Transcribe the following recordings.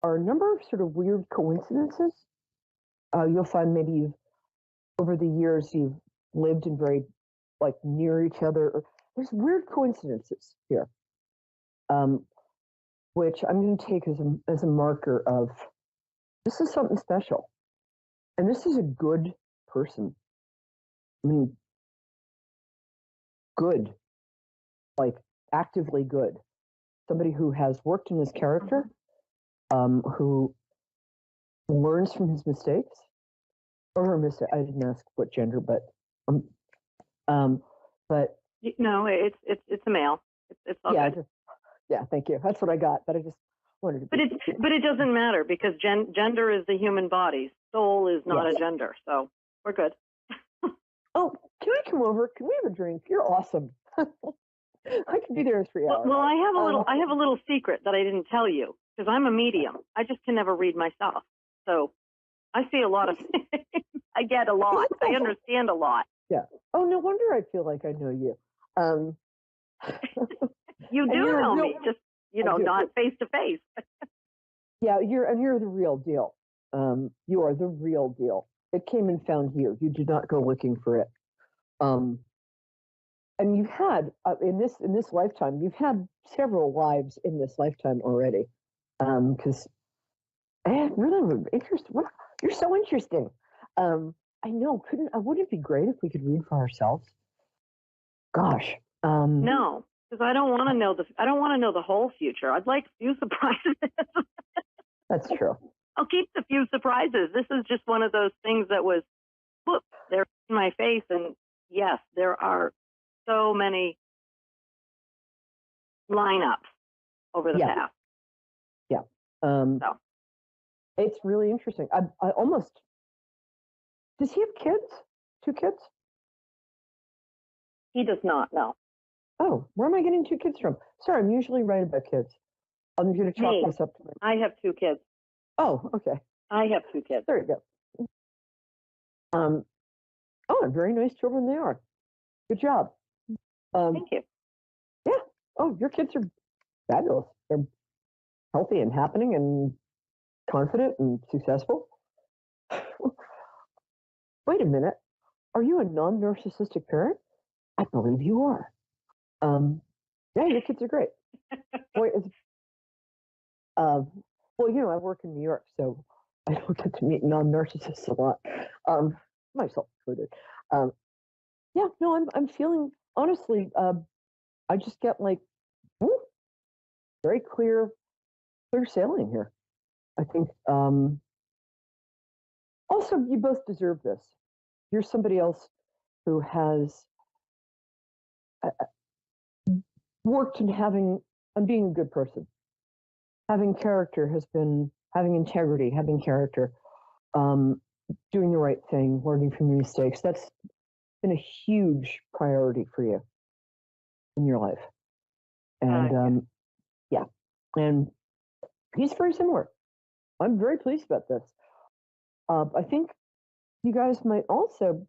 are a number of sort of weird coincidences. You'll find maybe over the years you've lived in very like near each other. There's weird coincidences here, um, which I'm going to take as a marker of this is something special, and this is a good person. I mean, good, like actively good. Somebody who has worked in his character, who learns from his mistakes or her mistake. I didn't ask what gender, but um, um, but No, it's a male. It's all yeah, good. yeah. Thank you. That's what I got. But I just wanted to. But it doesn't matter because gender is the human body. Soul is not Yes. a gender, so we're good. Oh, can I come over? Can we have a drink? You're awesome. I could be there in 3 hours. Well, I have a little secret that I didn't tell you because I'm a medium. I just can never read myself, so I see a lot of things. I get a lot. I understand a lot. Yeah. Oh, no wonder I feel like I know you. You do know me, just not face to face. Yeah, you're the real deal. You are the real deal. It came and found you. You did not go looking for it. And you've had in this lifetime, you've had several lives in this lifetime already. Because really interesting. You're so interesting. I know. Wouldn't it be great if we could read for ourselves? Gosh. No, because I don't want to know the whole future. I'd like a few surprises. That's true. I'll keep the few surprises. This is just one of those things that was, whoop, they're in my face. And yes, there are so many lineups over the past. Yeah. So. It's really interesting. I almost. Does he have kids? 2 kids? He does not. No. Oh, where am I getting 2 kids from? Sorry, I'm usually right about kids. I'm going to chalk this up to I have 2 kids. Oh, okay. I have 2 kids. There you go. And very nice children they are. Good job. Thank you. Yeah. Oh, your kids are fabulous. They're healthy and happening and confident and successful. Wait a minute. Are you a non-narcissistic parent? I believe you are. Yeah, your kids are great. Boy, well, I work in New York, so I don't get to meet non-narcissists a lot. Myself included. Yeah, no, I'm feeling honestly. I just get like very clear sailing here. I think. Also, you both deserve this. You're somebody else who has worked in being a good person. Having character has been having integrity, having character, doing the right thing, learning from your mistakes. That's been a huge priority for you in your life. And yeah, and he's very similar. I'm very pleased about this. I think you guys might also.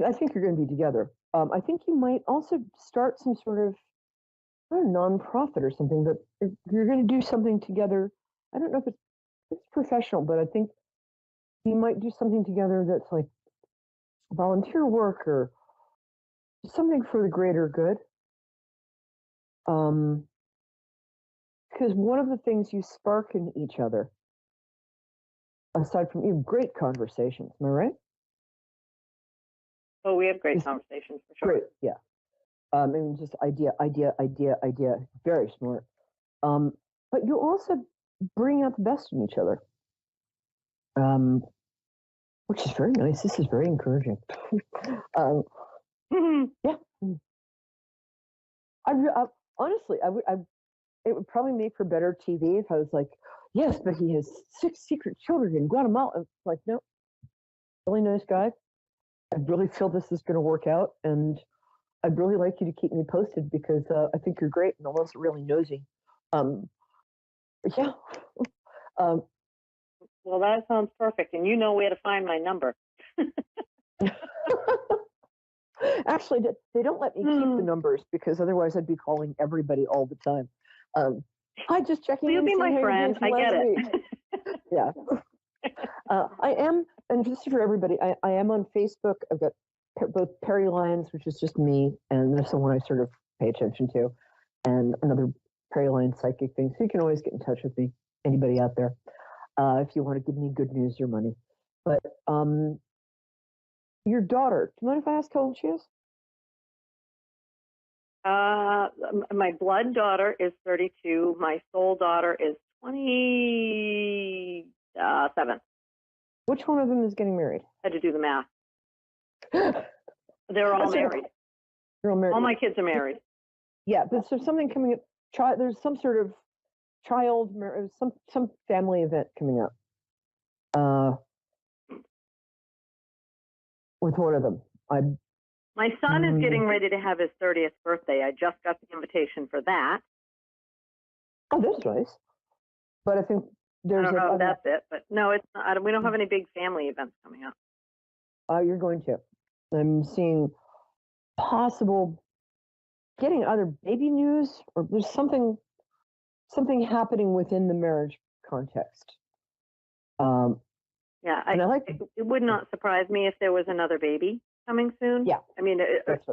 I think you're going to be together. I think you might also start some sort of non-profit or something. But if you're going to do something together, I don't know if it's professional, but I think you might do something together that's like volunteer work or something for the greater good. Because one of the things you spark in each other, aside from you, great conversations. Am I right? Oh, we have great conversations for sure. Great, yeah. I mean, just idea. Very smart. But you also bring out the best in each other, which is very nice. This is very encouraging. Yeah. I honestly, it would probably make for better TV if I was like, yes, but he has 6 secret children in Guatemala. It's like, no, really nice guy. I really feel this is going to work out, and I'd really like you to keep me posted because I think you're great and also really nosy. Yeah. Well, that sounds perfect, and you know where to find my number. Actually, they don't let me keep the numbers because otherwise I'd be calling everybody all the time. Hi, just checking Will you in. be Seeing my how you're doing friend? from I get last it. week. Yeah. I am, and just for everybody, I am on Facebook. I've got both Perry Lyons, which is just me, and there's someone I sort of pay attention to, and another Perry Lyons psychic thing. So you can always get in touch with me, anybody out there, if you want to give me good news or money. But your daughter, do you mind if I ask how old she is? My blood daughter is 32. My soul daughter is 27. Which one of them is getting married? Had to do the math. They're all married. They're all married. All my kids are married. Yeah, but there's something coming up. There's some sort of some family event coming up. With one of them, my son is getting ready to have his 30th birthday. I just got the invitation for that. Oh, that's nice. But I think there's. I don't know if that's it, but no, it's not. We don't have any big family events coming up. You're going to. I'm seeing possible getting other baby news, or there's something happening within the marriage context. Yeah, it would not surprise me if there was another baby coming soon. Yeah, I mean,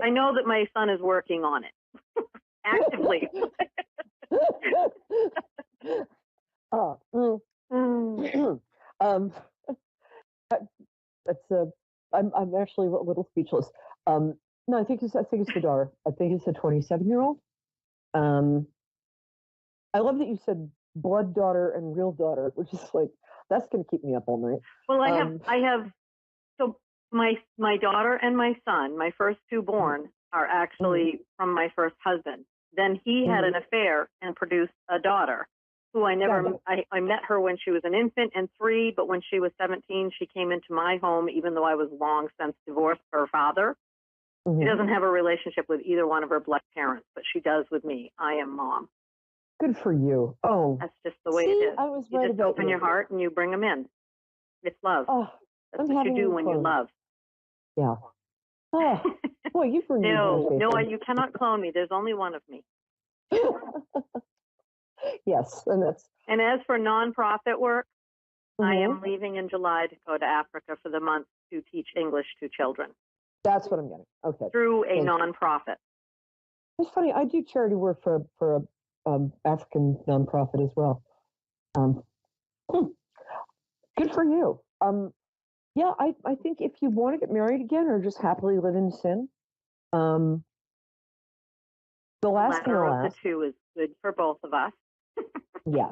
I know that my son is working on it actively. That's I'm actually a little speechless. No, I think it's the daughter. I think it's a 27-year-old. I love that you said blood daughter and real daughter, which is like that's going to keep me up all night. Well, I have so my daughter and my son, my first two born, are actually from my first husband. Then he had an affair and produced a daughter who I met her when she was an infant and 3, but when she was 17, she came into my home, even though I was long since divorced her father. She doesn't have a relationship with either one of her blood parents, but she does with me. I am mom. Good for you. Oh, that's just the way it is. I was you right just about open your heart and you bring them in. It's love. Oh, that's what you do when you love. Yeah. Oh, boy, you've no, you cannot clone me. There's only one of me. Yes, and as for nonprofit work, I am leaving in July to go to Africa for the month to teach English to children. That's what I'm getting. Okay. Through a nonprofit. It's funny. I do charity work for a African nonprofit as well. Good for you. Yeah, I think if you want to get married again or just happily live in sin, the last thing I'll ask. The two is good for both of us. Yeah.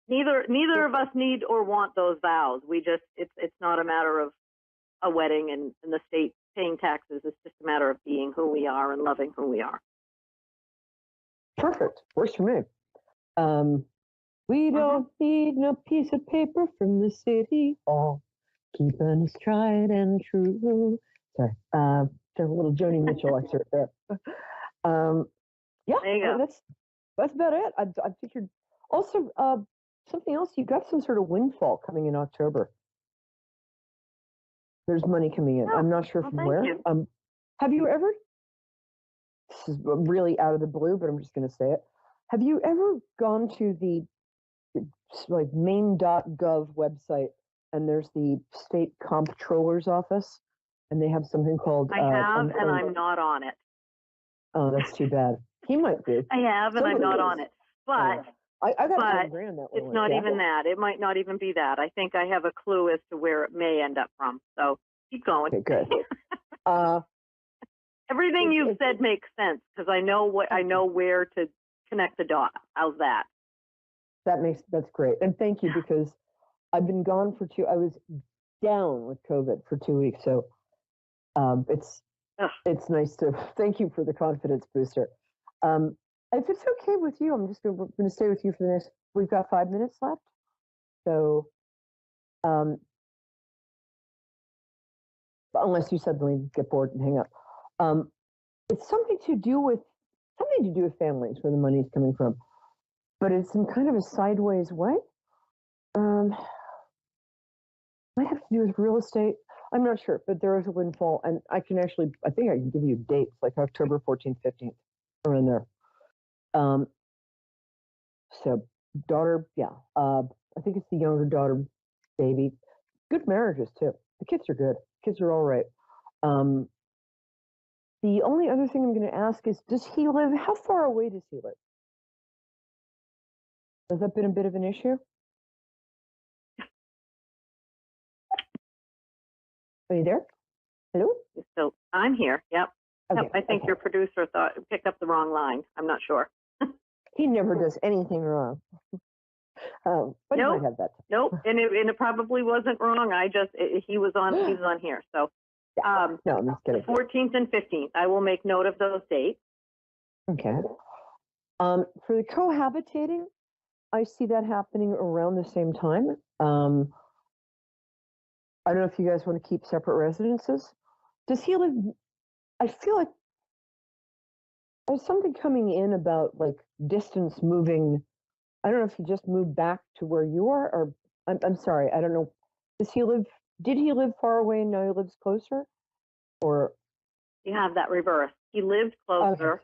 Neither of us need or want those vows. It's not a matter of a wedding and the state paying taxes. It's just a matter of being who we are and loving who we are. Perfect. Works for me. We don't need no piece of paper from the city hall, keeping us tried and true. Sorry, there's a little Joni Mitchell excerpt there. Yeah, there you go. That's about it. I figured. Also, something else. You got some sort of windfall coming in October. There's money coming in. I'm not sure from where. Have you ever? This is really out of the blue, but I'm just going to say it. Have you ever gone to the like maine.gov website and there's the state comptroller's office and they have something called I have and I'm not on it. Oh, that's too bad. He might be. I have and I'm not on it. But I got $10,000 that it's not even that. It might not even be that. I think I have a clue as to where it may end up from. So keep going. Okay, good. Everything you've said makes sense because I know where to connect the dots. How's that? That's great. And thank you because I've been gone for I was down with COVID for 2 weeks. So it's nice to thank you for the confidence booster. If it's okay with you, I'm just going to stay with you for the next, we've got 5 minutes left. So unless you suddenly get bored and hang up. It's something to do with families where the money is coming from. But it's in kind of a sideways way. Might have to do with real estate. I'm not sure, but there is a windfall, and I think I can give you dates, like October 14th, 15th, around there. Um, so daughter, yeah. I think it's the younger daughter, baby. Good marriages too. The kids are good. Kids are all right. Um, the only other thing I'm going to ask is, does he live? How far away does he live? Has that been a bit of an issue? Are you there? Hello? So I'm here. Yep. Okay. Yep. I think your producer picked up the wrong line. I'm not sure. He never does anything wrong. But nope. he might have that. Nope. And it probably wasn't wrong. He was on here. So no, I'm just kidding. 14th and 15th. I will make note of those dates. Okay. For the cohabitating, I see that happening around the same time. I don't know if you guys want to keep separate residences. Does he live? I feel like there's something coming in about like distance moving. I don't know if he just moved back to where you are, or I'm sorry, I don't know. Does he live? Did he live far away and now he lives closer? Or you have that reverse. He lived closer,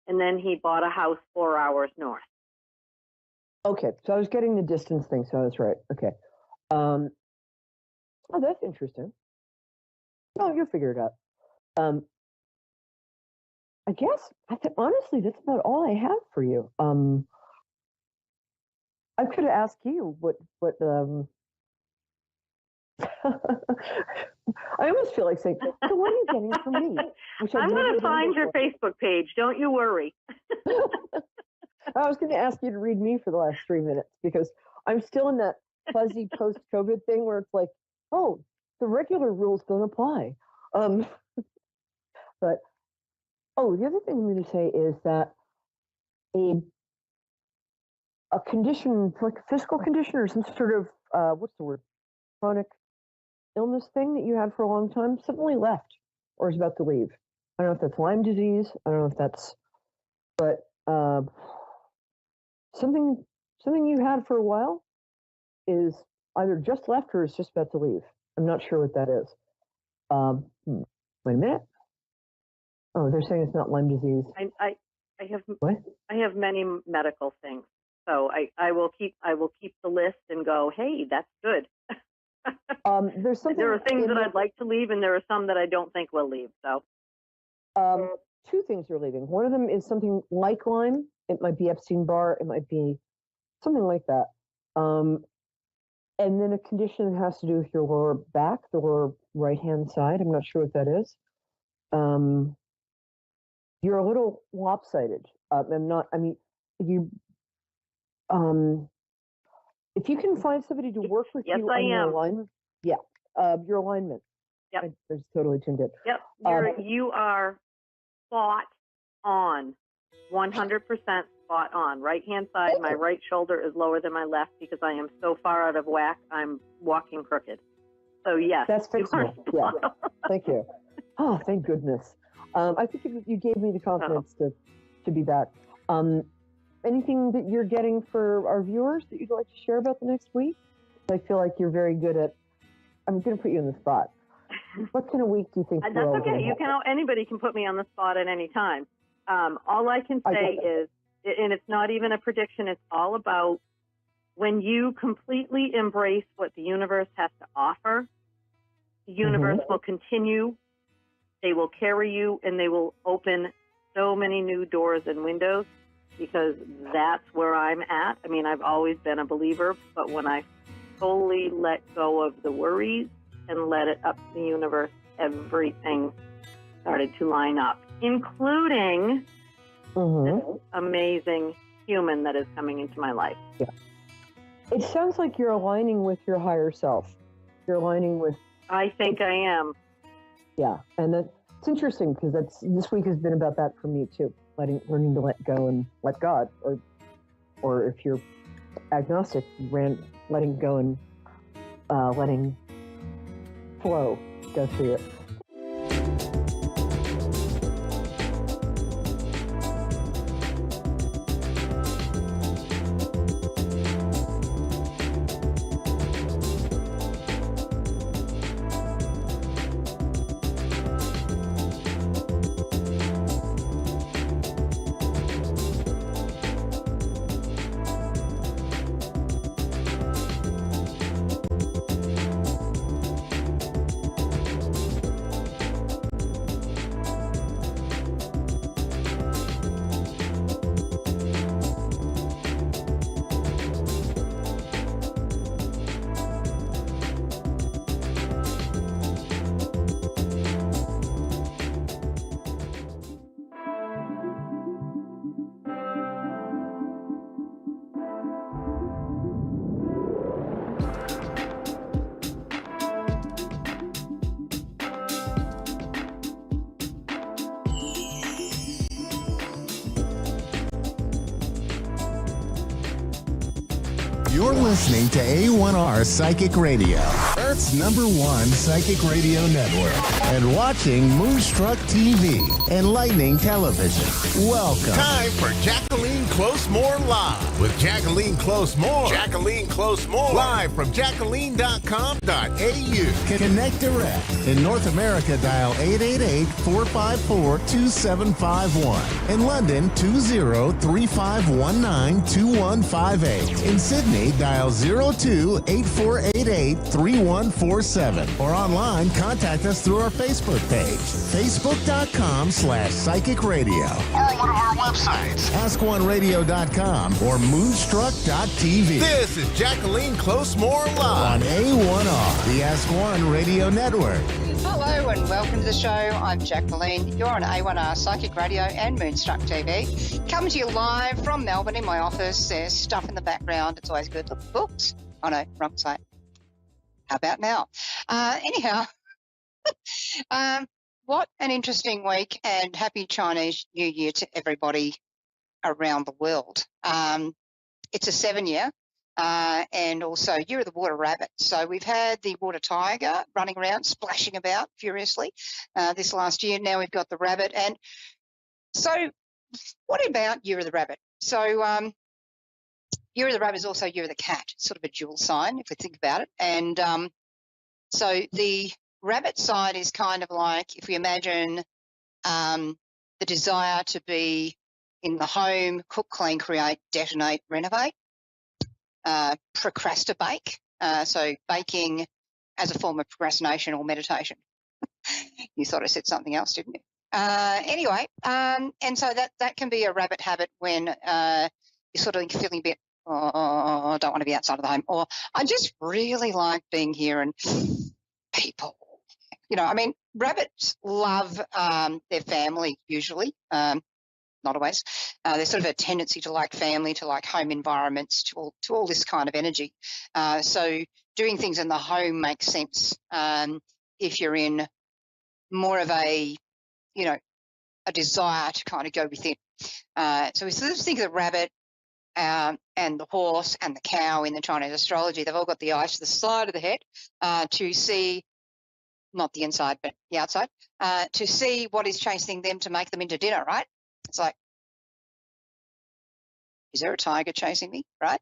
and then he bought a house 4 hours north. Okay, so I was getting the distance thing, so I was right. Okay. Oh, that's interesting. Oh, you'll figure it out. I guess honestly, that's about all I have for you. I could ask you what I almost feel like saying, so what are you getting from me? I'm going to find your Facebook page. Don't you worry. I was going to ask you to read me for the last 3 minutes because I'm still in that fuzzy post-COVID thing where it's like, oh, the regular rules don't apply. But, the other thing I'm going to say is that a condition, like a physical condition or some sort of, what's the word, chronic illness thing that you had for a long time suddenly left or is about to leave. I don't know if that's Lyme disease. I don't know if that's, but something you had for a while is either just left or is just about to leave. I'm not sure what that is. Wait a minute. Oh, they're saying it's not Lyme disease. I have what? I have many medical things, so I will keep the list and go. Hey, that's good. There's something. There are things that I'd like to leave, and there are some that I don't think will leave. So, two things are leaving. One of them is something like Lyme. It might be Epstein-Barr. It might be something like that. And then a condition that has to do with your lower back, the lower right-hand side. I'm not sure what that is. You're a little lopsided. You. If you can find somebody to work with you on your alignment, your alignment. Yep. I just totally tuned in. Yep. You are spot on, 100% spot on. Right-hand side, my right shoulder is lower than my left because I am so far out of whack, I'm walking crooked. So yes. That's fixable. Yeah. Thank you. Oh, thank goodness. I think you gave me the confidence to be back. Anything that you're getting for our viewers that you'd like to share about the next week? I feel like you're very good at. I'm going to put you in the spot. What kind of week do you think? That's okay. Anybody can put me on the spot at any time. All I can say is, and it's not even a prediction. It's all about when you completely embrace what the universe has to offer. The universe will continue. They will carry you, and they will open so many new doors and windows. Because that's where I'm at. I mean, I've always been a believer, but when I fully let go of the worries and let it up to the universe, everything started to line up, including this amazing human that is coming into my life. Yeah. It sounds like you're aligning with your higher self. You're aligning with... I think I am. Yeah, and it's interesting because this week has been about that for me too. Learning to let go and let God, or if you're agnostic, letting go and letting flow go through it. You're listening to A1R Psychic Radio, Earth's #1 psychic radio network, and watching Moonstruck TV and Lightning Television. Welcome. Time for Jacqueline Close-More Live with Jacqueline Close-More. Jacqueline Close-More live from jacqueline.com.au. Connect direct. In North America, dial 888-454-2751. In London, 20-3519-2158. In Sydney, dial 02-8488-3147. Or online, contact us through our Facebook page, facebook.com/psychic radio. Or one of our websites, AskOneRadio.com or Moonstruck.tv. This is Jacqueline Close-More On Live. A1R, the Ask One Radio Network. Hello and welcome to the show. I'm Jacqueline. You're on A1R Psychic Radio and Moonstruck TV. Coming to you live from Melbourne in my office. There's stuff in the background. It's always good. Look, books. Oh no, wrong side. How about now? Anyhow, what an interesting week, and happy Chinese New Year to everybody around the world. It's a 7-year. And also Year of the Water Rabbit. So we've had the water tiger running around, splashing about furiously this last year. Now we've got the rabbit. And so what about Year of the Rabbit? So Year of the Rabbit is also Year of the Cat, sort of a dual sign if we think about it. And so the rabbit side is kind of like, if we imagine the desire to be in the home, cook, clean, create, detonate, renovate. Procrastinate, so baking as a form of procrastination or meditation. You thought I said something else, didn't you? Anyway, and so that can be a rabbit habit when you're sort of feeling a bit, oh, I don't want to be outside of the home, or I just really like being here and people. You know, I mean, rabbits love their family usually. Not always. There's sort of a tendency to like family, to like home environments, to all this kind of energy. So doing things in the home makes sense if you're in more of a, a desire to kind of go within. So we sort of think of the rabbit and the horse and the cow in the Chinese astrology. They've all got the eyes to the side of the head to see, not the inside, but the outside, to see what is chasing them to make them into dinner, right? It's like, is there a tiger chasing me, right?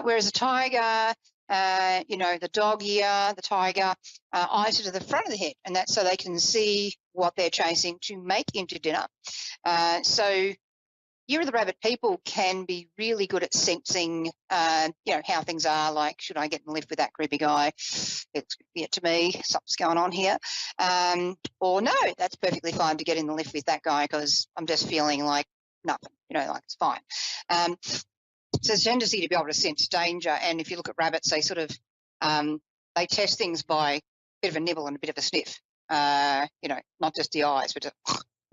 Whereas a tiger, the dog here, the tiger, eyes are to the front of the head, and that's so they can see what they're chasing to make into dinner. So Year of the Rabbit people can be really good at sensing, how things are, like, should I get in the lift with that creepy guy? It's weird to me, something's going on here. Or no, that's perfectly fine to get in the lift with that guy because I'm just feeling like nothing, like it's fine. So there's a tendency to be able to sense danger. And if you look at rabbits, they sort of, they test things by a bit of a nibble and a bit of a sniff, not just the eyes, but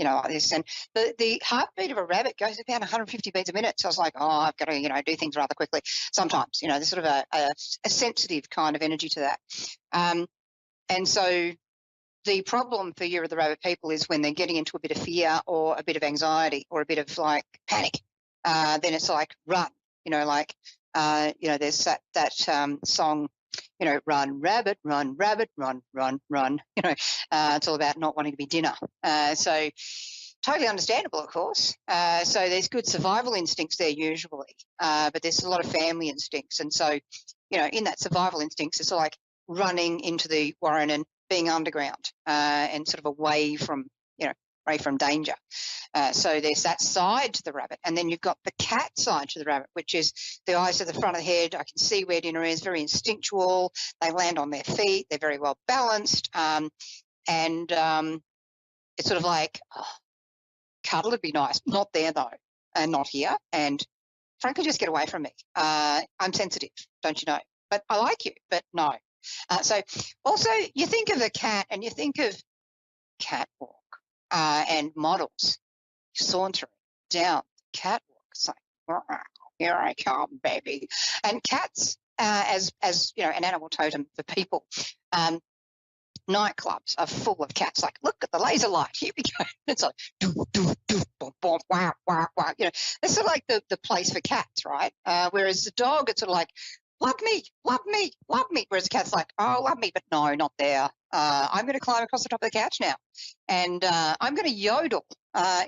like this. And the heartbeat of a rabbit goes about 150 beats a minute. So I was like, I've got to, do things rather quickly. Sometimes, there's sort of a sensitive kind of energy to that. And so the problem for Year of the Rabbit people is when they're getting into a bit of fear or a bit of anxiety or a bit of like panic, then it's like run, there's that song, run, rabbit, run, run, run, run. It's all about not wanting to be dinner. So totally understandable, of course. So there's good survival instincts there usually, but there's a lot of family instincts. And so, in that survival instincts, it's like running into the warren and being underground and sort of away from danger. So there's that side to the rabbit. And then you've got the cat side to the rabbit, which is the eyes at the front of the head. I can see where dinner is, very instinctual. They land on their feet. They're very well balanced. And it's sort of like, cuddle would be nice. Not there, though, and not here. And frankly, just get away from me. I'm sensitive, don't you know? But I like you, but no. So also you think of a cat and you think of catwalk and models sauntering down the catwalk saying, here I come, baby. And cats, as an animal totem for people, nightclubs are full of cats. Like, look at the laser light. Here we go. It's like, doo, doo, doo, boom, boom, wow, wow, wow. It's sort of like the place for cats, right? Whereas the dog, it's sort of like, love me, love me, love me. Whereas the cat's like, oh, love me, but no, not there. I'm going to climb across the top of the couch now, and I'm going to yodel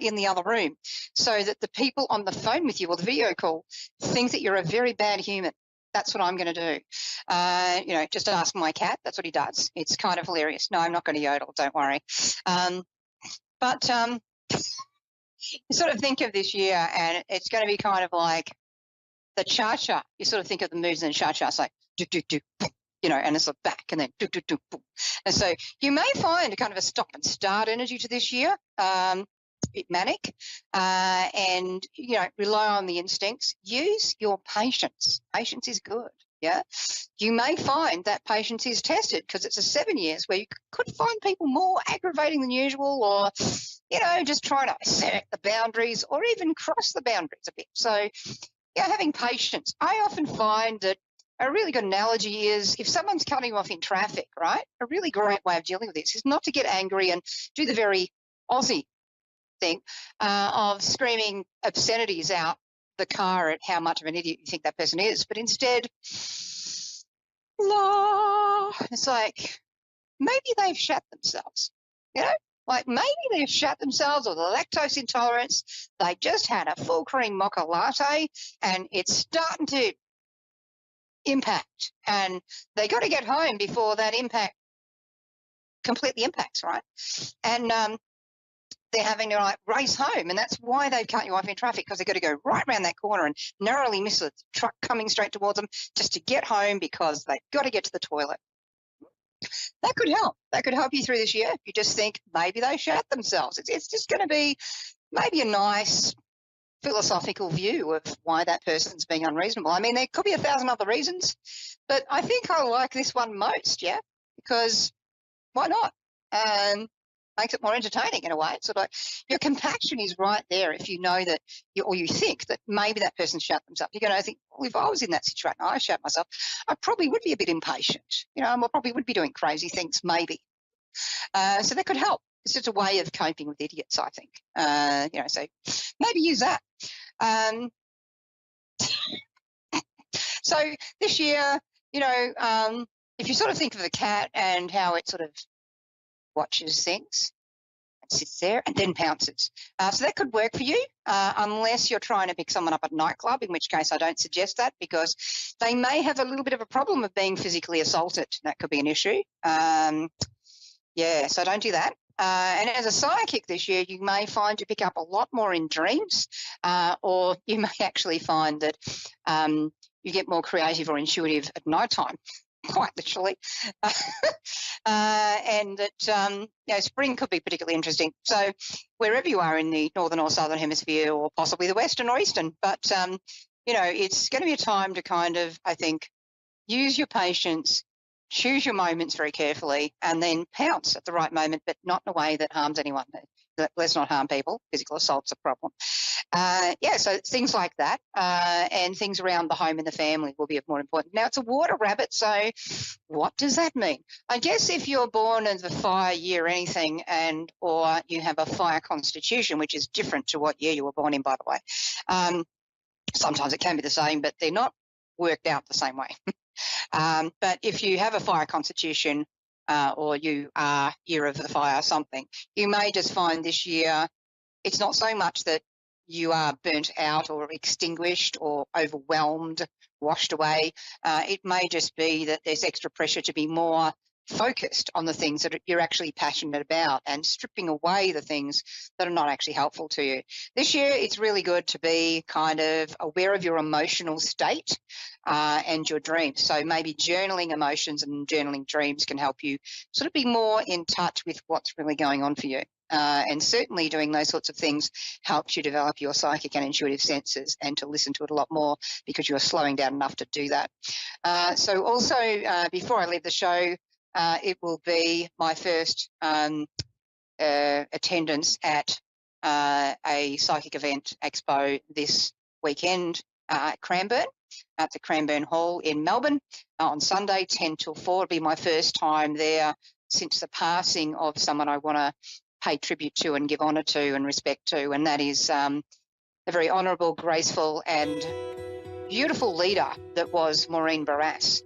in the other room so that the people on the phone with you or the video call think that you're a very bad human. That's what I'm going to do. Just ask my cat. That's what he does. It's kind of hilarious. No, I'm not going to yodel. Don't worry. But you sort of think of this year, and it's going to be kind of like the cha-cha. You sort of think of the moves in the cha-cha. It's like do do do, and it's like back and then do do do. And so you may find a kind of a stop and start energy to this year. Bit manic, and rely on the instincts. Use your patience. Patience is good. Yeah, you may find that patience is tested because it's a 7 years where you could find people more aggravating than usual, or just trying to set the boundaries or even cross the boundaries a bit. So having patience. I often find that a really good analogy is if someone's cutting you off in traffic, right? A really great way of dealing with this is not to get angry and do the very Aussie thing of screaming obscenities out the car at how much of an idiot you think that person is, but instead, it's like maybe they've shat themselves, like maybe they've shat themselves, or the lactose intolerance. They just had a full cream mocha latte and it's starting to impact, and they got to get home before that impact completely impacts, right? And they're having to race home, and that's why they've cut you off in traffic, because they've got to go right around that corner and narrowly miss a truck coming straight towards them just to get home because they've got to get to the toilet. That could help. That could help you through this year if you just think maybe they shat themselves. It's just going to be maybe a nice philosophical view of why that person's being unreasonable. I mean, there could be 1,000 other reasons, but I think I like this one most, because why not? Makes it more entertaining in a way. It's sort of like your compassion is right there if you know that, you think that maybe that person shut themselves. You're going to think, well, if I was in that situation, I shut myself, I probably would be a bit impatient. I probably would be doing crazy things, maybe. So that could help. It's just a way of coping with idiots, I think. So maybe use that. So this year, if you sort of think of the cat and how it sort of watches things, sits there and then pounces. So that could work for you, unless you're trying to pick someone up at a nightclub, in which case I don't suggest that, because they may have a little bit of a problem of being physically assaulted. That could be an issue. So don't do that. And as a psychic this year, you may find you pick up a lot more in dreams, or you may actually find that you get more creative or intuitive at night time. Quite literally, and that spring could be particularly interesting. So wherever you are in the northern or southern hemisphere, or possibly the western or eastern, but it's going to be a time to kind of, I think, use your patience, choose your moments very carefully, and then pounce at the right moment, but not in a way that harms anyone. Let's not harm people. Physical assault's a problem. So things like that, and things around the home and the family will be of more importance. Now, it's a water rabbit, so what does that mean? I guess if you're born in the fire year or anything, or you have a fire constitution, which is different to what year you were born in, by the way. Sometimes it can be the same, but they're not worked out the same way. But if you have a fire constitution, or you are year of the fire or something, you may just find this year it's not so much that you are burnt out or extinguished or overwhelmed, washed away. It may just be that there's extra pressure to be more focused on the things that you're actually passionate about and stripping away the things that are not actually helpful to you. This year, it's really good to be kind of aware of your emotional state and your dreams. So maybe journaling emotions and journaling dreams can help you sort of be more in touch with what's really going on for you. And certainly doing those sorts of things helps you develop your psychic and intuitive senses and to listen to it a lot more because you're slowing down enough to do that. So also, before I leave the show, it will be my first attendance at a psychic event expo this weekend at Cranbourne, at the Cranbourne Hall in Melbourne on Sunday, 10 till 4. It'll be my first time there since the passing of someone I want to pay tribute to and give honour to and respect to, and that is a very honourable, graceful and beautiful leader that was Maureen Barras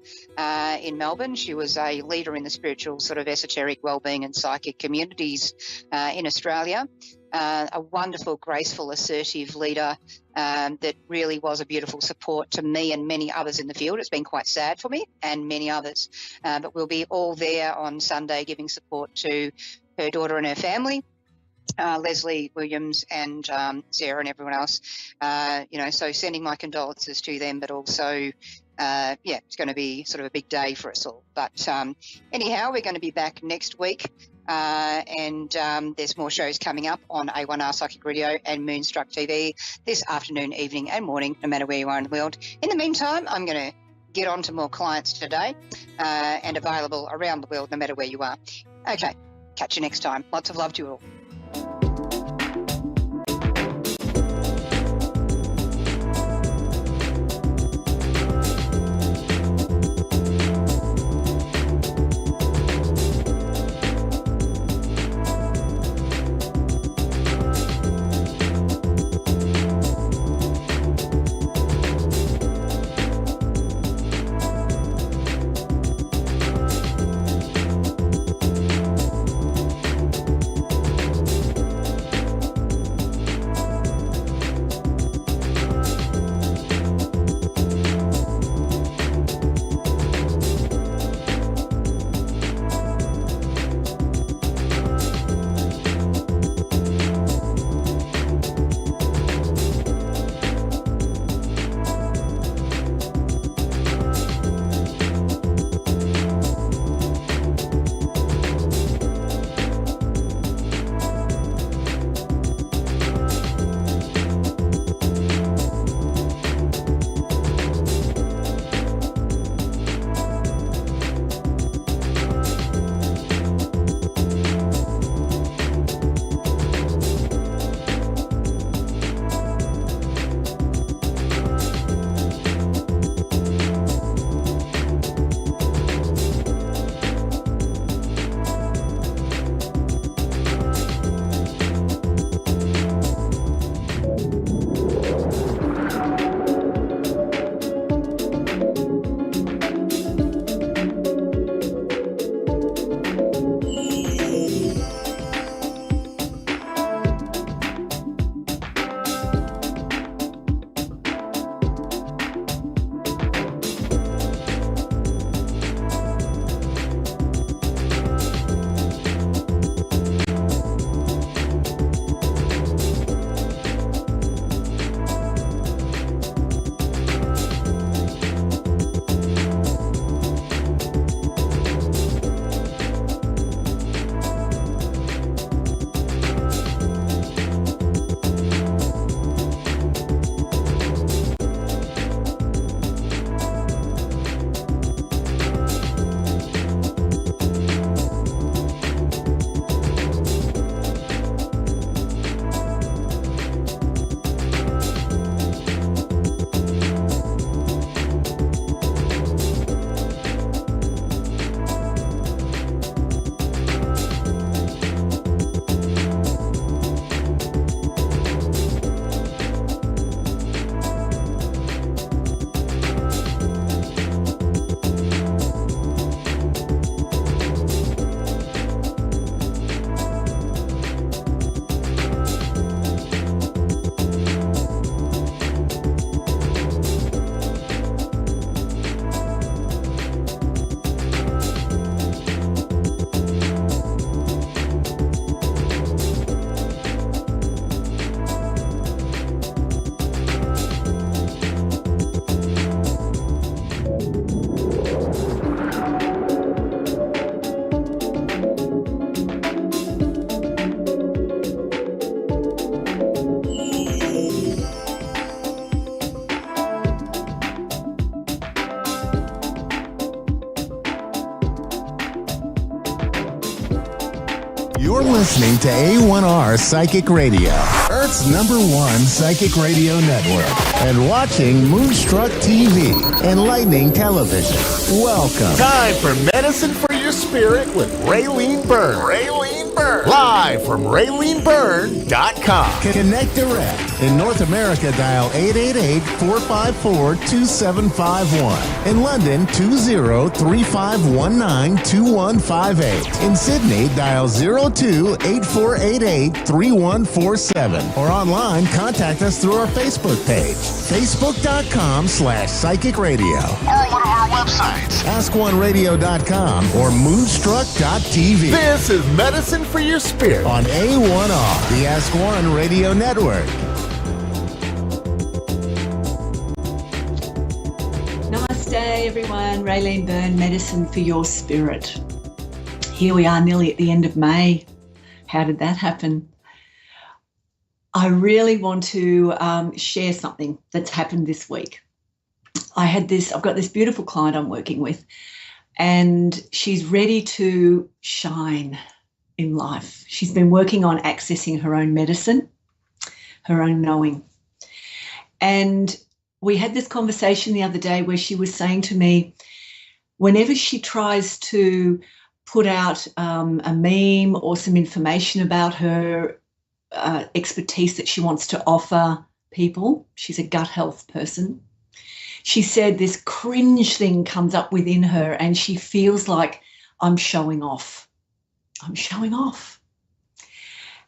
in Melbourne. She was a leader in the spiritual sort of esoteric wellbeing and psychic communities in Australia. A wonderful, graceful, assertive leader that really was a beautiful support to me and many others in the field. It's been quite sad for me and many others, but we'll be all there on Sunday giving support to her daughter and her family. Leslie Williams and Sarah and everyone else, so sending my condolences to them, but also, it's going to be sort of a big day for us all. But anyhow, we're going to be back next week, and there's more shows coming up on A1R Psychic Radio and Moonstruck TV this afternoon, evening and morning, no matter where you are in the world. In the meantime, I'm going to get on to more clients today and available around the world, no matter where you are. Okay, catch you next time. Lots of love to you all. You're listening to A1R Psychic Radio, Earth's #1 psychic radio network, and watching Moonstruck TV, enlightening television. Welcome. Time for Medicine for Your Spirit with Raylene Byrne. Byrne. Live from RayleneByrne.com. Connect direct. In North America, dial 888-454-2751. In London, 20-3519-2158. In Sydney, dial 02-8488-3147. Or online, contact us through our Facebook page, facebook.com/Psychic Radio. Or one of our websites, AskOneRadio.com or Moonstruck.tv. This is Medicine for Your Spirit On A1R, the Ask One Radio Network. Namaste, everyone. Raylene Byrne, Medicine for Your Spirit. Here we are nearly at the end of May. How did that happen? I really want to share something that's happened this week. I've got this beautiful client I'm working with, and she's ready to shine in life. She's been working on accessing her own medicine, her own knowing. And we had this conversation the other day where she was saying to me, whenever she tries to put out a meme or some information about her expertise that she wants to offer people, she's a gut health person, she said this cringe thing comes up within her and she feels like, I'm showing off. I'm showing off.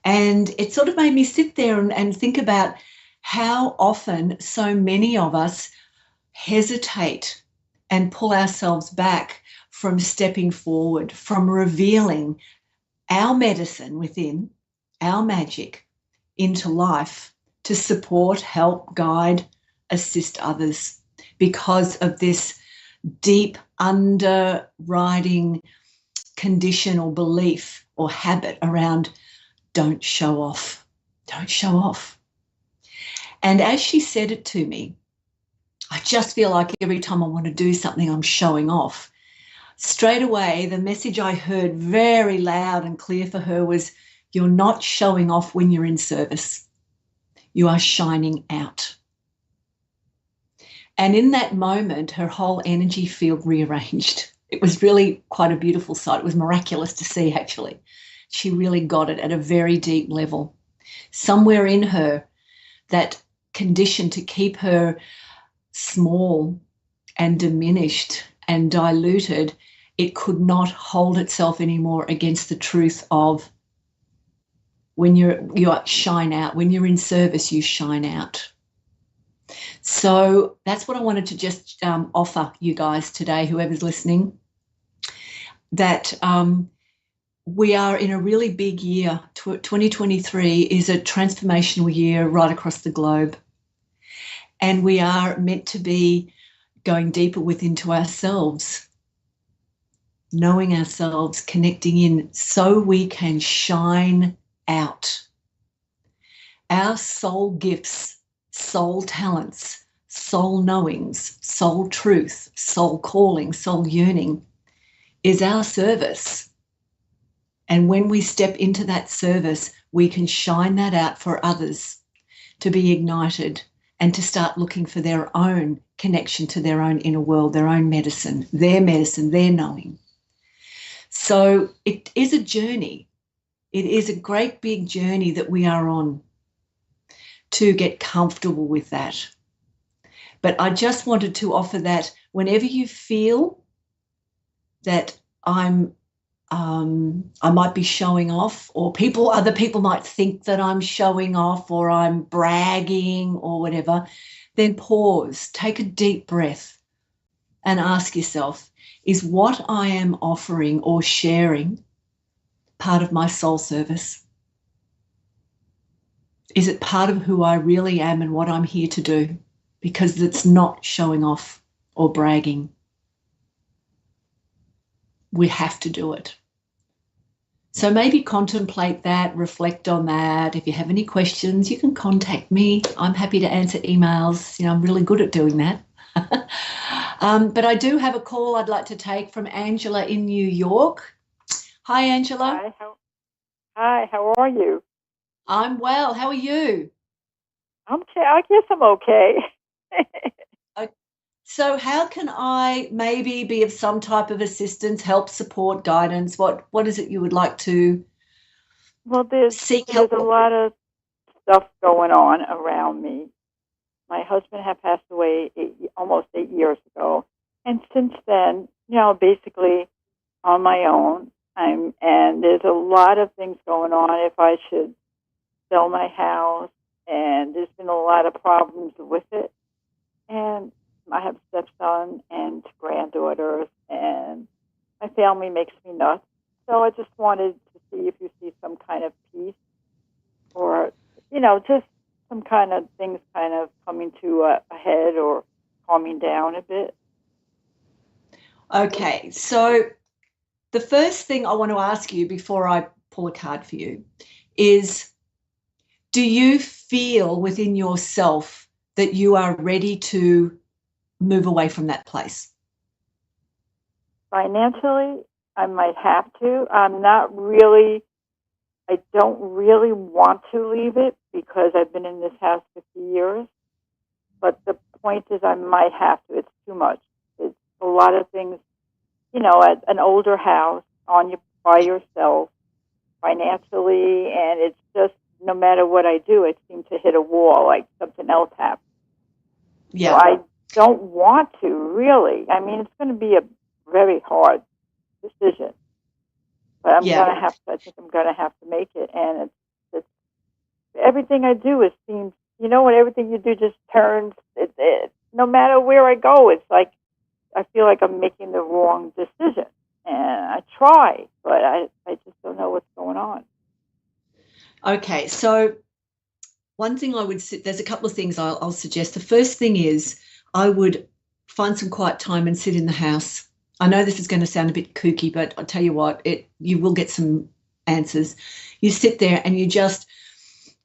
And it sort of made me sit there and think about how often so many of us hesitate and pull ourselves back from stepping forward, from revealing our medicine within, our magic into life to support, help, guide, assist others, because of this deep underwriting condition or belief or habit around don't show off, don't show off. And as she said it to me, I just feel like every time I want to do something, I'm showing off. Straight away, the message I heard very loud and clear for her was, you're not showing off when you're in service. You are shining out. And in that moment, her whole energy field rearranged. It was really quite a beautiful sight. It was miraculous to see, actually. She really got it at a very deep level. Somewhere in her, that condition to keep her small and diminished and diluted, it could not hold itself anymore against the truth of when you shine out. When you're in service, you shine out. So that's what I wanted to just offer you guys today, whoever's listening, that we are in a really big year. 2023 is a transformational year right across the globe. And we are meant to be going deeper within to ourselves, knowing ourselves, connecting in so we can shine out. Our soul gifts, soul talents, soul knowings, soul truth, soul calling, soul yearning is our service. And when we step into that service, we can shine that out for others to be ignited and to start looking for their own connection to their own inner world, their own medicine, their knowing. So it is a journey. It is a great big journey that we are on to get comfortable with that. But I just wanted to offer that whenever you feel that I might be showing off, or other people might think that I'm showing off or I'm bragging or whatever, then pause, take a deep breath and ask yourself, is what I am offering or sharing part of my soul service? Is it part of who I really am and what I'm here to do? Because it's not showing off or bragging. We have to do it. So maybe contemplate that, reflect on that. If you have any questions, you can contact me. I'm happy to answer emails. I'm really good at doing that. But I do have a call I'd like to take from Angela in New York. Hi, Angela. Hi, how are you? I'm well. How are you? I guess I'm okay. So how can I maybe be of some type of assistance, help, support, guidance? What is it you would like to Well, there's Seek help. a lot of stuff going on around me. My husband had passed away almost 8 years ago, and since then, basically on my own. And there's a lot of things going on. If I should sell my house, and there's been a lot of problems with it. And I have stepson and granddaughters, and my family makes me nuts. So I just wanted to see if you see some kind of peace, or just some kind of things kind of coming to a head or calming down a bit. Okay, so the first thing I want to ask you before I pull a card for you is, do you feel within yourself that you are ready to move away from that place? Financially, I might have to. I don't really want to leave it because I've been in this house 50 years. But the point is I might have to. It's too much. It's a lot of things, at an older house by yourself financially, and it's just no matter what I do, it seems to hit a wall, like something else happens. Yeah. So I don't want to, really. I mean, it's going to be a very hard decision. But I think I'm going to have to make it. And it's everything I do seems, when everything you do just turns, no matter where I go, it's like I feel like I'm making the wrong decision. And I try, but I just don't know what's going on. Okay, so one thing there's a couple of things I'll suggest. The first thing is I would find some quiet time and sit in the house. I know this is going to sound a bit kooky, but I'll tell you what, you will get some answers. You sit there and you just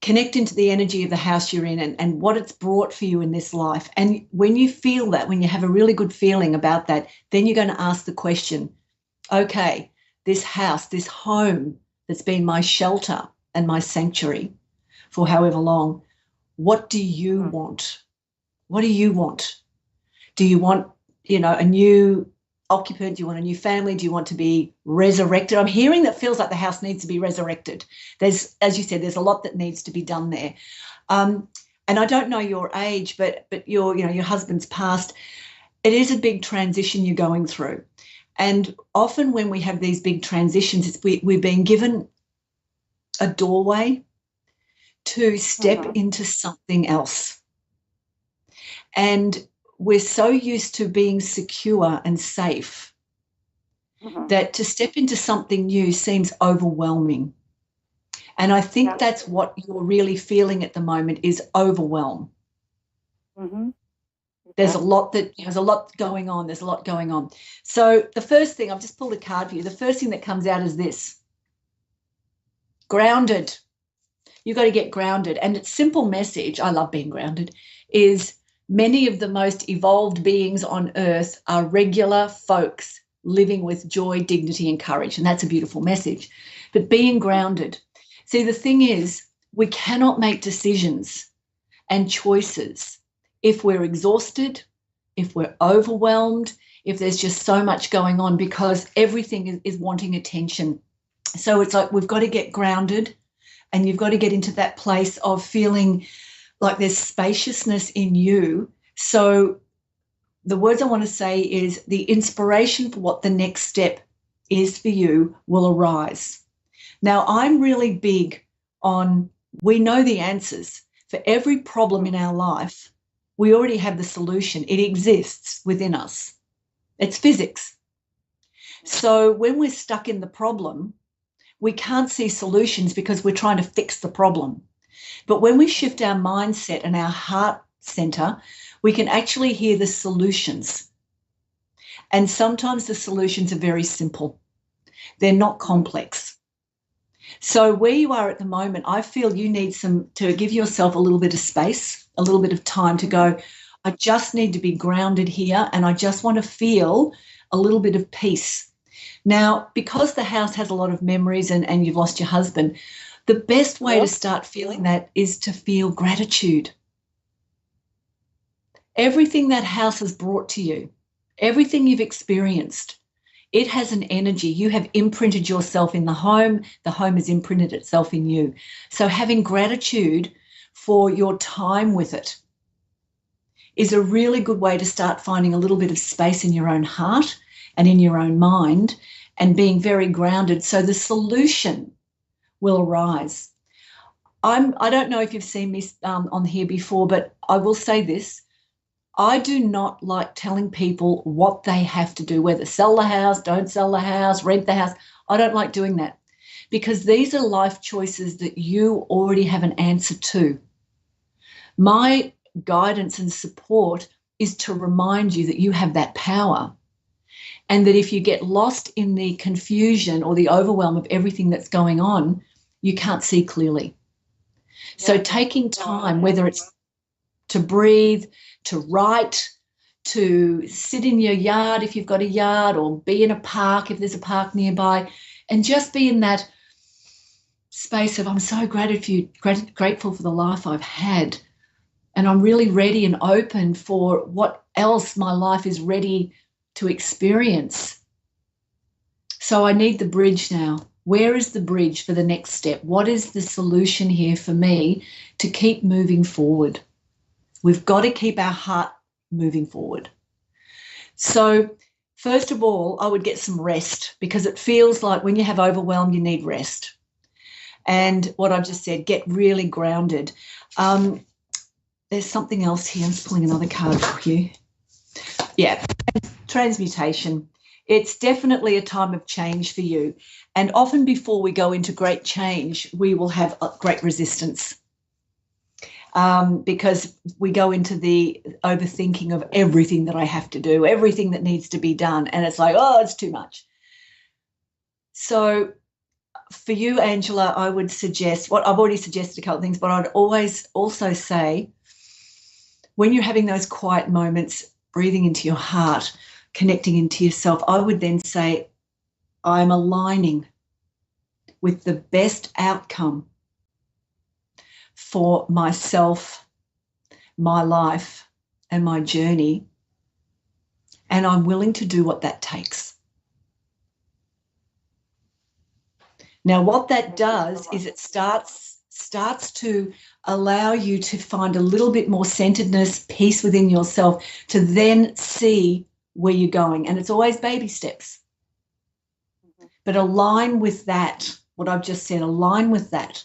connect into the energy of the house you're in and what it's brought for you in this life. And when you feel that, when you have a really good feeling about that, then you're going to ask the question, okay, this house, this home that's been my shelter and my sanctuary for however long, what do you want? What do you want? Do you want, a new occupant? Do you want a new family? Do you want to be resurrected? I'm hearing that feels like the house needs to be resurrected. There's, as you said, there's a lot that needs to be done there. And I don't know your age, but your husband's passed. It is a big transition you're going through. And often when we have these big transitions, we've been given a doorway to step into something else. And we're so used to being secure and safe that to step into something new seems overwhelming. And I think that's what you're really feeling at the moment is overwhelm. Mm-hmm. There's a lot going on. There's a lot going on. So the first thing, I've just pulled a card for you. The first thing that comes out is this. Grounded. You've got to get grounded. And its simple message, I love being grounded, is many of the most evolved beings on earth are regular folks living with joy, dignity, and courage. And that's a beautiful message. But being grounded. See, the thing is, we cannot make decisions and choices if we're exhausted, if we're overwhelmed, if there's just so much going on, because everything is wanting attention. So it's like we've got to get grounded, and you've got to get into that place of feeling like there's spaciousness in you. So the words I want to say is the inspiration for what the next step is for you will arise. Now, I'm really big on, we know the answers. For every problem in our life, we already have the solution. It exists within us. It's physics. So when we're stuck in the problem, we can't see solutions because we're trying to fix the problem. But when we shift our mindset and our heart center, we can actually hear the solutions. And sometimes the solutions are very simple. They're not complex. So where you are at the moment, I feel you need to give yourself a little bit of space, a little bit of time to go, I just need to be grounded here, and I just want to feel a little bit of peace. Now, because the house has a lot of memories and you've lost your husband, the best way to start feeling that is to feel gratitude. Everything that house has brought to you, everything you've experienced, It has an energy. You have imprinted yourself in the home has imprinted itself in you. So having gratitude for your time with it is a really good way to start finding a little bit of space in your own heart and in your own mind and being very grounded, so the solution will arise. I don't know if you've seen me on here before, but I will say this. I do not like telling people what they have to do, whether sell the house, don't sell the house, rent the house. I don't like doing that, because these are life choices that you already have an answer to. My guidance and support is to remind you that you have that power, and that if you get lost in the confusion or the overwhelm of everything that's going on, you can't see clearly. So taking time, whether it's to breathe, to write, to sit in your yard if you've got a yard, or be in a park if there's a park nearby, and just be in that space of, I'm so grateful for the life I've had, and I'm really ready and open for what else my life is ready to experience. So I need the bridge now. Where is the bridge for the next step? What is the solution here for me to keep moving forward? We've got to keep our heart moving forward. So first of all, I would get some rest, because it feels like when you have overwhelm, you need rest. And what I've just said, get really grounded. There's something else here. I'm just pulling another card for you. Yeah, transmutation. It's definitely a time of change for you. And often before we go into great change, we will have great resistance, because we go into the overthinking of everything that I have to do, everything that needs to be done. And it's like, oh, it's too much. So for you, Angela, I would suggest, what I've already suggested a couple of things, but I'd always also say, when you're having those quiet moments, breathing into your heart, connecting into yourself, I would then say, I'm aligning with the best outcome for myself, my life, and my journey, and I'm willing to do what that takes. Now, what that does is it starts to allow you to find a little bit more centeredness, peace within yourself, to then see where you're going. And it's always baby steps. But align with that, what I've just said, align with that.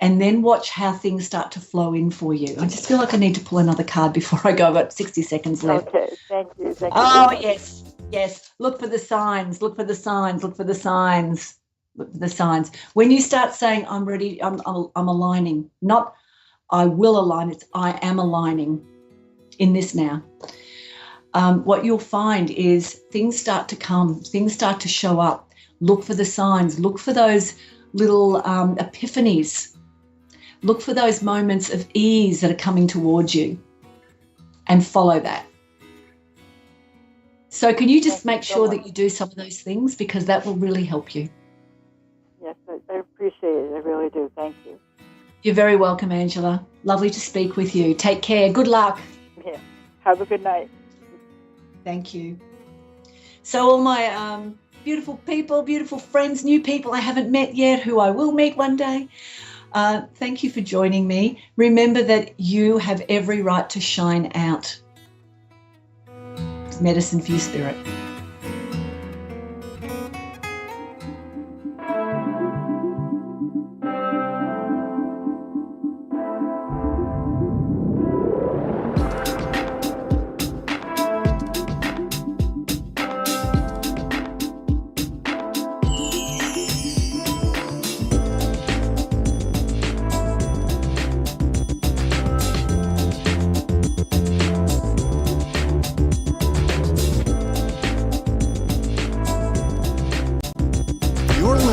And then watch how things start to flow in for you. I just feel like I need to pull another card before I go. I've got 60 seconds left. Okay, thank you. Oh, yes. Look for the signs, look for the signs, look for the signs. Look for the signs. When you start saying, I'm ready, I'm aligning, not I will align, it's I am aligning in this now. What you'll find is things start to come, things start to show up. Look for the signs, look for those little epiphanies. Look for those moments of ease that are coming towards you, and follow that. So can you just make sure that you do some of those things, because that will really help you. Yes, I appreciate it. I really do. Thank you. You're very welcome, Angela. Lovely to speak with you. Take care. Good luck. Yeah. Have a good night. Thank you. So all my beautiful people, beautiful friends, new people I haven't met yet, who I will meet one day, thank you for joining me. Remember that you have every right to shine out. It's medicine for your spirit.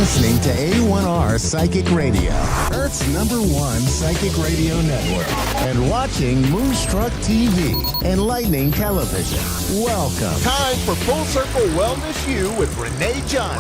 listening to A1R Psychic Radio, Earth's #1 psychic radio network, and watching Moonstruck TV, enlightening television. Welcome. Time for Full Circle Wellness U with Renee John.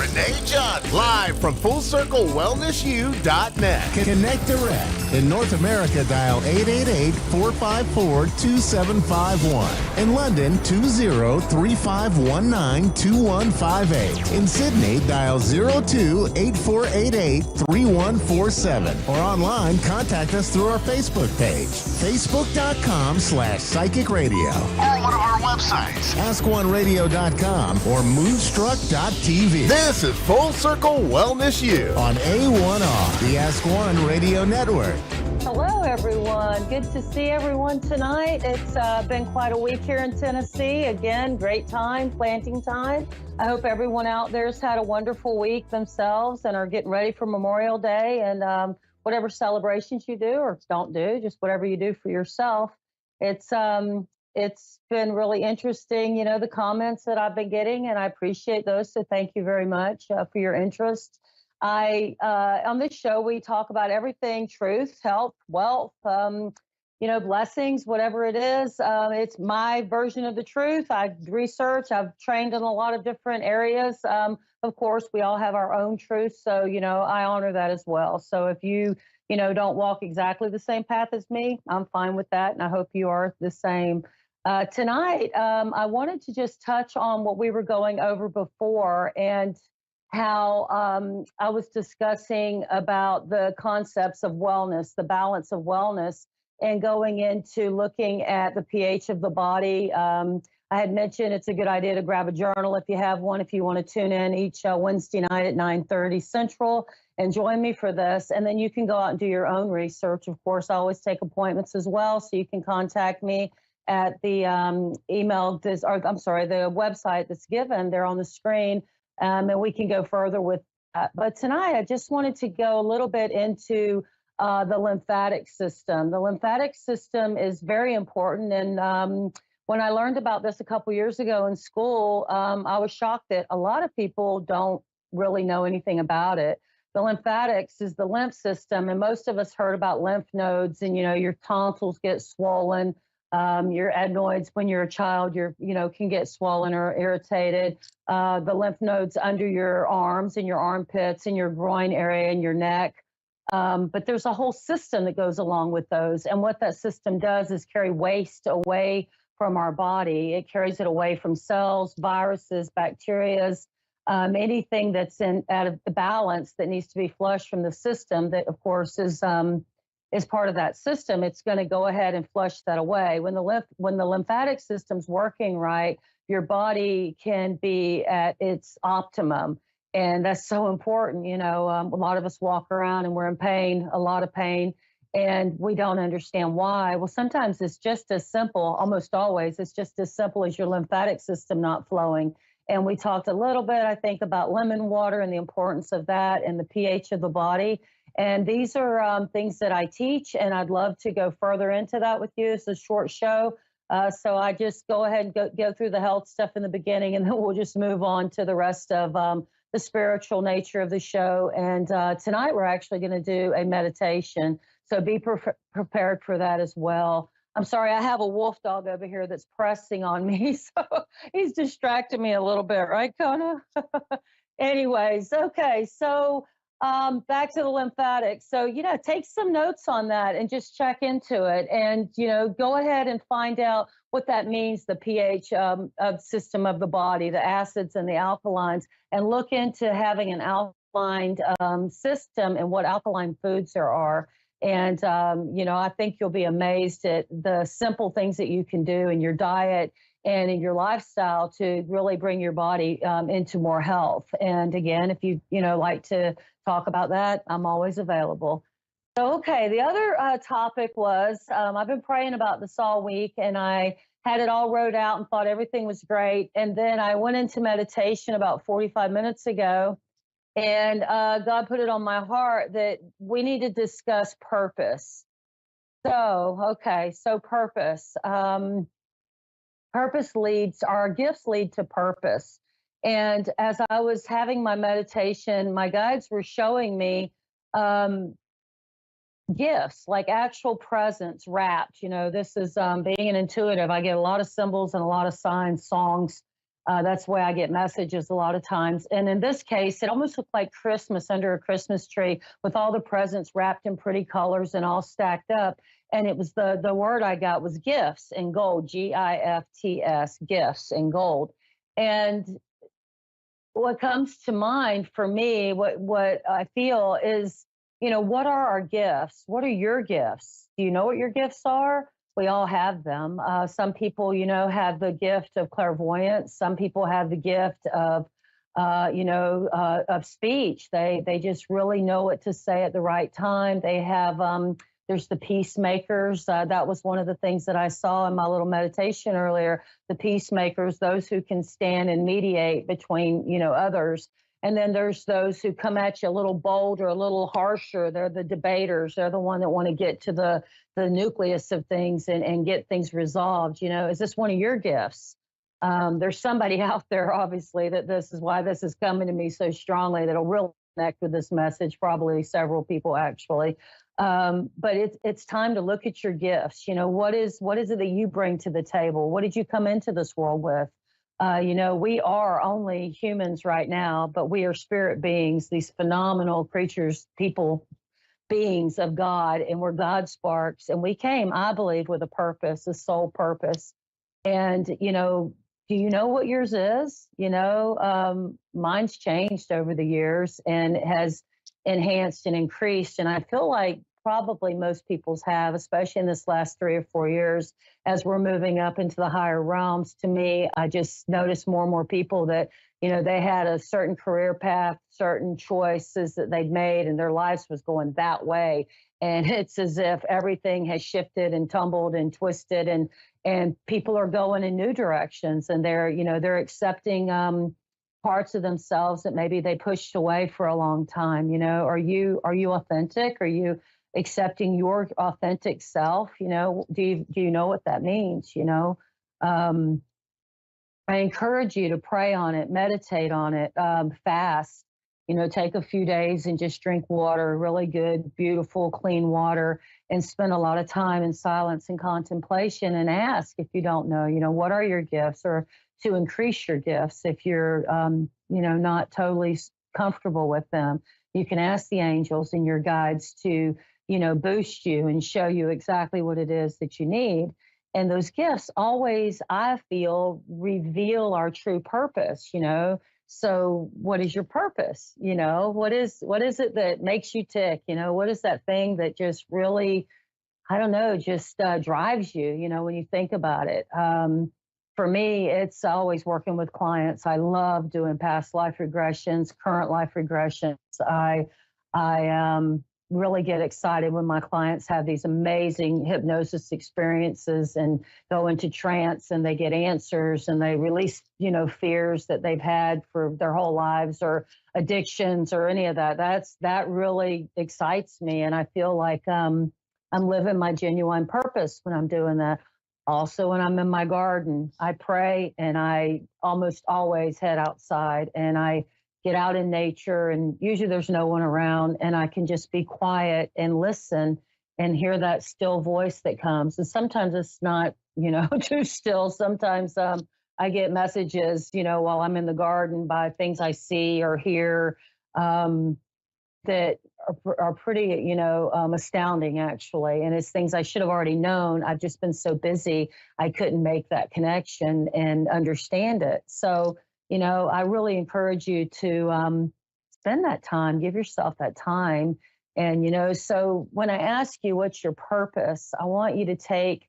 Live from FullCircleWellnessU.net. Connect direct. In North America, dial 888-454-2751. In London, 20-3519-2158. In Sydney, dial 02-8488-3147. Or online, contact us through our Facebook page, facebook.com/psychic radio. Or one of our websites, AskOneRadio.com or Moonstruck.tv. This is Full Circle Wellness U on A1R, the Ask One Radio Network. Hello, everyone. Good to see everyone tonight. It's been quite a week here in Tennessee. Again, great time, planting time. I hope everyone out there's had a wonderful week themselves and are getting ready for Memorial Day and whatever celebrations you do or don't do, just whatever you do for yourself. It's been really interesting, you know, the comments that I've been getting, and I appreciate those. So thank you very much for your interest. On this show, we talk about everything: truth, health, wealth, blessings, whatever it is. It's my version of the truth. I've researched, I've trained in a lot of different areas. Of course, we all have our own truth. So, I honor that as well. So if you don't walk exactly the same path as me, I'm fine with that. And I hope you are the same. Tonight, I wanted to just touch on what we were going over before and how I was discussing about the concepts of wellness, the balance of wellness, and going into looking at the pH of the body. I had mentioned it's a good idea to grab a journal if you have one, if you want to tune in each Wednesday night at 9:30 Central and join me for this. And then you can go out and do your own research. Of course, I always take appointments as well, so you can contact me at the the website that's given there on the screen. And we can go further with that. But tonight, I just wanted to go a little bit into the lymphatic system. The lymphatic system is very important. And when I learned about this a couple years ago in school, I was shocked that a lot of people don't really know anything about it. The lymphatics is the lymph system. And most of us heard about lymph nodes and, your tonsils get swollen. Your adenoids, when you're a child, can get swollen or irritated. The lymph nodes under your arms and your armpits and your groin area and your neck. But there's a whole system that goes along with those. And what that system does is carry waste away from our body. It carries it away from cells, viruses, bacteria, anything that's out of the balance that needs to be flushed from the system that, of course, is part of that system. It's going to go ahead and flush that away. When the lymphatic system's working right, your body can be at its optimum. And that's so important. A lot of us walk around and we're in pain, a lot of pain, and we don't understand why. Well, sometimes it's just as simple, almost always, it's just as simple as your lymphatic system not flowing. And we talked a little bit, I think, about lemon water and the importance of that and the pH of the body. And these are things that I teach, and I'd love to go further into that with you. It's a short show. So I just go ahead and go through the health stuff in the beginning, and then we'll just move on to the rest of the spiritual nature of the show. And tonight we're actually going to do a meditation. So be prepared for that as well. I'm sorry, I have a wolf dog over here that's pressing on me. So he's distracted me a little bit, right, Kona? Anyways, okay. So back to the lymphatics. So, take some notes on that and just check into it and, go ahead and find out what that means, the pH of system of the body, the acids and the alkalines, and look into having an alkaline system and what alkaline foods there are. And, I think you'll be amazed at the simple things that you can do in your diet and in your lifestyle to really bring your body into more health. And again, if you, like to talk about that, I'm always available. So, okay, the other topic was, I've been praying about this all week, and I had it all wrote out and thought everything was great. And then I went into meditation about 45 minutes ago, and God put it on my heart that we need to discuss purpose. So, okay, so purpose. Purpose our gifts lead to purpose. And as I was having my meditation, my guides were showing me gifts, like actual presents wrapped. This is being an intuitive. I get a lot of symbols and a lot of signs, songs. That's why I get messages a lot of times. And in this case, it almost looked like Christmas under a Christmas tree with all the presents wrapped in pretty colors and all stacked up. And it was the word I got was gifts in gold, GIFTS, gifts in gold. And what comes to mind for me, what I feel is, what are our gifts? What are your gifts? Do you know what your gifts are? We all have them. Some people, have the gift of clairvoyance. Some people have the gift of, of speech. They just really know what to say at the right time. They have, there's the peacemakers. That was one of the things that I saw in my little meditation earlier. The peacemakers, those who can stand and mediate between, others. And then there's those who come at you a little bolder, a little harsher. They're the debaters. They're the one that want to get to the nucleus of things and get things resolved. Is this one of your gifts? There's somebody out there, obviously, that this is why this is coming to me so strongly, that'll really connect with this message, probably several people actually. But it's time to look at your gifts. What is it that you bring to the table? What did you come into this world with? We are only humans right now, but we are spirit beings, these phenomenal creatures, people, beings of God, and we're God sparks. And we came, I believe, with a purpose, a soul purpose. And, do you know what yours is? Mine's changed over the years and has enhanced and increased. And I feel like probably most people's have, especially in this last 3 or 4 years, as we're moving up into the higher realms. To me, I just noticed more and more people that, they had a certain career path, certain choices that they'd made, and their lives was going that way. And it's as if everything has shifted and tumbled and twisted, and people are going in new directions, and they're accepting parts of themselves that maybe they pushed away for a long time. Are you authentic? Are you accepting your authentic self? Do you know what that means? I encourage you to pray on it, meditate on it, fast. Take a few days and just drink water, really good, beautiful, clean water, and spend a lot of time in silence and contemplation, and ask, if you don't know, what are your gifts, or to increase your gifts if you're, not totally comfortable with them. You can ask the angels and your guides to, boost you and show you exactly what it is that you need. And those gifts always, I feel, reveal our true purpose. So what is your purpose? What is it that makes you tick? What is that thing that just really, I don't know, just drives you, when you think about it? For me, it's always working with clients. I love doing past life regressions, current life regressions. I really get excited when my clients have these amazing hypnosis experiences and go into trance, and they get answers, and they release, fears that they've had for their whole lives, or addictions, or any of that. That really excites me. And I feel like I'm living my genuine purpose when I'm doing that. Also, when I'm in my garden, I pray, and I almost always head outside, and I get out in nature, and usually there's no one around, and I can just be quiet and listen and hear that still voice that comes. And sometimes it's not, too still. Sometimes I get messages, while I'm in the garden, by things I see or hear that are pretty, astounding, actually. And it's things I should have already known. I've just been so busy, I couldn't make that connection and understand it. So, I really encourage you to spend that time, give yourself that time. And, so when I ask you what's your purpose, I want you to take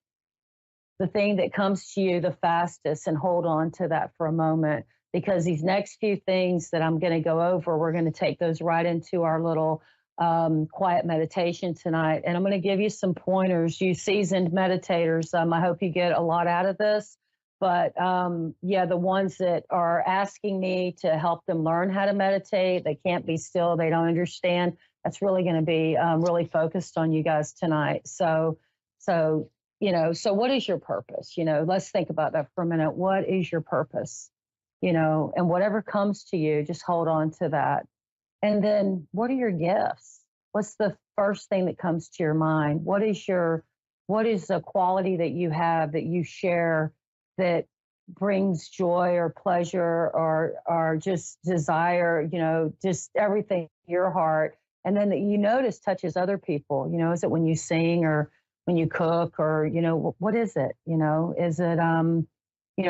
the thing that comes to you the fastest and hold on to that for a moment, because these next few things that I'm going to go over, we're going to take those right into our little quiet meditation tonight. And I'm going to give you some pointers. You seasoned meditators, I hope you get a lot out of this. But the ones that are asking me to help them learn how to meditate, they can't be still, they don't understand, that's really going to be really focused on you guys tonight. So what is your purpose? Let's think about that for a minute. What is your purpose? and whatever comes to you, just hold on to that. And then what are your gifts? What's the first thing that comes to your mind? What is a quality that you have that you share that brings joy or pleasure or just desire, just everything in your heart, and then that you notice touches other people? Is it when you sing or when you cook, or what is it? Is it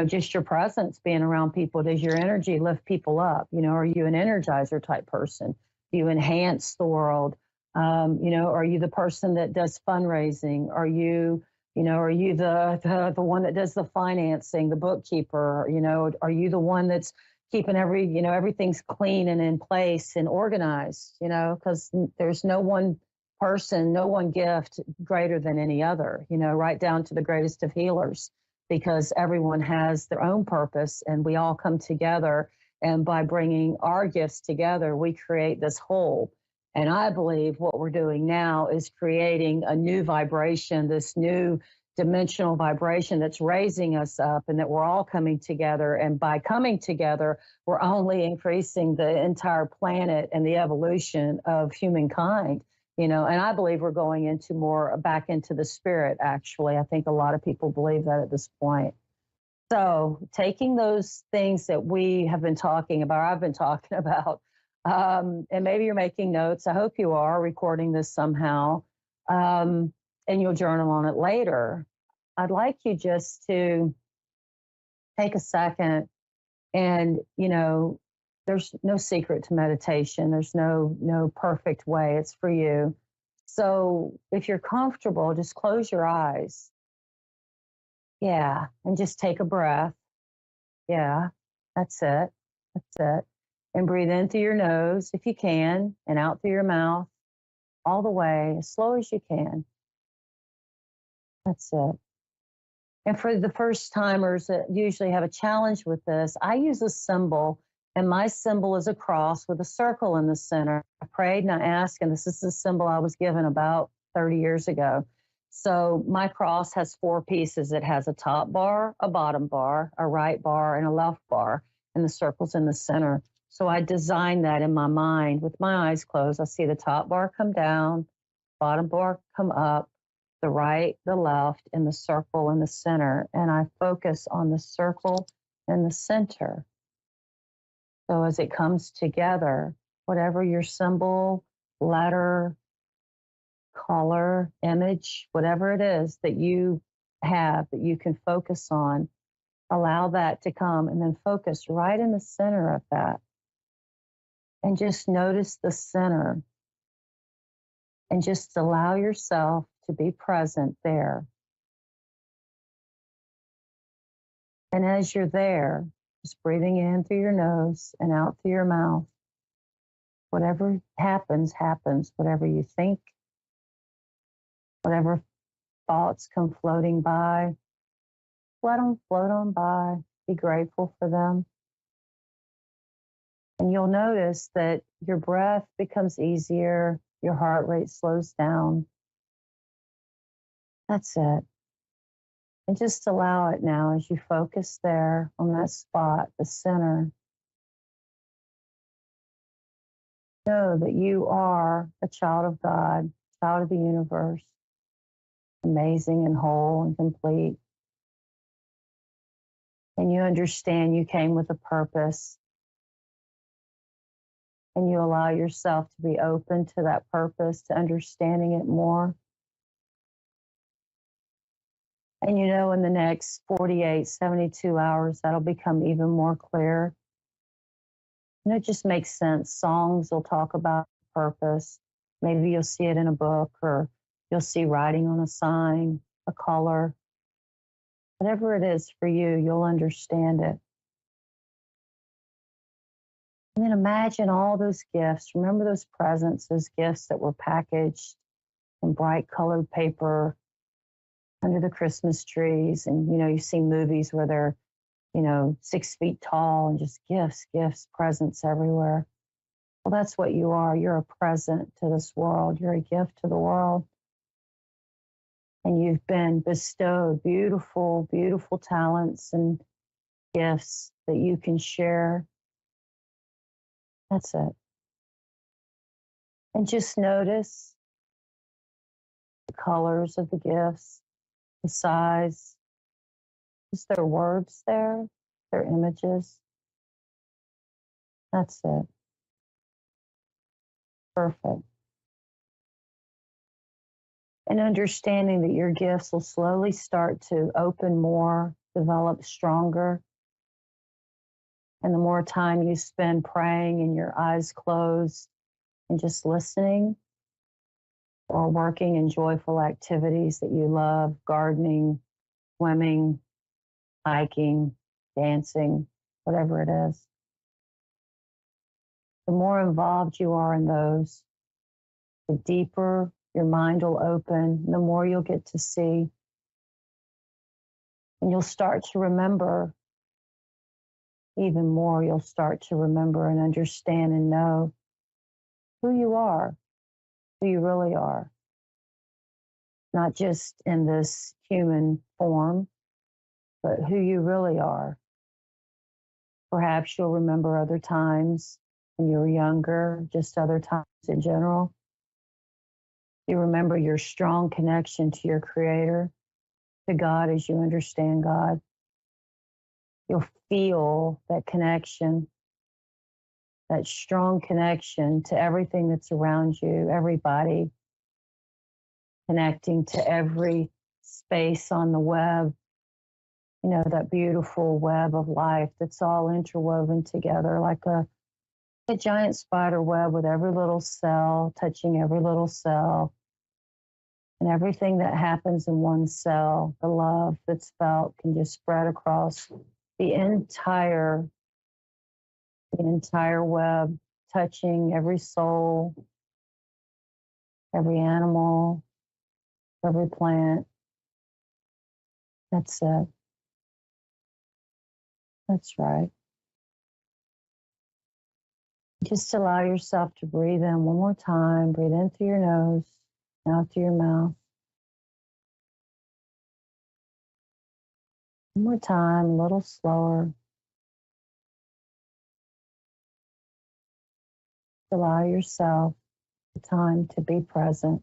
just your presence being around people? Does your energy lift people up? Are you an energizer type person? Do you enhance the world? Are you the person that does fundraising? Are you the one that does the financing, the bookkeeper? Are you the one that's keeping everything's clean and in place and organized? Because there's no one person, no one gift greater than any other, right down to the greatest of healers, because everyone has their own purpose and we all come together. And by bringing our gifts together, we create this whole. And I believe what we're doing now is creating a new vibration, this new dimensional vibration that's raising us up, and that we're all coming together. And by coming together, we're only increasing the entire planet and the evolution of humankind. And I believe we're going into back into the spirit, actually. I think a lot of people believe that at this point. So taking those things that we have been talking about, I've been talking about, and maybe you're making notes. I hope you are recording this somehow, and you'll journal on it later. I'd like you just to take a second and, there's no secret to meditation. There's no perfect way. It's for you. So if you're comfortable, just close your eyes. Yeah. And just take a breath. Yeah. That's it. That's it. And breathe in through your nose if you can, and out through your mouth all the way, as slow as you can. That's it. And for the first timers that usually have a challenge with this, I use a symbol, and my symbol is a cross with a circle in the center. I prayed and I asked, and this is the symbol I was given about 30 years ago. So my cross has 4 pieces. It has a top bar, a bottom bar, a right bar, and a left bar, and the circle's in the center. So I designed that in my mind with my eyes closed. I see the top bar come down, bottom bar come up, the right, the left, and the circle in the center. And I focus on the circle in the center. So as it comes together, whatever your symbol, letter, color, image, whatever it is that you have that you can focus on, allow that to come and then focus right in the center of that. And just notice the center. And just allow yourself to be present there. And as you're there, just breathing in through your nose and out through your mouth. Whatever happens, happens. Whatever you think, whatever thoughts come floating by, let them float on by. Be grateful for them. And you'll notice that your breath becomes easier, your heart rate slows down. That's it. And just allow it now as you focus there on that spot, the center. Know that you are a child of God, child of the universe, amazing and whole and complete. And you understand you came with a purpose. And you allow yourself to be open to that purpose, to understanding it more. And in the next 48, 72 hours, that'll become even more clear. And it just makes sense. Songs will talk about purpose. Maybe you'll see it in a book, or you'll see writing on a sign, a color. Whatever it is for you, you'll understand it. And then imagine all those gifts. Remember those presents, those gifts that were packaged in bright colored paper under the Christmas trees. And, you see movies where they're, 6 feet tall and just gifts, presents everywhere. Well, that's what you are. You're a present to this world. You're a gift to the world. And you've been bestowed beautiful, beautiful talents and gifts that you can share. That's it. And just notice the colors of the gifts, the size, just their words there, their images. That's it. Perfect. And understanding that your gifts will slowly start to open more, develop stronger. And the more time you spend praying and your eyes closed and just listening or working in joyful activities that you love, gardening, swimming, hiking, dancing, whatever it is, the more involved you are in those, the deeper your mind will open, the more you'll get to see. And you'll start to remember even more. You'll start to remember and understand and know who you are, who you really are. Not just in this human form, but who you really are. Perhaps you'll remember other times when you were younger, just other times in general. You remember your strong connection to your Creator, to God as you understand God. You'll feel that connection, that strong connection to everything that's around you, everybody, connecting to every space on the web, you know, that beautiful web of life that's all interwoven together like a giant spider web with every little cell, touching every little cell. And everything that happens in one cell, the love that's felt can just spread across the entire web, touching every soul, every animal, every plant. That's it. That's right. Just allow yourself to breathe in one more time. Breathe in through your nose, out through your mouth. One more time, a little slower. Allow yourself the time to be present.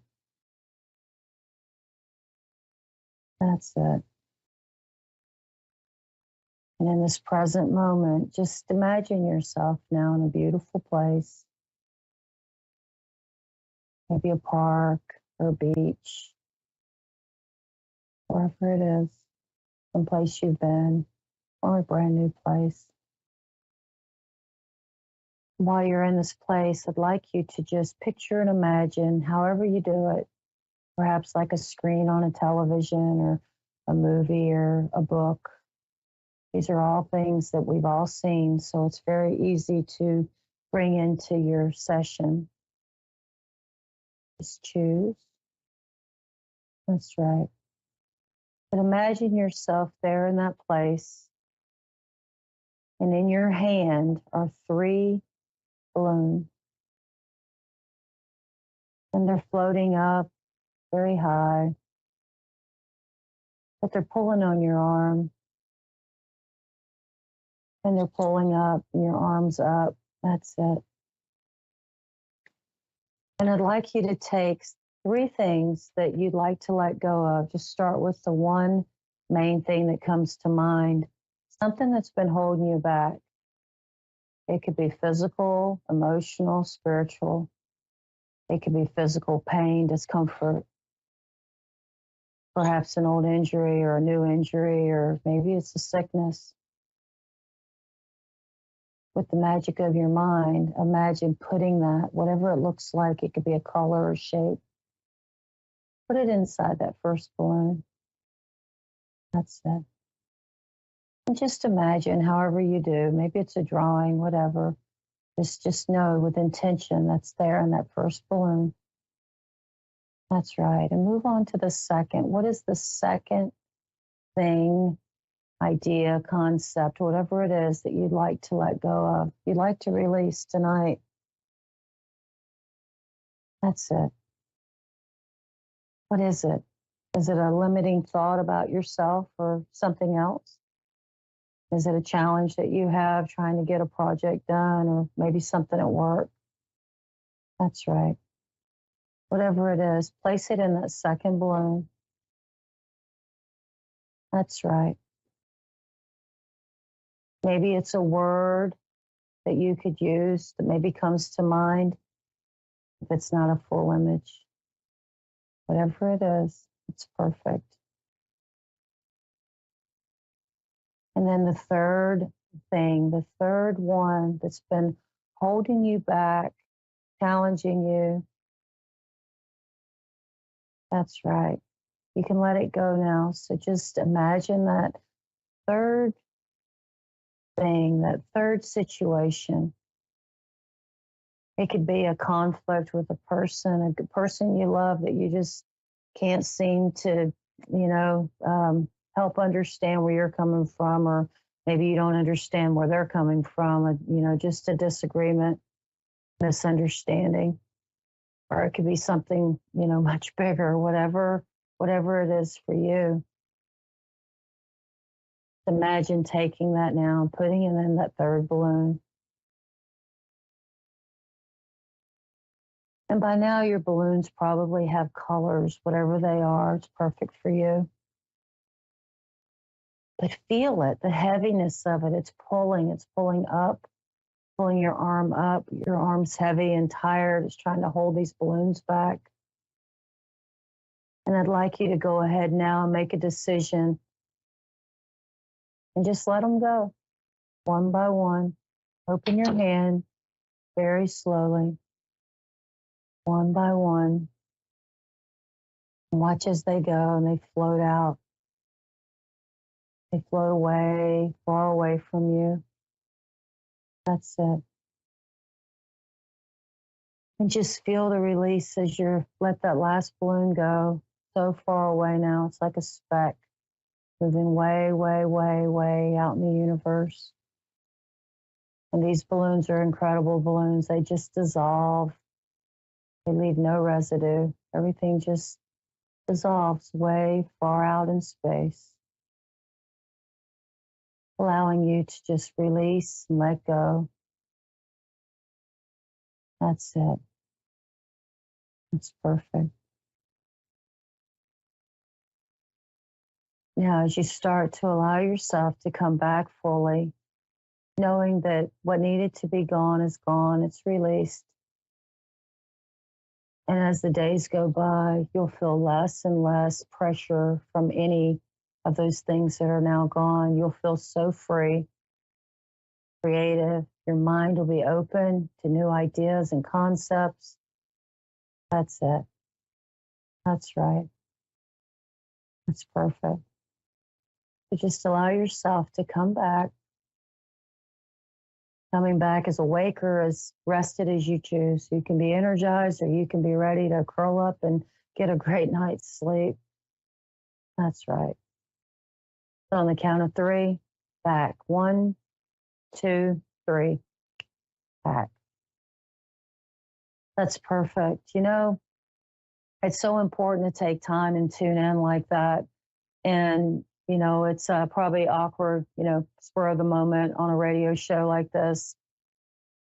That's it. And in this present moment, just imagine yourself now in a beautiful place. Maybe a park or a beach, wherever it is, someplace you've been, or a brand new place. While you're in this place, I'd like you to just picture and imagine, however you do it, perhaps like a screen on a television or a movie or a book. These are all things that we've all seen, so it's very easy to bring into your session. Just choose. That's right. But imagine yourself there in that place, and in your hand are 3 balloons, and they're floating up very high, but they're pulling on your arm, and they're pulling up, and your arm's up. That's it. And I'd like you to take 3 things that you'd like to let go of. Just start with the one main thing that comes to mind, something that's been holding you back. It could be physical, emotional, spiritual. It could be physical pain, discomfort, perhaps an old injury or a new injury, or maybe it's a sickness. With the magic of your mind, imagine putting that, whatever it looks like, it could be a color or shape, put it inside that first balloon. That's it. And just imagine, however you do, maybe it's a drawing, whatever, just know with intention that's there in that first balloon. That's right. And move on to the second. What is the second thing, idea, concept, whatever it is that you'd like to let go of, you'd like to release tonight? That's it. What is it? Is it a limiting thought about yourself or something else? Is it a challenge that you have trying to get a project done, or maybe something at work? That's right. Whatever it is, place it in that second balloon. That's right. Maybe it's a word that you could use that maybe comes to mind if it's not a full image. Whatever it is, it's perfect. And then the third thing, the third one that's been holding you back, challenging you. That's right. You can let it go now. So just imagine that third thing, that third situation. It could be a conflict with a person you love that you just can't seem to, help understand where you're coming from, or maybe you don't understand where they're coming from, just a disagreement, misunderstanding, or it could be something, much bigger, whatever it is for you. Imagine taking that now and putting it in that third balloon. And by now, your balloons probably have colors, whatever they are. It's perfect for you. But feel it, the heaviness of it. It's pulling up, pulling your arm up. Your arm's heavy and tired. It's trying to hold these balloons back. And I'd like you to go ahead now and make a decision and just let them go one by one. Open your hand very slowly, one by one. And watch as they go and they float out. They float away, far away from you. That's it. And just feel the release as you let that last balloon go. So far away now, it's like a speck moving way, way, way, way out in the universe. And these balloons are incredible balloons. They just dissolve. They leave no residue. Everything just dissolves way far out in space, allowing you to just release and let go. That's it. It's perfect. Now, as you start to allow yourself to come back fully, knowing that what needed to be gone is gone, it's released. And as the days go by, you'll feel less and less pressure from any of those things that are now gone. You'll feel so free, creative. Your mind will be open to new ideas and concepts. That's it. That's right. That's perfect. So just allow yourself to come back. Coming back as awake or as rested as you choose. You can be energized or you can be ready to curl up and get a great night's sleep. That's right. So on the count of 3, back. 1, 2, 3, back. That's perfect. It's so important to take time and tune in like that. And it's probably awkward, spur of the moment on a radio show like this.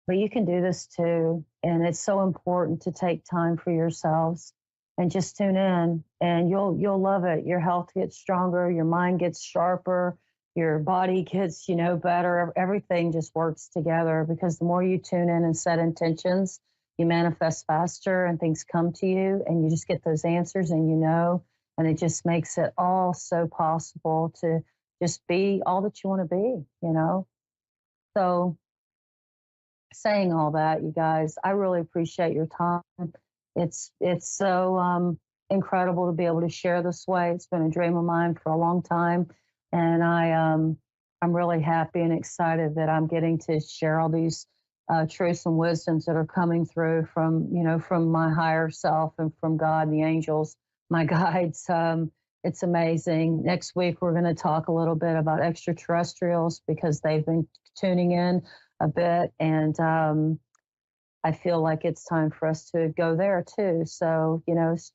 But you can do this too. And it's so important to take time for yourselves and just tune in, and you'll love it. Your health gets stronger, your mind gets sharper, your body gets, better. Everything just works together, because the more you tune in and set intentions, you manifest faster and things come to you and you just get those answers and it just makes it all so possible to just be all that you want to be, So saying all that, you guys, I really appreciate your time. It's so incredible to be able to share this way. It's been a dream of mine for a long time. And I'm really happy and excited that I'm getting to share all these truths and wisdoms that are coming through from my higher self and from God and the angels, my guides. It's amazing. Next week, we're going to talk a little bit about extraterrestrials, because they've been tuning in a bit. And I feel like it's time for us to go there too. So,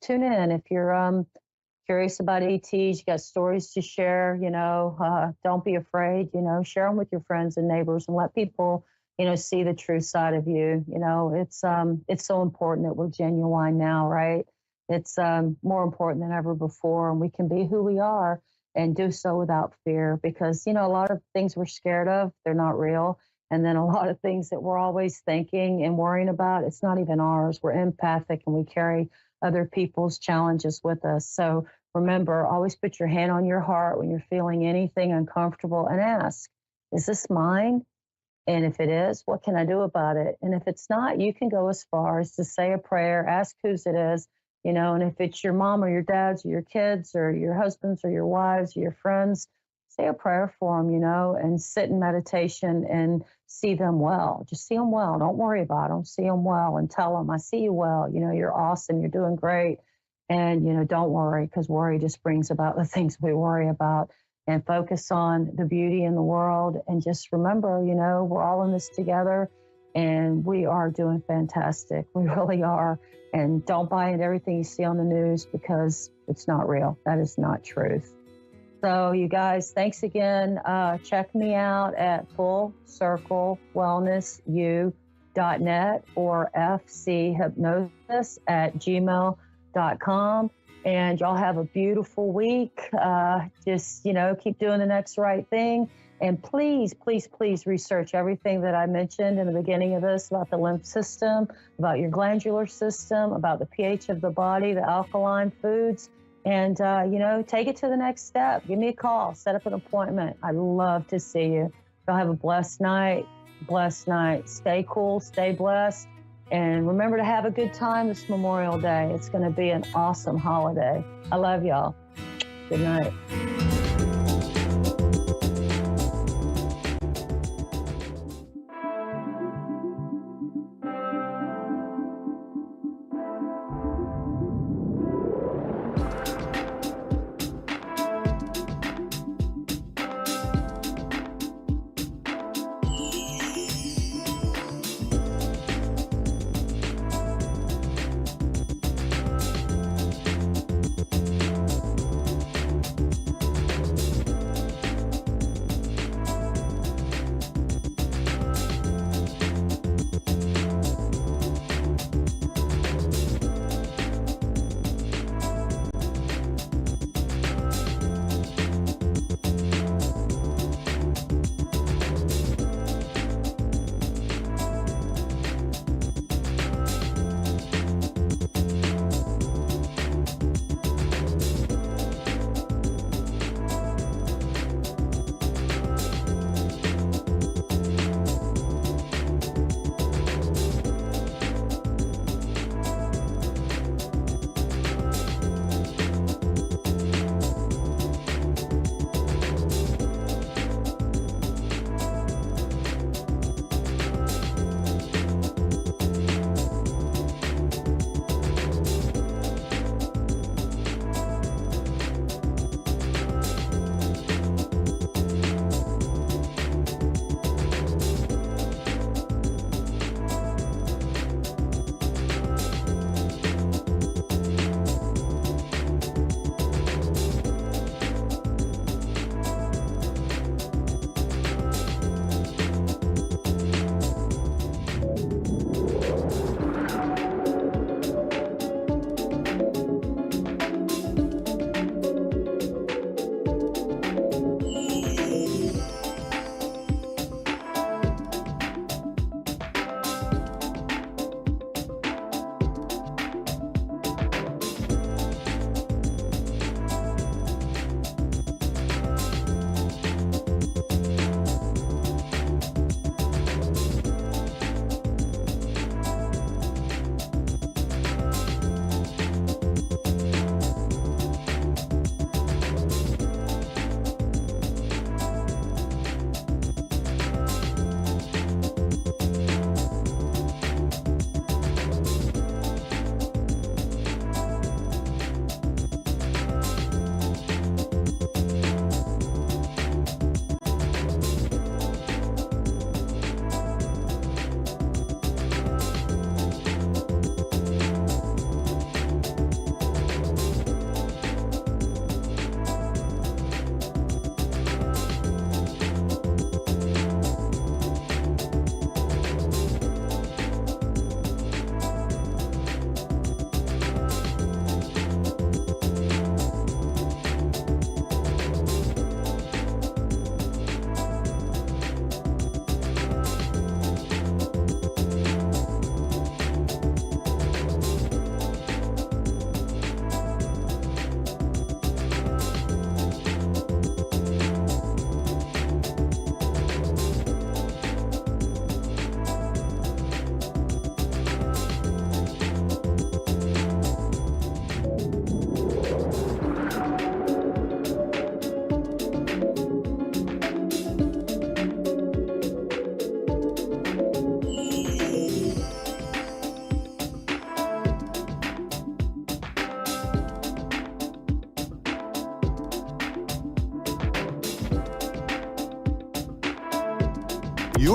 tune in if you're curious about ETs, you got stories to share, don't be afraid, share them with your friends and neighbors and let people, see the true side of you. It's so important that we're genuine now, right? It's more important than ever before, and we can be who we are and do so without fear because, a lot of things we're scared of, they're not real. And then a lot of things that we're always thinking and worrying about, it's not even ours. We're empathic and we carry other people's challenges with us. So remember, always put your hand on your heart when you're feeling anything uncomfortable and ask, is this mine? And if it is, what can I do about it? And if it's not, you can go as far as to say a prayer, ask whose it is, and if it's your mom or your dad's or your kids or your husbands or your wives or your friends, say a prayer for them, and sit in meditation and see them well. Just see them well. Don't worry about them. See them well and tell them, I see you well. You're awesome. You're doing great. And, don't worry, because worry just brings about the things we worry about, and focus on the beauty in the world. And just remember, we're all in this together and we are doing fantastic. We really are. And don't buy into everything you see on the news because it's not real. That is not truth. So you guys, thanks again. Check me out at fullcirclewellnessu.net or fchypnosis@gmail.com. And y'all have a beautiful week. Just, keep doing the next right thing. And please, please, please research everything that I mentioned in the beginning of this about the lymph system, about your glandular system, about the pH of the body, the alkaline foods. And, take it to the next step. Give me a call. Set up an appointment. I'd love to see you. Y'all have a blessed night. Blessed night. Stay cool. Stay blessed. And remember to have a good time this Memorial Day. It's going to be an awesome holiday. I love y'all. Good night.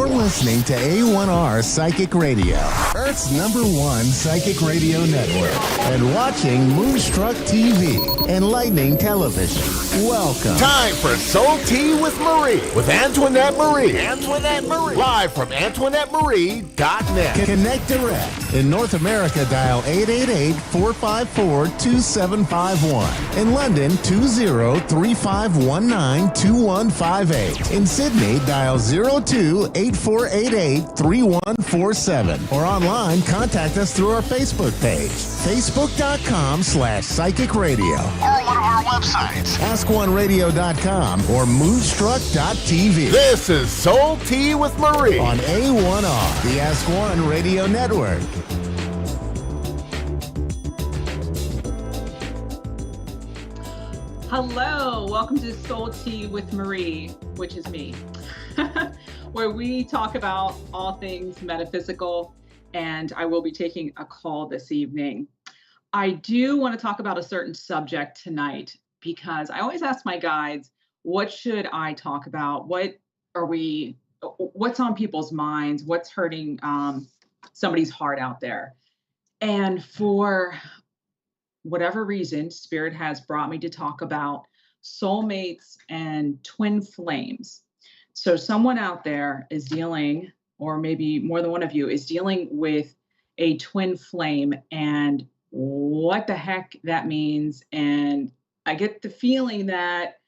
You're listening to A1R Psychic Radio, Earth's #1 psychic radio network, and watching Moonstruck TV, enlightening television. Welcome. Time for Soul Tea with Marie, with Antoinette Marie. Antoinette Marie. Live from AntoinetteMarie.net. Connect direct. In North America, dial 888-454-2751. In London, 20-3519-2158. In Sydney, dial 02-8488-3147. Or online, contact us through our Facebook page, facebook.com/psychic radio. Or one of our websites, AskOneRadio.com or Moonstruck.tv. This is Soul Tea with Marie On A1R, the Ask One Radio Network. Hello, welcome to Soul Tea with Marie, which is me, where we talk about all things metaphysical, and I will be taking a call this evening. I do want to talk about a certain subject tonight because I always ask my guides, what should I talk about? What's on people's minds? What's hurting somebody's heart out there? And for whatever reason, Spirit has brought me to talk about soulmates and twin flames. So someone out there is dealing, or maybe more than one of you is dealing with a twin flame, and what the heck that means. And I get the feeling that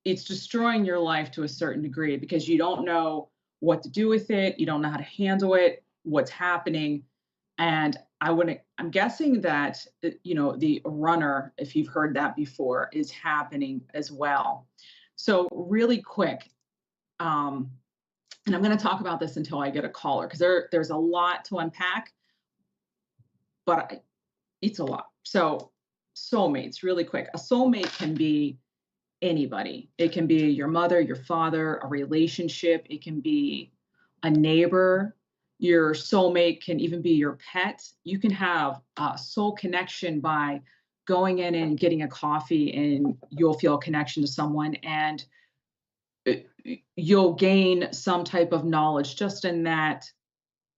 it's destroying your life to a certain degree because you don't know what to do with it. You don't know how to handle it, what's happening. And I'm guessing that, the runner, if you've heard that before, is happening as well. So really quick, and I'm going to talk about this until I get a caller because there's a lot to unpack, but it's a lot. So soulmates, really quick. A soulmate can be anybody. It can be your mother, your father, a relationship. It can be a neighbor. Your soulmate can even be your pet. You can have a soul connection by going in and getting a coffee, and you'll feel a connection to someone, and you'll gain some type of knowledge just in that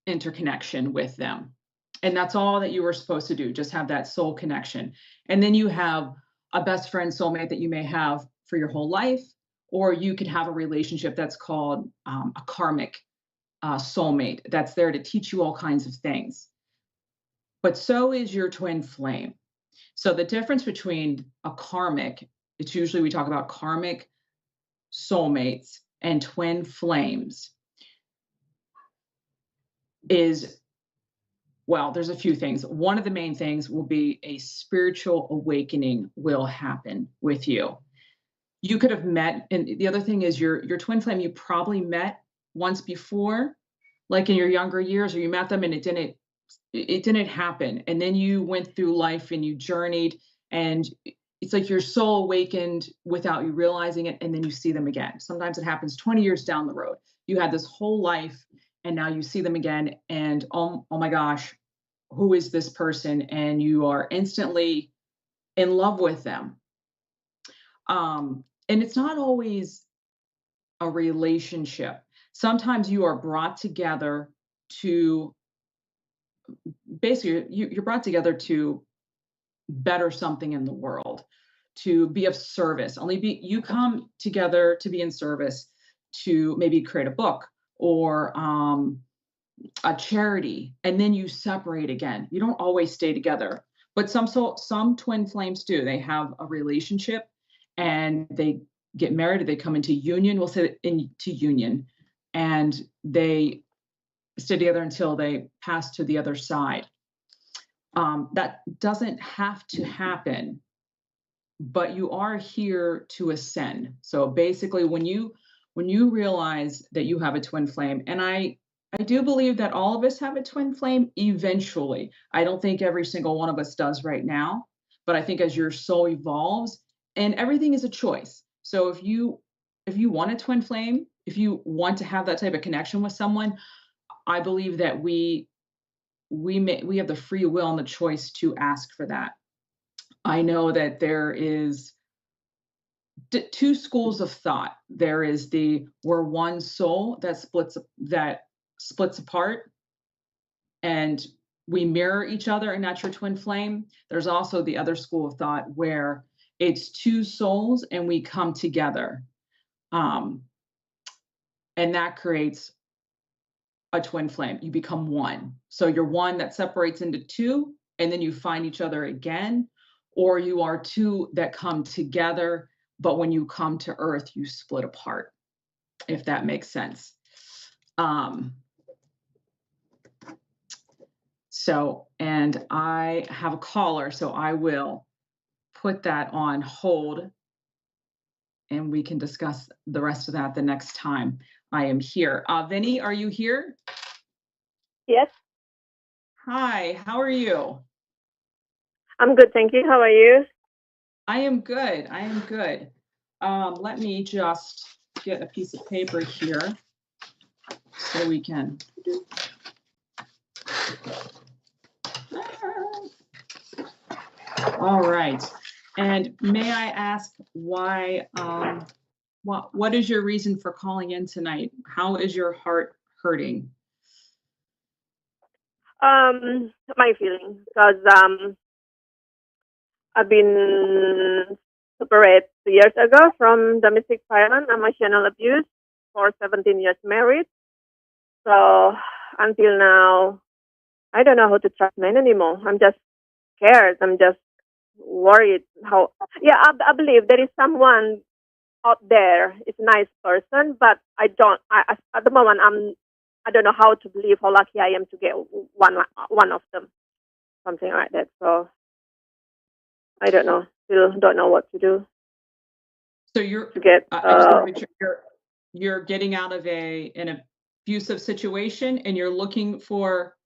interconnection with them. And that's all that you were supposed to do, just have that soul connection. And then you have a best friend soulmate that you may have for your whole life, or you could have a relationship that's called a karmic soulmate that's there to teach you all kinds of things. But so is your twin flame. So the difference between a karmic, it's usually we talk about karmic soulmates and twin flames is, well, there's a few things. One of the main things will be a spiritual awakening will happen with you. You could have met, and the other thing is your twin flame, you probably met once before, like in your younger years, or you met them and it didn't happen. And then you went through life and you journeyed, and it's like your soul awakened without you realizing it, and then you see them again. Sometimes it happens 20 years down the road. You had this whole life and now you see them again, and oh my gosh, who is this person? And you are instantly in love with them. And it's not always a relationship. Sometimes you are brought together to, basically, you're brought together to better something in the world, to be of service. You come together to be in service, to maybe create a book or a charity, and then you separate again. You don't always stay together, but some twin flames do. They have a relationship and they get married, or they come into union. We'll say into union, and they stay together until they pass to the other side. That doesn't have to happen, but you are here to ascend. So basically, when you realize that you have a twin flame, and I do believe that all of us have a twin flame eventually. I don't think every single one of us does right now, but I think as your soul evolves, and everything is a choice. So if you want a twin flame, if you want to have that type of connection with someone, I believe that we have the free will and the choice to ask for that. I know that there is two schools of thought. There is the we're one soul that splits apart, and we mirror each other, and that's your twin flame. There's also the other school of thought where it's two souls and we come together, and that creates a twin flame. You become one. So you're one that separates into two, and then you find each other again, or you are two that come together, but when you come to Earth, you split apart, if that makes sense. And I have a caller, so I will put that on hold, and we can discuss the rest of that the next time I am here. Vinny, are you here? Yes, Hi, how are you? I'm good, thank you. How are you? I am good. I am good. Let me just get a piece of paper here so we can. All right. And may I ask why, what is your reason for calling in tonight? How is your heart hurting? My feeling, because I've been separated 2 years ago from domestic violence, emotional abuse, for 17 years married. So until now, I don't know how to trust men anymore. I'm just scared. I'm just worried. I believe there is someone out there. It's a nice person, but I don't. At the moment, I don't know how to believe how lucky I am to get one of them, something like that. So I don't know. Still don't know what to do. So you're to get. I just want to make sure you're getting out of an abusive situation, and you're looking for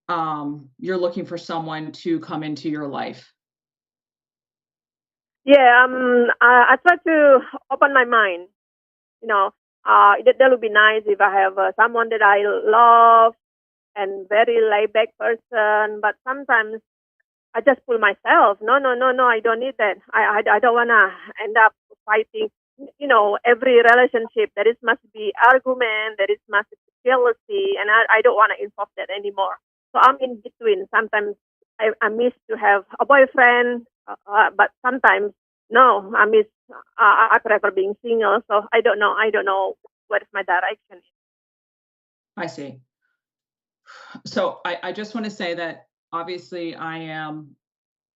someone to come into your life. Yeah. I try to open my mind. You know, that would be nice if I have someone that I love and very laid back person. But sometimes I just pull myself. No, I don't need that. I don't wanna end up fighting. You know, every relationship there is must be argument, there is must be jealousy, and I don't wanna involve that anymore. So I'm in between. Sometimes I miss to have a boyfriend, but sometimes no, I miss. I prefer being single. So I don't know. What is my direction. I see. So I just want to say that obviously I am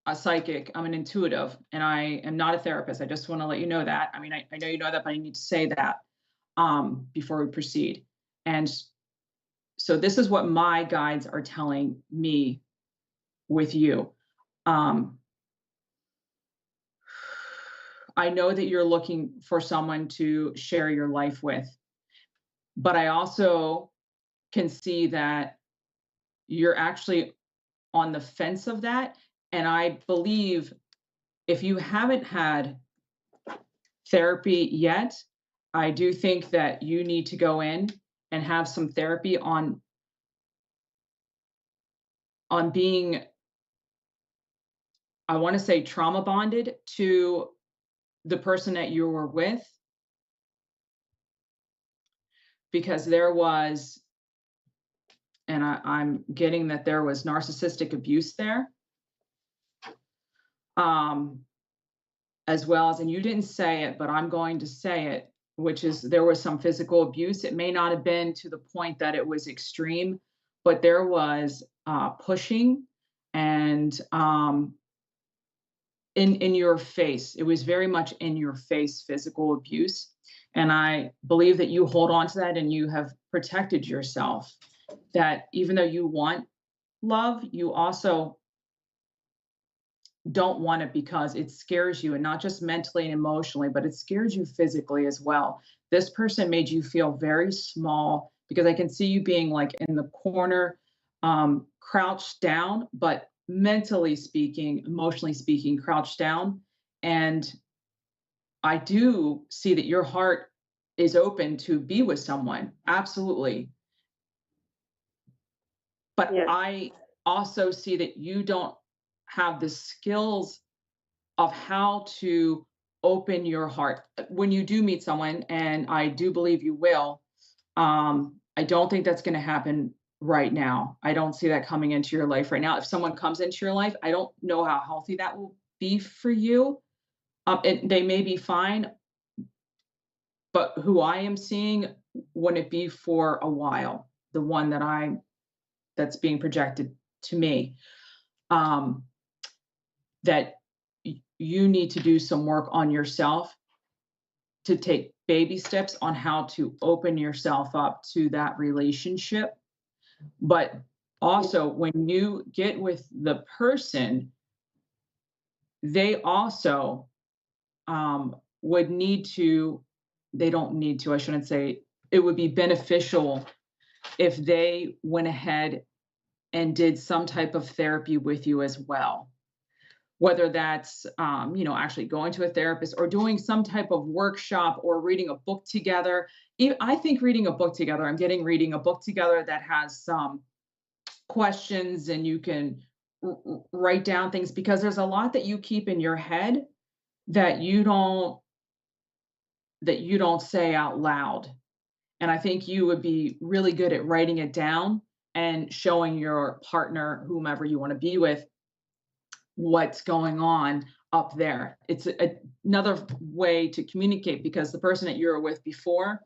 a psychic, I'm an intuitive, and I am not a therapist. I just want to let you know that. I mean, I know you know that, but I need to say that before we proceed. And so this is what my guides are telling me with you. I know that you're looking for someone to share your life with, but I also can see that you're actually on the fence of that. And I believe if you haven't had therapy yet, I do think that you need to go in and have some therapy on being, I want to say, trauma bonded to the person that you were with, because there was, and I'm getting that there was narcissistic abuse there, as well as, and you didn't say it, but I'm going to say it, which is there was some physical abuse. It may not have been to the point that it was extreme, but there was pushing and in your face. It was very much in your face physical abuse. And I believe that you hold on to that and you have protected yourself, that even though you want love, you also don't want it because it scares you, and not just mentally and emotionally, but it scares you physically as well. This person made you feel very small, because I can see you being like in the corner, crouched down, but mentally speaking, emotionally speaking, crouched down. And I do see that your heart is open to be with someone. Absolutely. But Yes. I also see that you don't have the skills of how to open your heart when you do meet someone, and I do believe you will. I don't think that's going to happen right now. I don't see that coming into your life right now. If someone comes into your life, I don't know how healthy that will be for you. They may be fine, but who I am seeing, wouldn't it be for a while? The one that's being projected to me, that you need to do some work on yourself to take baby steps on how to open yourself up to that relationship. But also, when you get with the person, they also would need to, they don't need to, I shouldn't say, it would be beneficial if they went ahead and did some type of therapy with you as well. Whether that's, actually going to a therapist or doing some type of workshop or reading a book together. I think reading a book together, reading a book together that has some questions and you can write down things, because there's a lot that you keep in your head that you don't say out loud. And I think you would be really good at writing it down and showing your partner, whomever you want to be with, what's going on up there. It's another way to communicate, because the person that you were with before,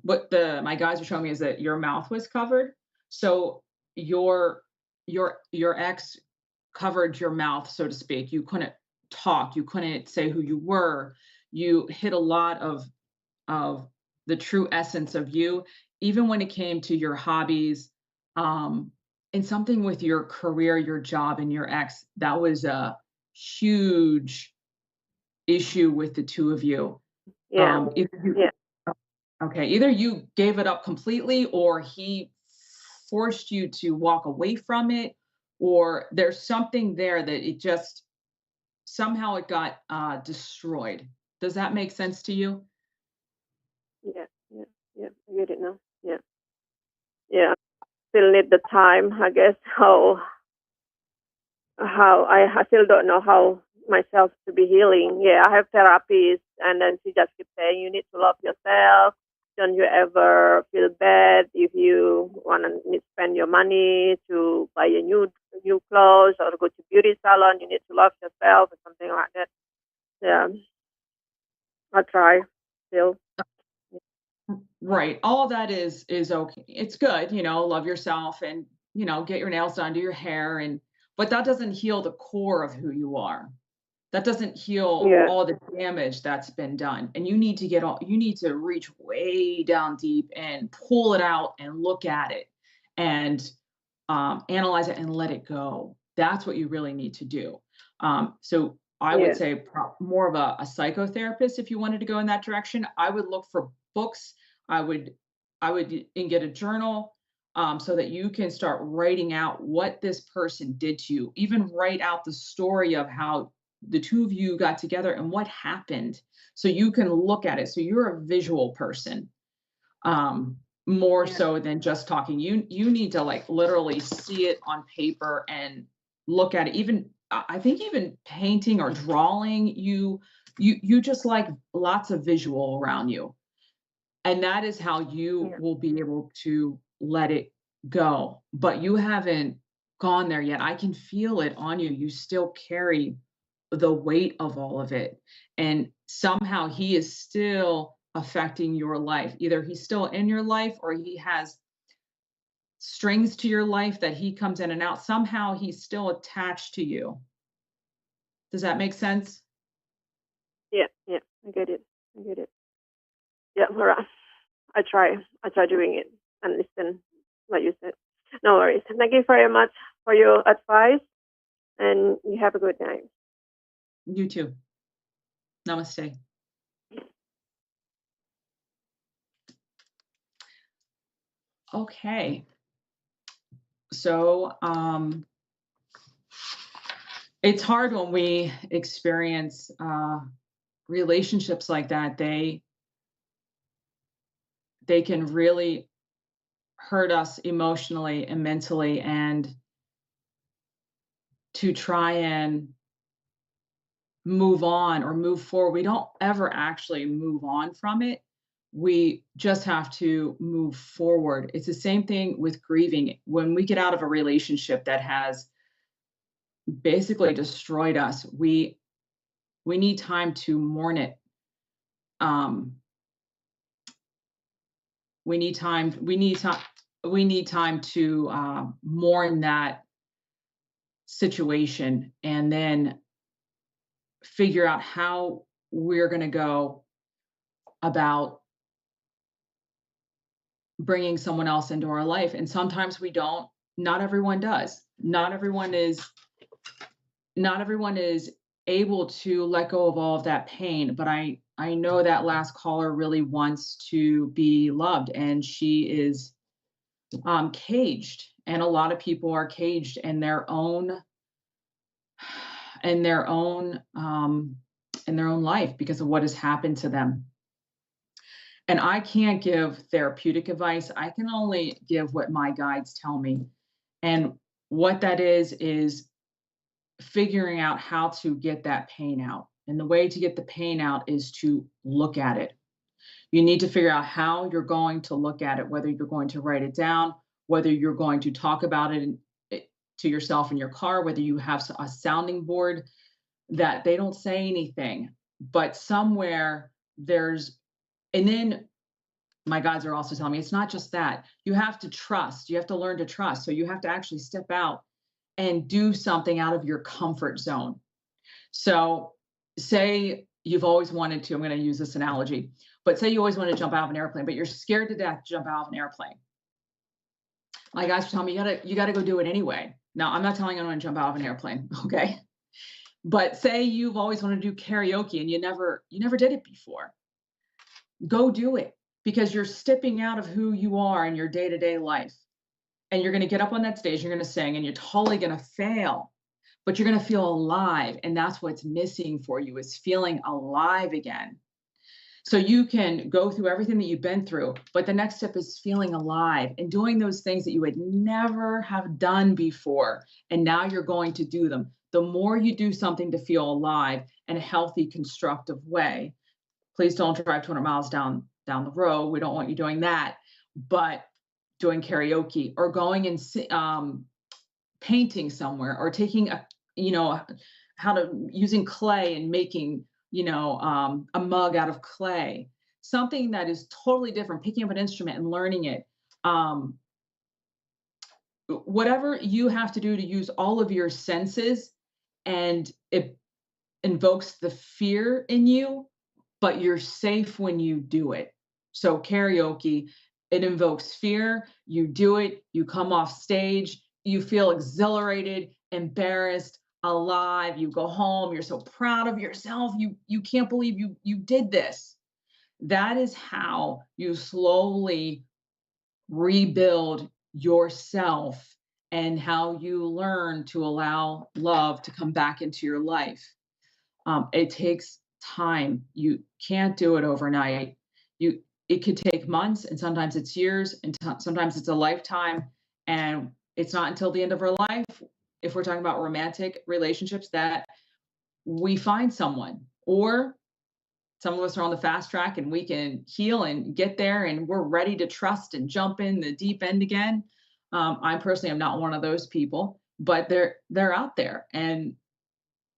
what my guys were showing me is that your mouth was covered. So your ex covered your mouth, so to speak. You couldn't talk, you couldn't say who you were. You hid a lot of the true essence of you, even when it came to your hobbies, and something with your career, your job, and your ex. That was a huge issue with the two of you. Yeah. Either you gave it up completely, or he forced you to walk away from it, or there's something there that it just somehow it got destroyed. Does that make sense to you? Yeah. I get it now. Yeah. Still need the time, I guess. How I still don't know how myself to be healing. Yeah, I have therapies, and then she just keeps saying you need to love yourself. Don't you ever feel bad if you want to spend your money to buy a new clothes or go to beauty salon? You need to love yourself or something like that. Yeah, I try still. Right. All that is okay. It's good, love yourself and, get your nails done, do your hair, but that doesn't heal the core of who you are. That doesn't heal Yeah. all the damage that's been done. And you need to reach way down deep and pull it out and look at it and analyze it and let it go. That's what you really need to do. So I would say more of a psychotherapist, if you wanted to go in that direction. I would look for books. I would and get a journal, so that you can start writing out what this person did to you. Even write out the story of how the two of you got together and what happened, so you can look at it. So you're a visual person, more so than just talking. You need to literally see it on paper and look at it. Even I think even painting or drawing, you just like lots of visual around you. And that is how you will be able to let it go. But you haven't gone there yet. I can feel it on you. You still carry the weight of all of it. And somehow he is still affecting your life. Either he's still in your life, or he has strings to your life that he comes in and out. Somehow he's still attached to you. Does that make sense? Yeah, I get it. Yeah, all right. I try doing it and listen what you said. No worries. Thank you very much for your advice, and you have a good night. You too. Namaste. Okay. So it's hard when we experience relationships like that. They can really hurt us emotionally and mentally, and to try and move on or move forward. We don't ever actually move on from it. We just have to move forward. It's the same thing with grieving. When we get out of a relationship that has basically destroyed us, we need time to mourn it. We need time to mourn that situation, and then figure out how we're going to go about bringing someone else into our life. And sometimes we don't. Not everyone does. Not everyone is able to let go of all of that pain. But I know that last caller really wants to be loved, and she is caged. And a lot of people are caged in their own life because of what has happened to them. And I can't give therapeutic advice. I can only give what my guides tell me. And what that is figuring out how to get that pain out. And the way to get the pain out is to look at it. You need to figure out how you're going to look at it, whether you're going to write it down, whether you're going to talk about it to yourself in your car, whether you have a sounding board that they don't say anything, but somewhere and then my guides are also telling me it's not just that. You have to trust. You have to learn to trust. So you have to actually step out and do something out of your comfort zone. So say you've always wanted to, I'm going to use this analogy, but say you always want to jump out of an airplane, but you're scared to death to jump out of an airplane. My guys are telling me you got to go do it anyway. Now, I'm not telling anyone to jump out of an airplane, okay? But say you've always wanted to do karaoke and you never did it before. Go do it, because you're stepping out of who you are in your day-to-day life. And you're going to get up on that stage, you're going to sing, and you're totally going to fail, but you're going to feel alive. And that's what's missing for you, is feeling alive again. So you can go through everything that you've been through, but the next step is feeling alive and doing those things that you would never have done before. And now you're going to do them. The more you do something to feel alive in a healthy, constructive way, please don't drive 200 miles down the road. We don't want you doing that. But doing karaoke, or going and painting somewhere, or taking using clay and making a mug out of clay, something that is totally different, picking up an instrument and learning it. Whatever you have to do to use all of your senses, and it invokes the fear in you, but you're safe when you do it. So karaoke, it invokes fear. You do it, you come off stage, you feel exhilarated, embarrassed, alive. You go home, you're so proud of yourself. You can't believe you did this. That is how you slowly rebuild yourself, and how you learn to allow love to come back into your life. It takes time. You can't do it overnight. It could take months, and sometimes it's years, and sometimes it's a lifetime. And it's not until the end of our life, if we're talking about romantic relationships, that we find someone. Or some of us are on the fast track and we can heal and get there, and we're ready to trust and jump in the deep end again. I personally am not one of those people, but they're out there. And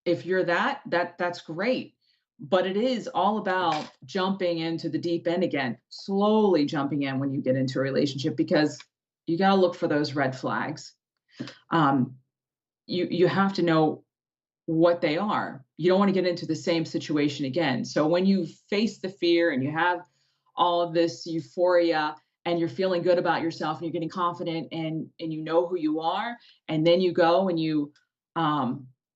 if you're that's great. But it is all about jumping into the deep end again, slowly jumping in when you get into a relationship, because you got to look for those red flags. You have to know what they are. You don't want to get into the same situation again. So when you face the fear and you have all of this euphoria and you're feeling good about yourself and you're getting confident and you know who you are, and then you go and you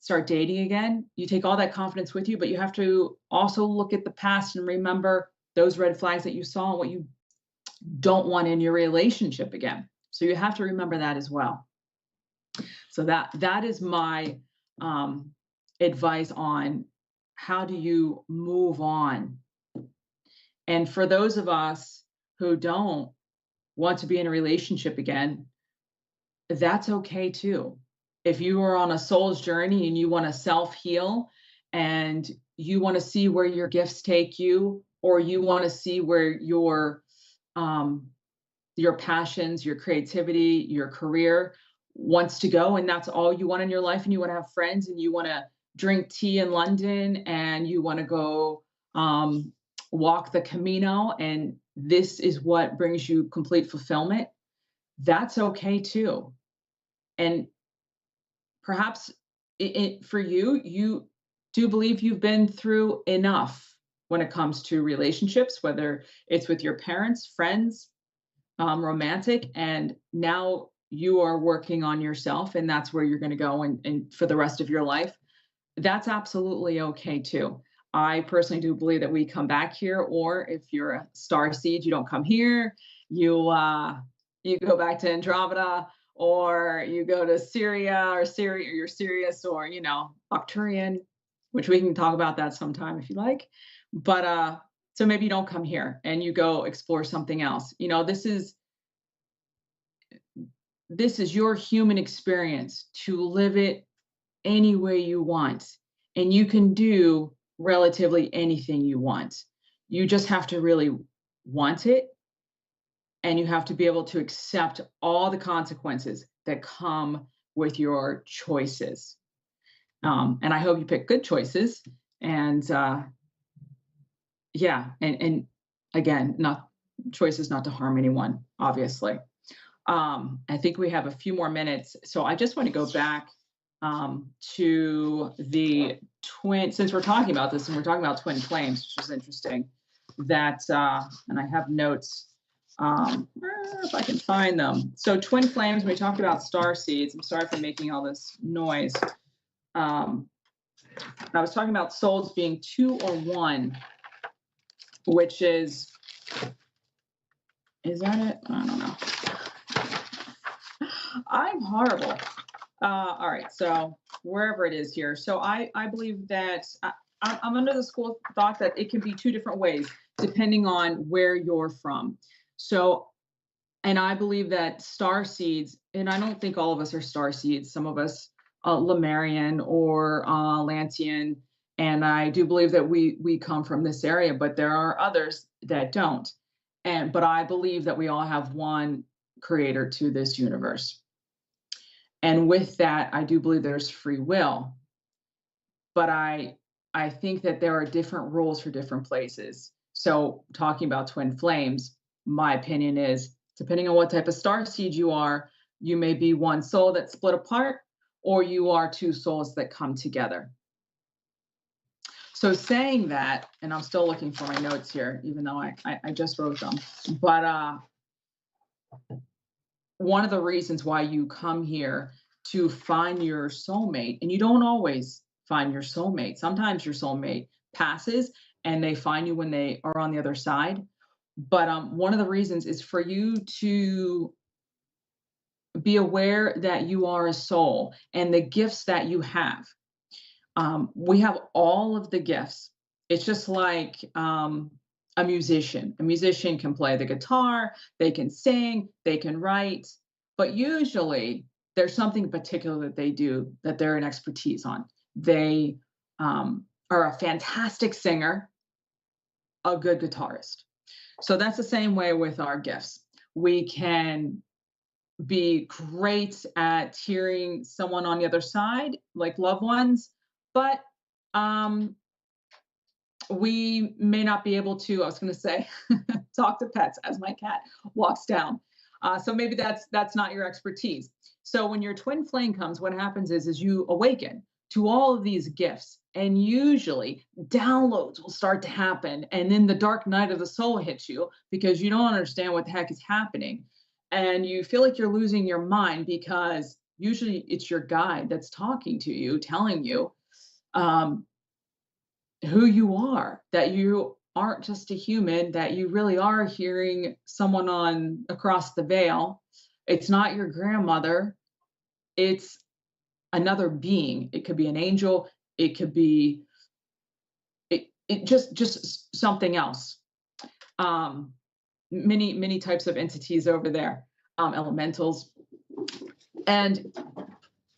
start dating again, you take all that confidence with you, but you have to also look at the past and remember those red flags that you saw and what you don't want in your relationship again. So you have to remember that as well. So that is my advice on how do you move on. And for those of us who don't want to be in a relationship again, that's okay too. If you are on a soul's journey and you want to self-heal and you want to see where your gifts take you, or you want to see where your passions, your creativity, your career wants to go, and that's all you want in your life, and you want to have friends, and you want to drink tea in London, and you want to go walk the Camino, and this is what brings you complete fulfillment, that's okay too. And perhaps for you, you do believe you've been through enough when it comes to relationships, whether it's with your parents, friends, romantic, and now you are working on yourself, and that's where you're going to go and for the rest of your life. That's absolutely okay too. I personally do believe that we come back here, or if you're a star seed, you don't come here. You go back to Andromeda, or you go to Syria, or you're Sirius, or Arcturian, which we can talk about that sometime if you like. But so maybe you don't come here and you go explore something else. This is your human experience to live it any way you want, and you can do relatively anything you want. You just have to really want it, and you have to be able to accept all the consequences that come with your choices. And I hope you pick good choices. And and again, not choices not to harm anyone, obviously. I think we have a few more minutes, so I just want to go back to the twin, since we're talking about this, and we're talking about twin flames, which is interesting, that, and I have notes, if I can find them. So twin flames, we talked about star seeds. I'm sorry for making all this noise. I was talking about souls being 2 or 1, which is that it? I don't know. I'm horrible. All right, so wherever it is here. So I believe that I'm under the school of thought that it can be 2 different ways depending on where you're from. So, and I believe that star seeds, and I don't think all of us are star seeds. Some of us Lemurian or Lantian, and I do believe that we come from this area, but there are others that don't. But I believe that we all have one creator to this universe. And with that, I do believe there's free will. But I think that there are different rules for different places. So talking about twin flames, my opinion is, depending on what type of star seed you are, you may be one soul that's split apart, or you are 2 souls that come together. So saying that, and I'm still looking for my notes here, even though I just wrote them, but one of the reasons why you come here to find your soulmate, and you don't always find your soulmate. Sometimes your soulmate passes and they find you when they are on the other side. But one of the reasons is for you to be aware that you are a soul and the gifts that you have. We have all of the gifts. It's just like a musician. A musician can play the guitar, they can sing, they can write, but usually there's something particular that they do that they're an expertise on. They are a fantastic singer, a good guitarist. So that's the same way with our gifts. We can be great at hearing someone on the other side, like loved ones, but we may not be able to, I was going to say, talk to pets as my cat walks down. So maybe that's not your expertise. So when your twin flame comes, what happens is you awaken to all of these gifts, and usually downloads will start to happen. And then the dark night of the soul hits you because you don't understand what the heck is happening. And you feel like you're losing your mind because usually it's your guide that's talking to you, telling you who you are, that you aren't just a human, that you really are hearing someone on across the veil. It's not your grandmother. It's another being. It could be an angel. It could be it just something else. Many types of entities over there, elementals. And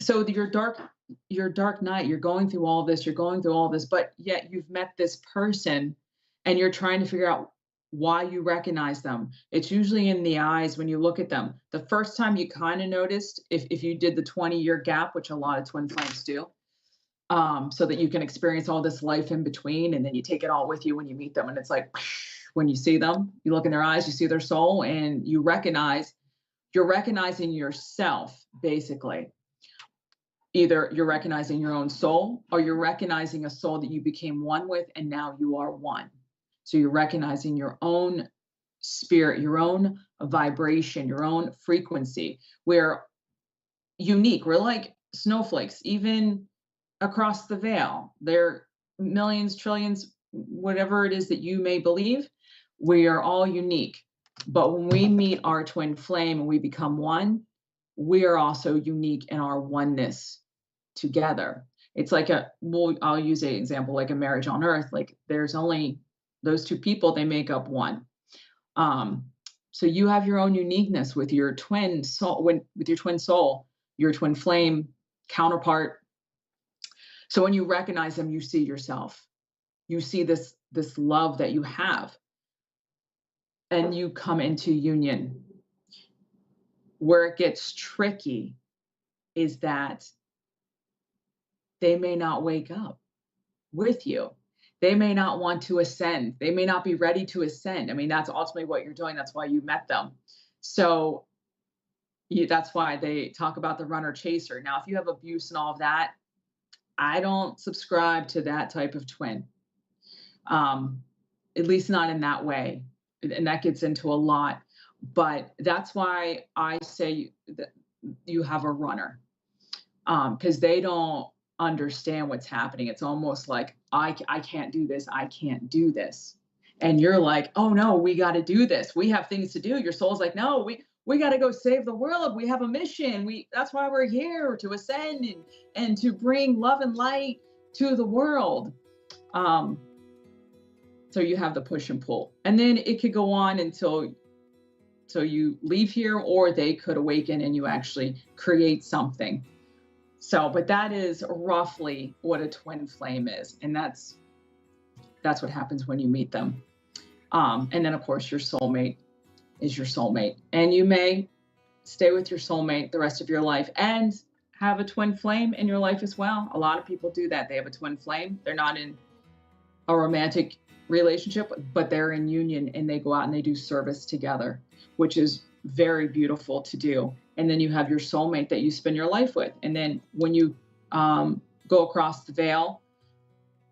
so your dark your dark night, you're going through all this, but yet you've met this person and you're trying to figure out why you recognize them. It's usually in the eyes when you look at them. The first time you kind of noticed, if you did the 20-year gap, which a lot of twin flames do, so that you can experience all this life in between, and then you take it all with you when you meet them. And it's like, when you see them, you look in their eyes, you see their soul, and you're recognizing yourself, basically. Either you're recognizing your own soul, or you're recognizing a soul that you became one with, and now you are one. So you're recognizing your own spirit, your own vibration, your own frequency. We're unique. We're like snowflakes, even across the veil. There are millions, trillions, whatever it is that you may believe, we are all unique. But when we meet our twin flame and we become one, we are also unique in our oneness together. It's like I'll use an example like a marriage on earth. Like there's only those two people, they make up one. So you have your own uniqueness with your twin soul, with your twin soul, your twin flame counterpart. So when you recognize them, you see yourself. You see this love that you have, and you come into union. Where it gets tricky is that they may not wake up with you. They may not want to ascend. They may not be ready to ascend. I mean, that's ultimately what you're doing. That's why you met them. So that's why they talk about the runner chaser. Now, if you have abuse and all of that, I don't subscribe to that type of twin, at least not in that way. And that gets into a lot. But that's why I say that you have a runner, because they don't understand what's happening. It's almost like, I can't do this. I can't do this. And you're like, oh no, we got to do this. We have things to do. Your soul's like, no, we got to go save the world. We have a mission. That's why we're here, to ascend and to bring love and light to the world. So you have the push and pull, and then it could go on until you leave here, or they could awaken and you actually create something. So, but that is roughly what a twin flame is. And that's what happens when you meet them. And then of course your soulmate is your soulmate, and you may stay with your soulmate the rest of your life and have a twin flame in your life as well. A lot of people do that. They have a twin flame. They're not in a romantic relationship, but they're in union, and they go out and they do service together, which is very beautiful to do. And then you have your soulmate that you spend your life with. And then when you go across the veil,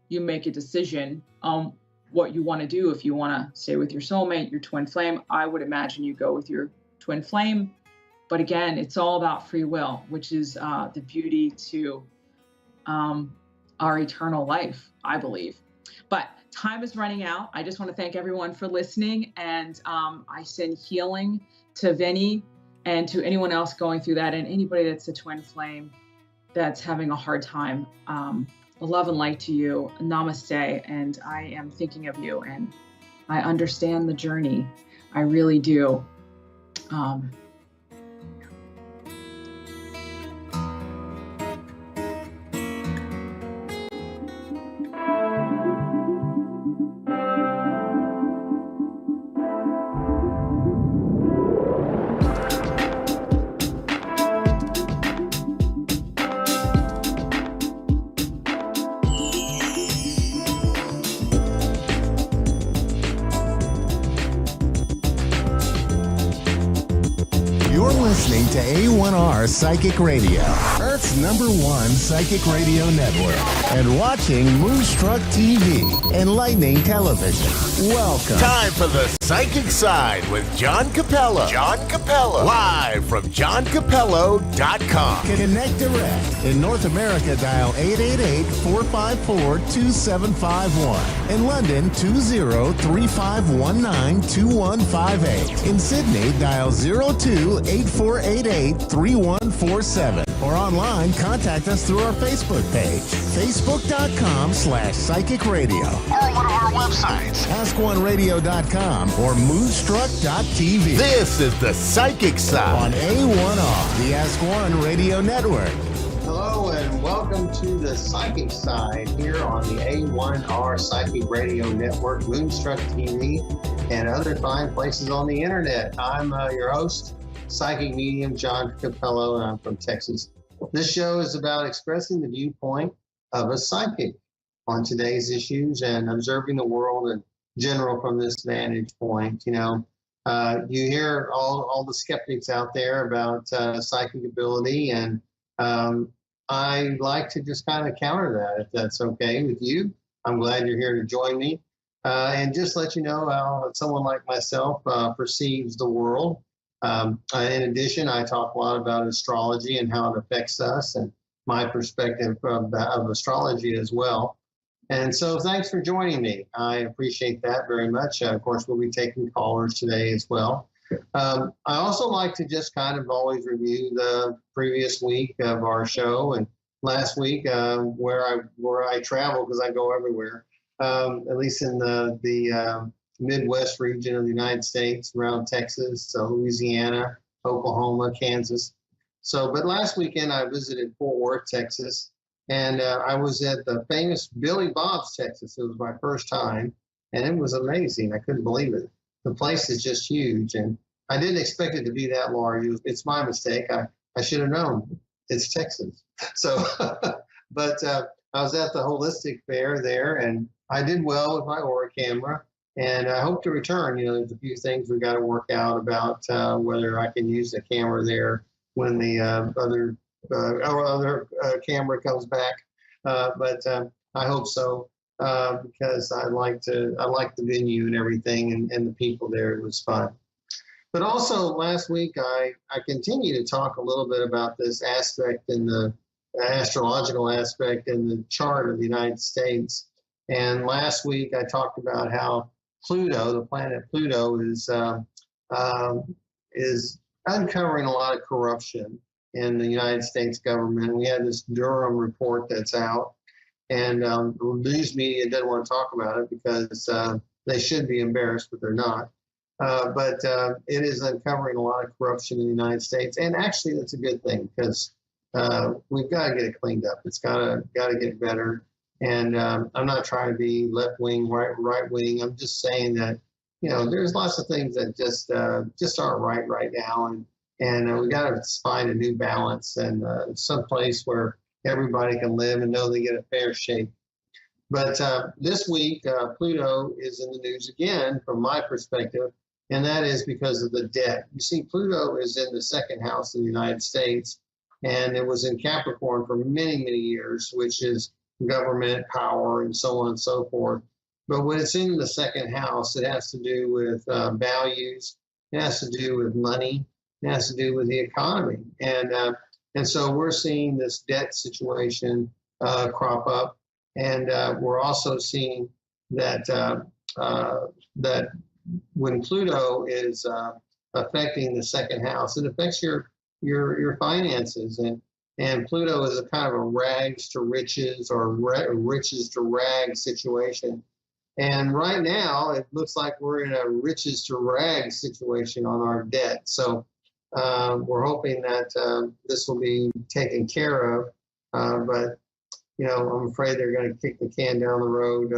you make a decision on what you want to do. If you want to stay with your soulmate, your twin flame, I would imagine you go with your twin flame. But again, it's all about free will, which is the beauty to our eternal life, I believe. But time is running out. I just want to thank everyone for listening. And I send healing to Vinny and to anyone else going through that, and anybody that's a twin flame that's having a hard time. Love and light to you. Namaste. And I am thinking of you, and I understand the journey. I really do. Listening to A1R Psychic Radio, Earth's #1 psychic radio network, and watching Moonstruck TV, enlightening television. Welcome. Time for the Psychic Side with John Capello. John Capello. Live from johncapello.com. Connect direct. In North America, dial 888-454-2751. In London, 20-3519-2158. In Sydney, dial 02-8488-3147. Or online, contact us through our Facebook page, facebook.com/psychic radio. Or one of our websites, askoneradio.com or moonstruck.tv. This is the Psychic Side on A1R, the Ask One Radio Network. Hello and welcome to the Psychic Side here on the A1R Psychic Radio Network, Moonstruck TV, and other fine places on the internet. I'm your host, Psychic Medium John Capello, and I'm from Texas. This show is about expressing the viewpoint of a psychic on today's issues and observing the world in general from this vantage point. You hear all the skeptics out there about psychic ability, and I like to just kind of counter that, if that's okay with you. I'm glad you're here to join me. And just let you know how someone like myself perceives the world. In addition, I talk a lot about astrology and how it affects us and my perspective of astrology as well. And so thanks for joining me. I appreciate that very much. Of course, we'll be taking callers today as well. I also like to just kind of always review the previous week of our show, and last week where I travel, because I go everywhere, at least in the Midwest region of the United States, around Texas, Louisiana, Oklahoma, Kansas. But last weekend I visited Fort Worth, Texas, and I was at the famous Billy Bob's, Texas. It was my first time, and it was amazing. I couldn't believe it. The place is just huge, and I didn't expect it to be that large. It's my mistake. I should have known. It's Texas. But I was at the Holistic Fair there, and I did well with my Aura camera, and I hope to return. There's a few things we got to work out about whether I can use the camera there when the other camera comes back. But I hope so. Because I like the venue and everything, and the people there. It was fun. But also last week I continue to talk a little bit about this aspect in the astrological aspect in the chart of the United States. And last week I talked about how Pluto, the planet Pluto, is uncovering a lot of corruption in the United States government. We had this Durham report that's out. And the news media doesn't want to talk about it because they should be embarrassed, but they're not. But it is uncovering a lot of corruption in the United States. And actually, that's a good thing because we've got to get it cleaned up. It's got to get better. And I'm not trying to be left wing, right wing. I'm just saying that, there's lots of things that just aren't right now. And we got to find a new balance and some place where everybody can live and know they get a fair shake. But this week, Pluto is in the news again, from my perspective, and that is because of the debt. You see, Pluto is in the second house of the United States, and it was in Capricorn for many, many years, which is government, power, and so on and so forth. But when it's in the second house, it has to do with values, it has to do with money, it has to do with the economy. And so we're seeing this debt situation crop up, and we're also seeing that that when Pluto is affecting the second house, it affects your finances, and Pluto is a kind of a rags to riches or riches to rags situation. And right now, it looks like we're in a riches to rags situation on our debt. So we're hoping that this will be taken care of, but I'm afraid they're going to kick the can down the road.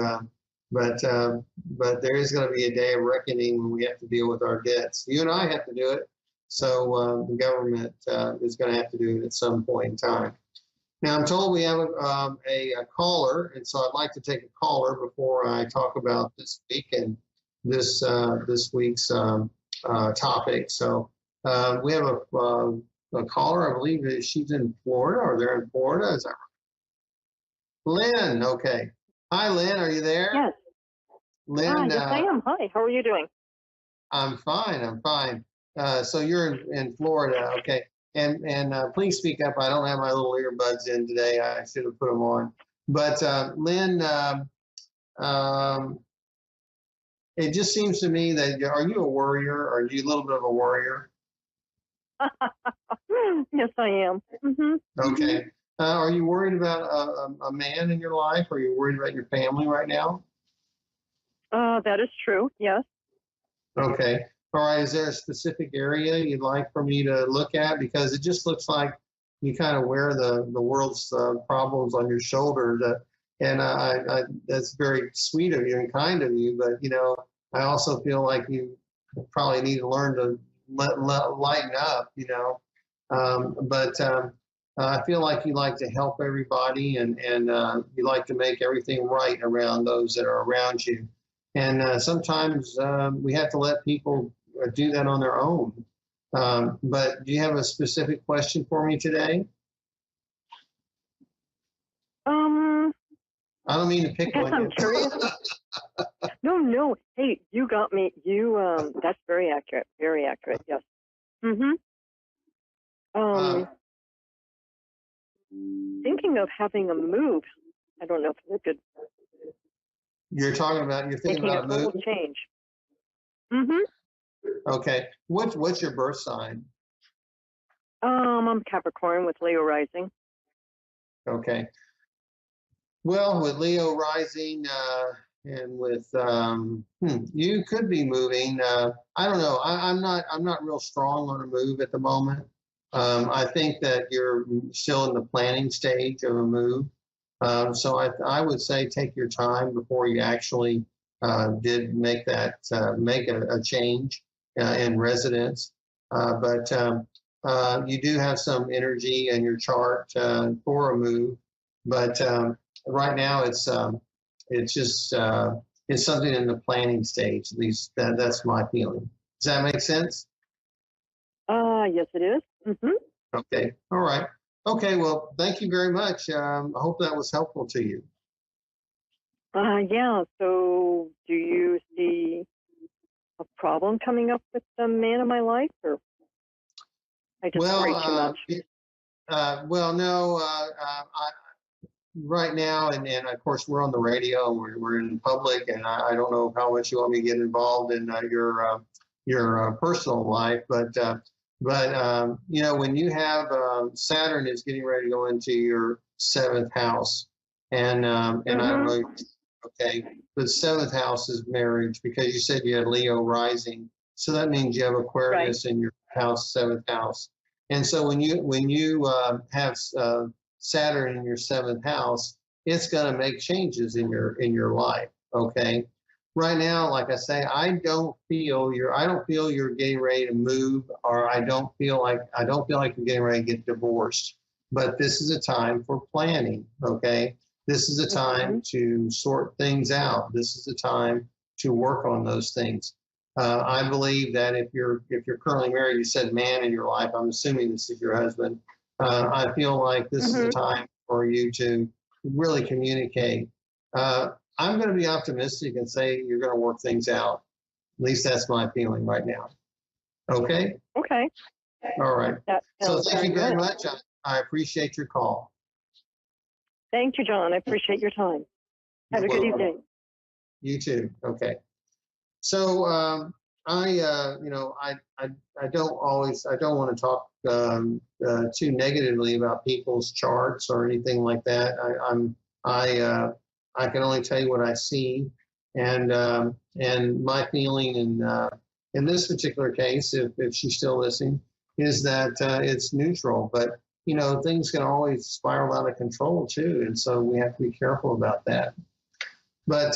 But there is going to be a day of reckoning when we have to deal with our debts. You and I have to do it, so the government is going to have to do it at some point in time. Now I'm told we have a caller, and so I'd like to take a caller before I talk about this week and this week's topic. So. We have a caller, I believe that she's in Florida, or they're in Florida. Is that right? Lynn, okay. Hi, Lynn, are you there? Yes. Lynn, yes, I am. Hi, how are you doing? I'm fine. So you're in Florida, okay. And please speak up. I don't have my little earbuds in today. I should have put them on. But Lynn, it just seems to me that, are you a worrier? Are you a little bit of a worrier? Yes, I am. Mm-hmm. Okay. Are you worried about a man in your life? Are you worried about your family right now? That is true, yes. Okay. All right. Is there a specific area you'd like for me to look at? Because it just looks like, you kind of wear the world's problems on your shoulders. And that's very sweet of you and kind of you. But, I also feel like you probably need to learn to lighten up, I feel like you like to help everybody and you like to make everything right around those that are around you. And sometimes we have to let people do that on their own. But do you have a specific question for me today? I don't mean to pick on you. I'm curious. No. Hey, you got me. That's very accurate. Very accurate. Yes. Thinking of having a move. I don't know if it's a good. You're thinking about a move? Change. Okay. What's your birth sign? I'm Capricorn with Leo rising. Okay. Well, with Leo rising and with you could be moving. I don't know. I'm not real strong on a move at the moment. I think that you're still in the planning stage of a move. So I would say take your time before you actually did make a change in residence. But you do have some energy in your chart for a move. But right now it's just it's something in the planning stage. At least that's my feeling. Does that make sense? Yes, it is. Okay. All right. Okay. Well, thank you very much. I hope that was helpful to you. Yeah. So, do you see a problem coming up with the man of my life, or I just worry too much? Well, no. Right now, and of course, we're on the radio. We're in public, and I don't know how much you want me to get involved in your personal life, but when you have Saturn is getting ready to go into your 7th house, and I don't know, okay, the 7th house is marriage because you said you had Leo rising, so that means you have Aquarius in your house, 7th house, and so when you have Saturn in your 7th house, it's going to make changes in your life. Okay. Right now, like I say, I don't feel you're getting ready to move, or I don't feel like you're getting ready to get divorced. But this is a time for planning. Okay. This is a time to sort things out. This is a time to work on those things. I believe that if you're currently married, you said man in your life. I'm assuming this is your husband. I feel like this is a time for you to really communicate. I'm going to be optimistic and say you're going to work things out. At least that's my feeling right now. Okay? Okay. All right. So thank you very much. I appreciate your call. Thank you, John. I appreciate your time. Have a good evening. You too. Okay. So I don't want to talk too negatively about people's charts or anything like that. I can only tell you what I see, and my feeling in this particular case, if she's still listening, is that it's neutral. But things can always spiral out of control too, and so we have to be careful about that. But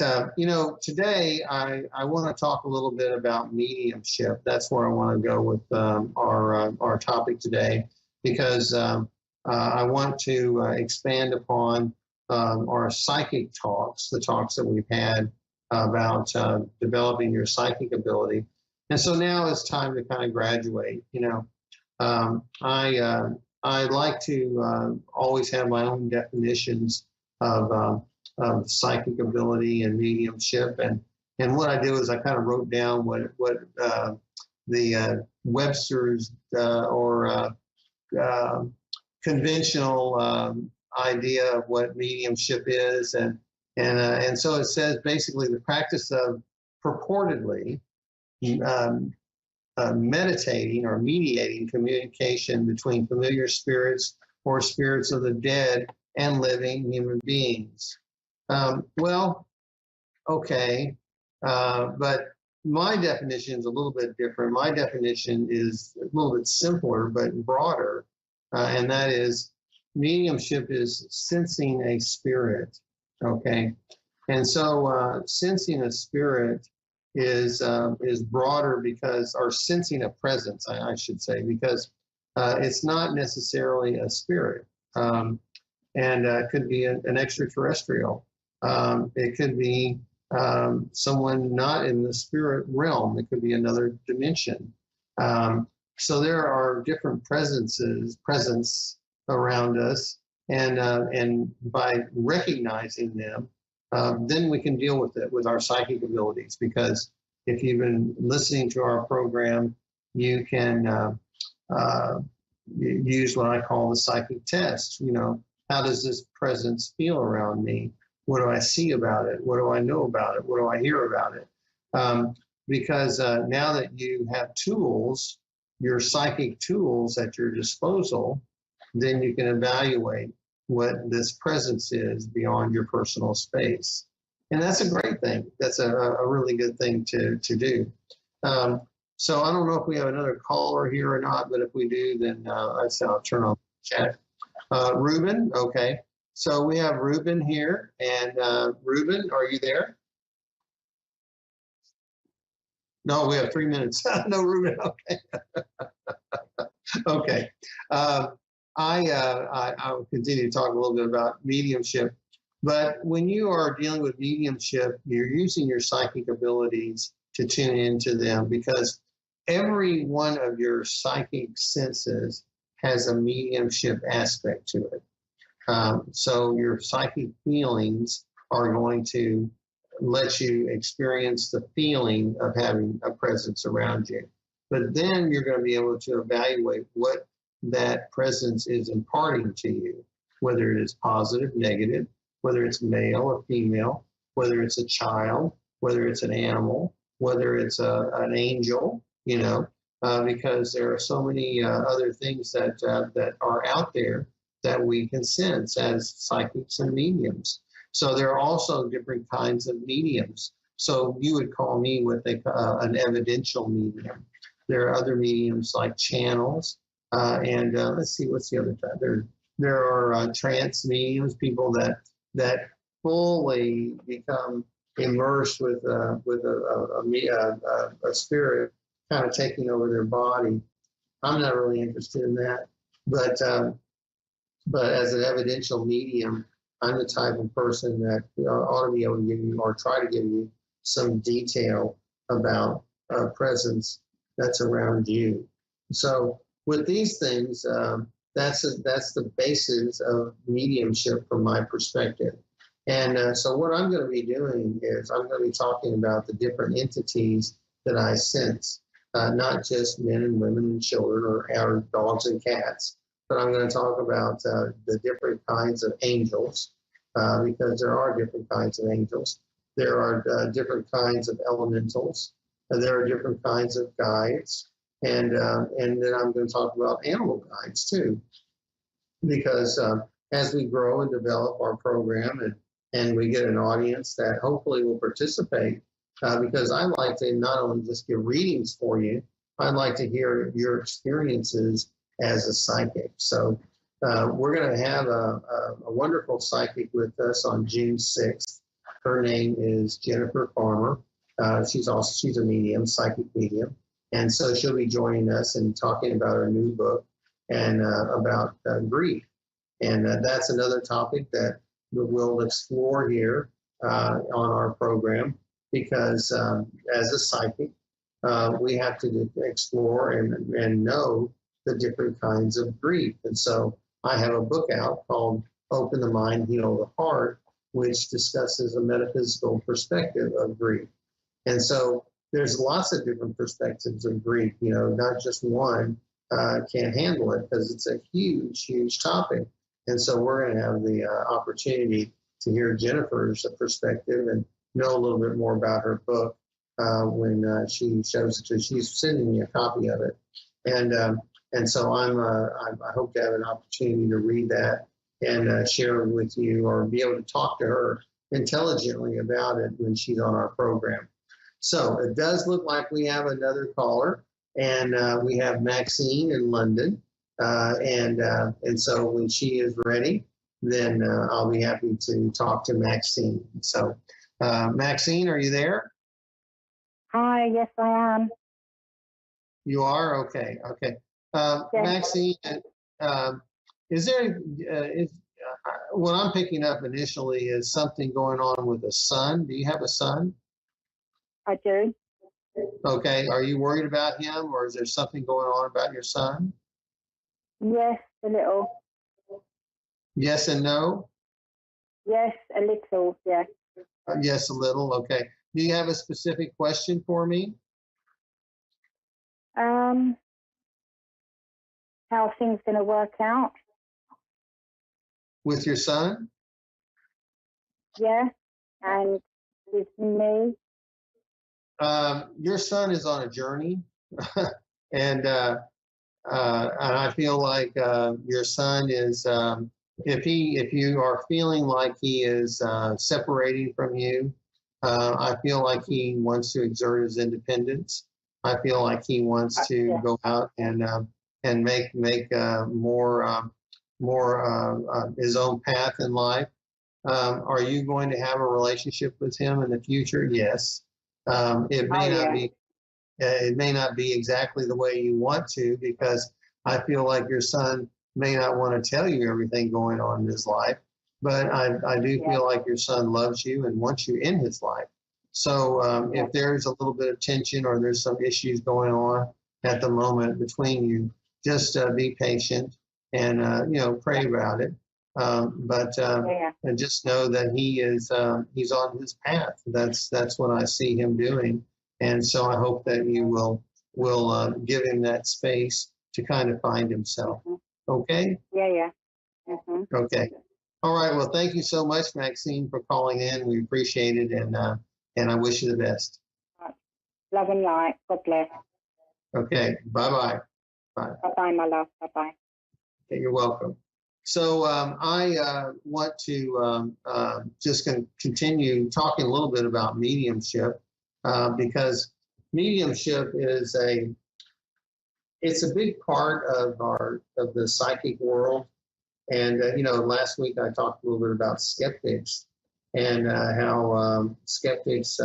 today I want to talk a little bit about mediumship. That's where I want to go with our topic today, because I want to expand upon our psychic talks, the talks that we've had about developing your psychic ability. And so now it's time to kind of graduate. I like to always have my own definitions of psychic ability and mediumship, and what I do is I kind of wrote down what the Webster's or conventional idea of what mediumship is, and so it says basically the practice of purportedly meditating or mediating communication between familiar spirits or spirits of the dead and living human beings. Well, okay, but my definition is a little bit different. My definition is a little bit simpler but broader. and that is mediumship is sensing a spirit, okay? And so sensing a spirit is broader because, or sensing a presence, I should say, because it's not necessarily a spirit. And it could be an extraterrestrial. It could be someone not in the spirit realm. It could be another dimension. So there are different presence around us, and by recognizing them, then we can deal with it with our psychic abilities. Because if you've been listening to our program, you can use what I call the psychic test. You know, how does this presence feel around me? What do I see about it? What do I know about it? What do I hear about it? Because now that you have tools, your psychic tools at your disposal, then you can evaluate what this presence is beyond your personal space. And that's a great thing. That's a really good thing to do. So I don't know if we have another caller here or not, but if we do, then I'll turn on the chat. Ruben, okay. So we have Ruben here. And Ruben, are you there? No, we have 3 minutes. No, Ruben, okay. Okay. I will continue to talk a little bit about mediumship. But when you are dealing with mediumship, you're using your psychic abilities to tune into them, because every one of your psychic senses has a mediumship aspect to it. So your psychic feelings are going to let you experience the feeling of having a presence around you. But then you're going to be able to evaluate what that presence is imparting to you, whether it is positive, negative, whether it's male or female, whether it's a child, whether it's an animal, whether it's an angel, you know, because there are so many other things that are out there that we can sense as psychics and mediums. So there are also different kinds of mediums. So you would call me what they call an evidential medium. There are other mediums like channels, and let's see, what's the other type? There are trance mediums, people that fully become immersed with a spirit kind of taking over their body. I'm not really interested in that, but as an evidential medium, I'm the type of person that ought to be able to give you, or try to give you, some detail about a presence that's around you. So with these things, that's the basis of mediumship from my perspective. And so what I'm going to be doing is I'm going to be talking about the different entities that I sense, not just men and women and children or dogs and cats, but I'm going to talk about the different kinds of angels, because there are different kinds of angels. There are different kinds of elementals. There are different kinds of guides. And then I'm going to talk about animal guides too, because as we grow and develop our program and we get an audience that hopefully will participate, because I like to not only just give readings for you, I'd like to hear your experiences as a psychic. So we're going to have a wonderful psychic with us on June 6th. Her name is Jennifer Farmer. She's a medium, psychic medium. And so she'll be joining us and talking about her new book and about grief. And that's another topic that we'll explore here on our program, because as a psychic, we have to explore and know the different kinds of grief. And so I have a book out called Open the Mind, Heal the Heart, which discusses a metaphysical perspective of grief. And so there's lots of different perspectives of grief, you know, not just one can't handle it, because it's a huge, huge topic. And so we're going to have the opportunity to hear Jennifer's perspective and know a little bit more about her book when she shows it to. She's sending me a copy of it. And so I hope to have an opportunity to read that and share it with you, or be able to talk to her intelligently about it when she's on our program. So it does look like we have another caller, and we have Maxine in London. And so when she is ready, then I'll be happy to talk to Maxine. So, Maxine, are you there? Hi, yes, I am. You are? Okay, okay. Yes. Maxine, is there, what I'm picking up initially is something going on with a son. Do you have a son? I do. Okay. Are you worried about him, or is there something going on about your son? Yes, a little. Yes and no? Yes, a little, yes. Yes, a little. Okay. Do you have a specific question for me? How are things going to work out? With your son? Yeah, and with me? Your son is on a journey, and I feel like your son is, if you are feeling like he is separating from you, I feel like he wants to exert his independence. I feel like he wants to go out and make more his own path in life. Are you going to have a relationship with him in the future? Yes. It may not be exactly the way you want to, because I feel like your son may not want to tell you everything going on in his life, but I do feel like your son loves you and wants you in his life. So if there's a little bit of tension or there's some issues going on at the moment between you, just be patient and pray about it. And just know that he's on his path. That's what I see him doing. And so I hope that you will give him that space to kind of find himself. Okay? Yeah. Mm-hmm. Okay. All right. Well, thank you so much, Maxine, for calling in. We appreciate it, and I wish you the best. Love and light. God bless. Okay. Bye-bye. Bye. Bye-bye, my love. Bye-bye. Okay, you're welcome. So I want to just continue talking a little bit about mediumship, because mediumship is it's a big part of the psychic world. And last week I talked a little bit about skeptics and how skeptics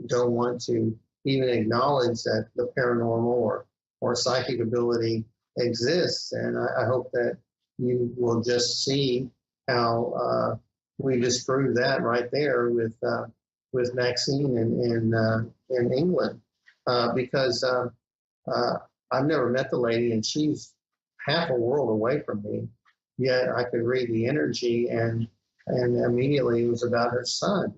don't want to even acknowledge that the paranormal or psychic ability exists. And I hope that you will just see how we disproved that right there with Maxine in England, because I've never met the lady, and she's half a world away from me. Yet I could read the energy, and immediately it was about her son,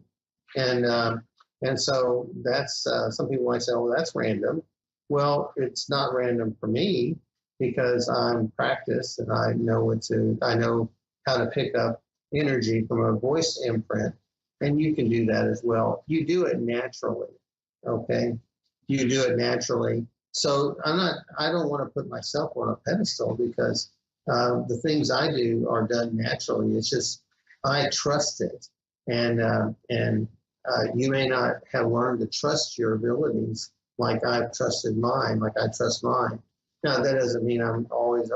and so that's some people might say, "Oh, that's random." Well, it's not random for me, because I'm practiced and I know how to pick up energy from a voice imprint, and you can do that as well. You do it naturally, okay? You do it naturally. So I don't want to put myself on a pedestal, because the things I do are done naturally. It's just, I trust it. And you may not have learned to trust your abilities like I've trusted mine, like I trust mine. Now, that doesn't mean I'm always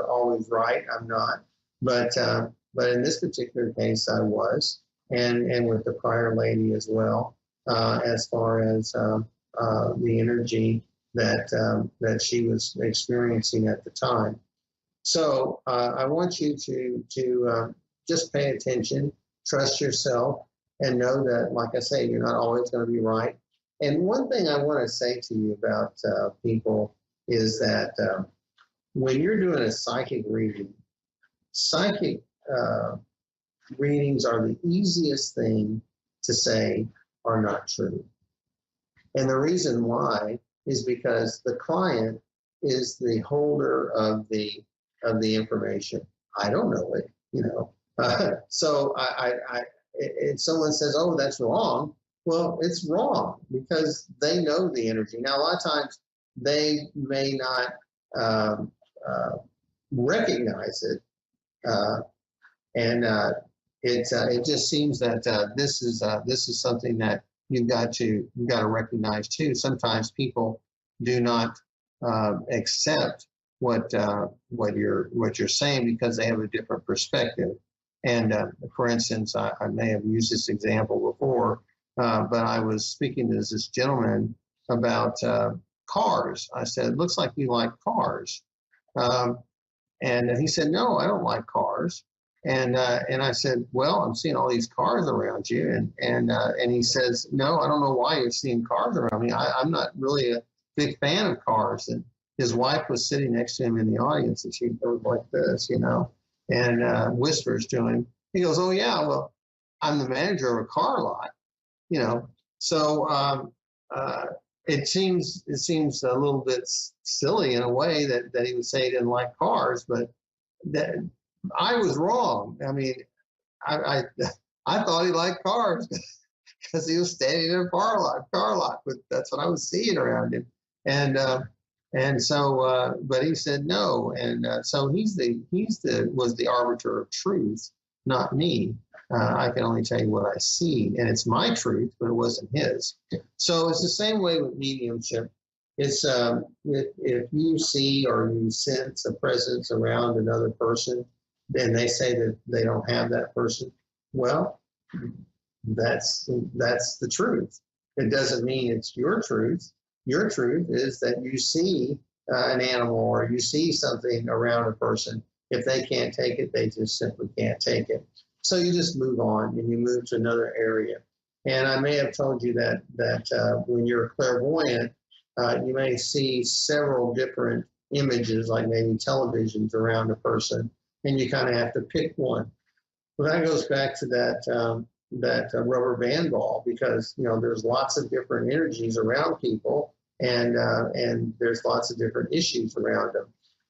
right. I'm not. But in this particular case, I was, and with the prior lady as well, as far as the energy that she was experiencing at the time. So I want you to just pay attention, trust yourself, and know that, like I say, you're not always going to be right. And one thing I want to say to you about people is that when you're doing a psychic reading, psychic readings are the easiest thing to say are not true. And the reason why is because the client is the holder of the information. I don't know it, So if someone says, "Oh, that's wrong," well, it's wrong because they know the energy. Now, a lot of times they may not recognize it, and it just seems that this is something that you've got to recognize too. Sometimes people do not accept what you're saying because they have a different perspective. And for instance, I may have used this example before, but I was speaking to this gentleman about cars. I said, "Looks like you like cars," and he said, "No, I don't like cars." And I said, "Well, I'm seeing all these cars around you," and he says, "No, I don't know why you're seeing cars around me. I'm not really a big fan of cars." And his wife was sitting next to him in the audience, and she goes like this, and whispers to him. He goes, "Oh yeah, well, I'm the manager of a car lot," So it seems a little bit silly in a way that he would say he didn't like cars, but that I was wrong. I mean, I thought he liked cars because he was standing in a car lot, but that's what I was seeing around him, and so but he said no, and so was the arbiter of truth, not me. I can only tell you what I see, and it's my truth, but it wasn't his. So it's the same way with mediumship. It's if you see or you sense a presence around another person, then they say that they don't have that person. Well, that's the truth. It doesn't mean it's your truth. Your truth is that you see an animal or you see something around a person. If they can't take it, they just simply can't take it. So you just move on and you move to another area. And I may have told you that when you're clairvoyant, you may see several different images, like maybe televisions around a person, and you kind of have to pick one. Well, that goes back to that rubber band ball, because there's lots of different energies around people, and there's lots of different issues around them.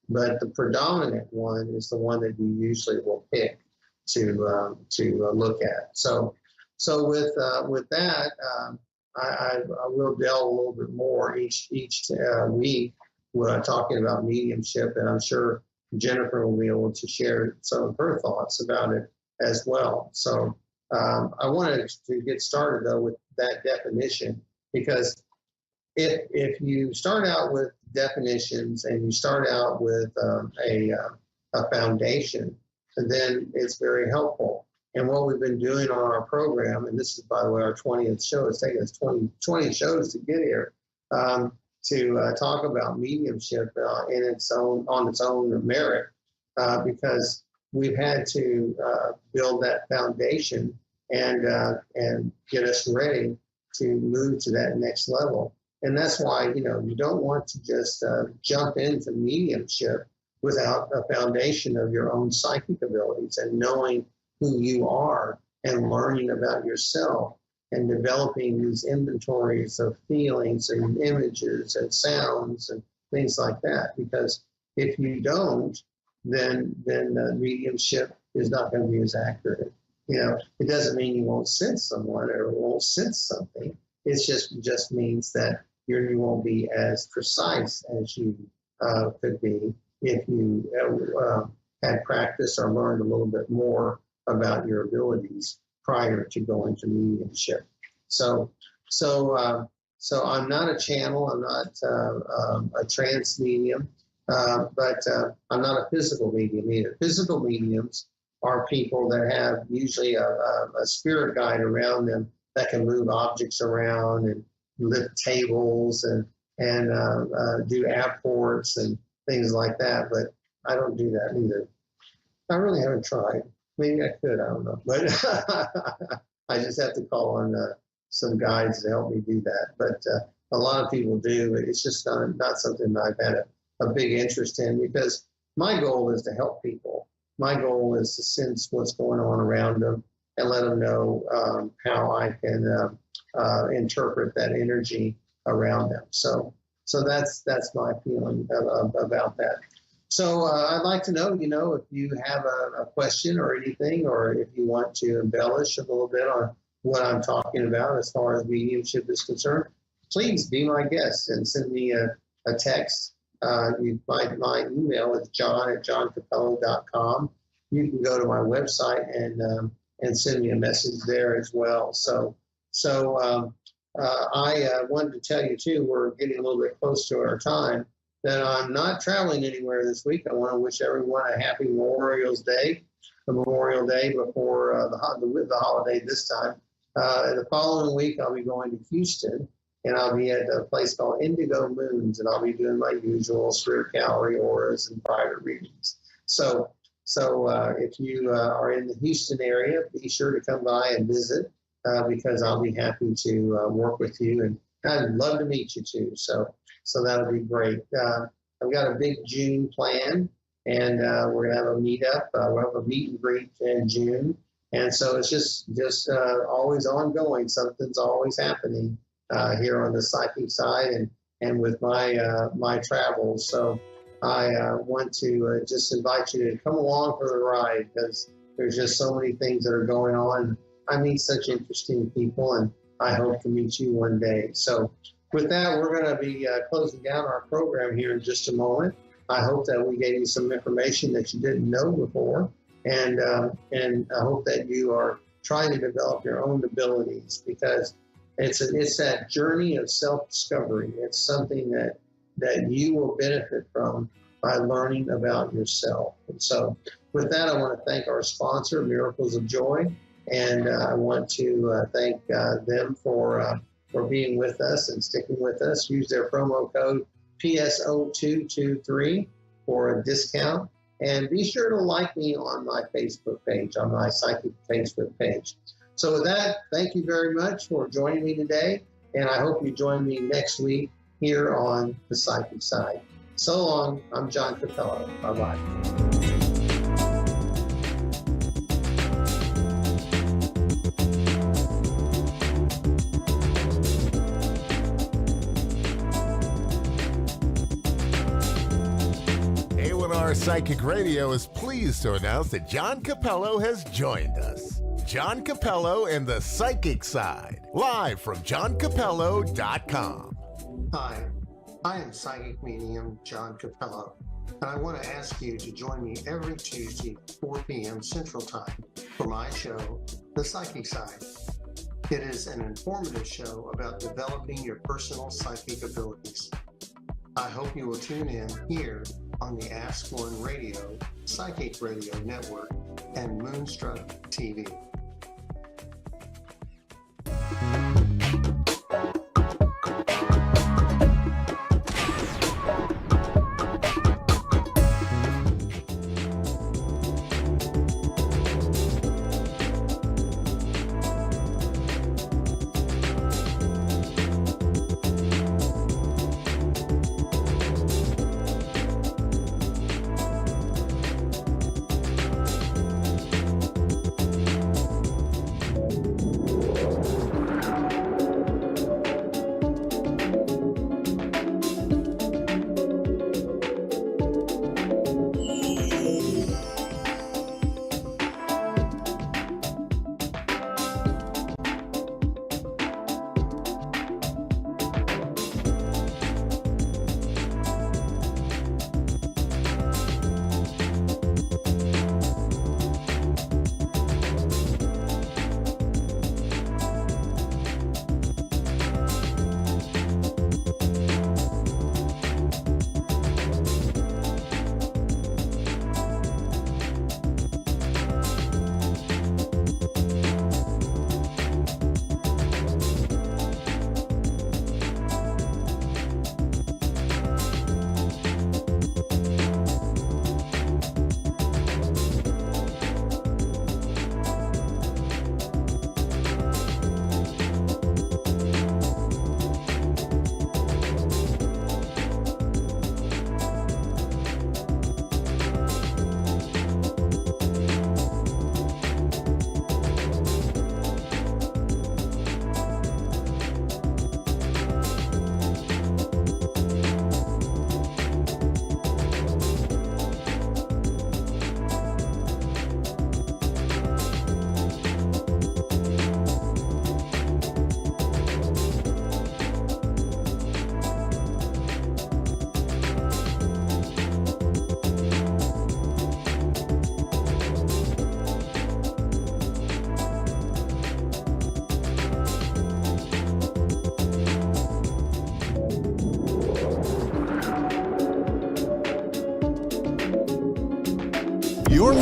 But the predominant one is the one that you usually will pick to look at. So with that, I will delve a little bit more each week when I'm talking about mediumship, and I'm sure Jennifer will be able to share some of her thoughts about it as well. So I wanted to get started though with that definition, because if you start out with definitions and you start out with a foundation, then it's very helpful. And what we've been doing on our program, and this is, by the way, our 20th show, it's taken us 20 shows to get here, to talk about mediumship on its own merit, because we've had to build that foundation and get us ready to move to that next level. And that's why, you don't want to just jump into mediumship without a foundation of your own psychic abilities and knowing who you are and learning about yourself and developing these inventories of feelings and images and sounds and things like that. Because if you don't, then mediumship is not going to be as accurate. It doesn't mean you won't sense someone or won't sense something. It just means that you won't be as precise as you could be if you had practiced or learned a little bit more about your abilities prior to going to mediumship. So I'm not a channel. I'm not a trance medium, but I'm not a physical medium either. Physical mediums are people that have usually a spirit guide around them that can move objects around and lift tables and do apports and things like that. But I don't do that either. I really haven't tried. Maybe I could, I don't know. But I just have to call on some guides to help me do that. But a lot of people do. It's just not something that I've had a big interest in, because my goal is to help people. My goal is to sense what's going on around them and let them know how I can interpret that energy around them. So that's my feeling about that. So I'd like to know, if you have a question or anything, or if you want to embellish a little bit on what I'm talking about as far as mediumship is concerned, please be my guest and send me a text. My email is john@johncapello.com. You can go to my website and send me a message there as well. So I wanted to tell you too, we're getting a little bit close to our time, that I'm not traveling anywhere this week. I want to wish everyone a happy Memorial Day before the holiday this time. The following week, I'll be going to Houston, and I'll be at a place called Indigo Moons, and I'll be doing my usual spirit gallery auras and private readings. So if you are in the Houston area, be sure to come by and visit because I'll be happy to work with you, and I'd love to meet you too. So that'll be great. I've got a big June plan, and we're gonna have a meetup. We'll have a meet and greet in June, and so it's just always ongoing. Something's always happening here on the psychic side, and with my travels. So I want to just invite you to come along for the ride because there's just so many things that are going on. I meet such interesting people, and I hope to meet you one day. So with that, we're going to be closing down our program here in just a moment. I hope that we gave you some information that you didn't know before, and I hope that you are trying to develop your own abilities because it's that journey of self-discovery. It's something that you will benefit from by learning about yourself. And so with that, I want to thank our sponsor, Miracles of Joy, and I want to thank them for being with us and sticking with us. Use their promo code PSO223 for a discount. And be sure to like me on my Facebook page, on my Psychic Facebook page. So with that, thank you very much for joining me today. And I hope you join me next week here on the Psychic Side. So long. I'm John Capello. Bye-bye. A1R Psychic Radio is pleased to announce that John Capello has joined us. John Capello and the Psychic Side, live from johncapello.com. Hi, I am psychic medium John Capello, and I want to ask you to join me every Tuesday, 4 p.m. Central Time, for my show, The Psychic Side. It is an informative show about developing your personal psychic abilities. I hope you will tune in here on the Ask One Radio, Psychic Radio Network, and Moonstruck TV.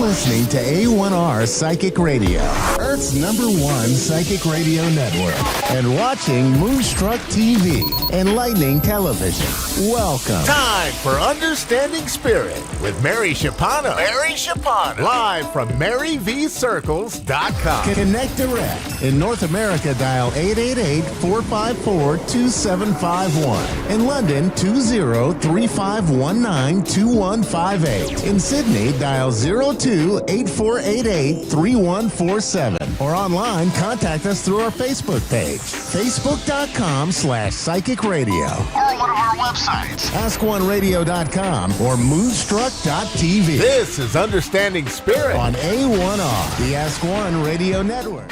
listening to A1R Psychic Radio, Earth's #1 psychic radio network, and watching Moonstruck TV, Enlightening Television. Welcome. Time for Understanding Spirit with Mary Shapano. Mary Shapano. Live from MaryVCircles.com. Connect direct. In North America, dial 888-454-2751. In London, 20-3519-2158. In Sydney, dial 02-8488-3147. Or online, contact us through our Facebook page, facebook.com/psychic radio. Or one of our websites, AskOneRadio.com or Moonstruck.tv. This is Understanding Spirit on A1R, the Ask One Radio Network.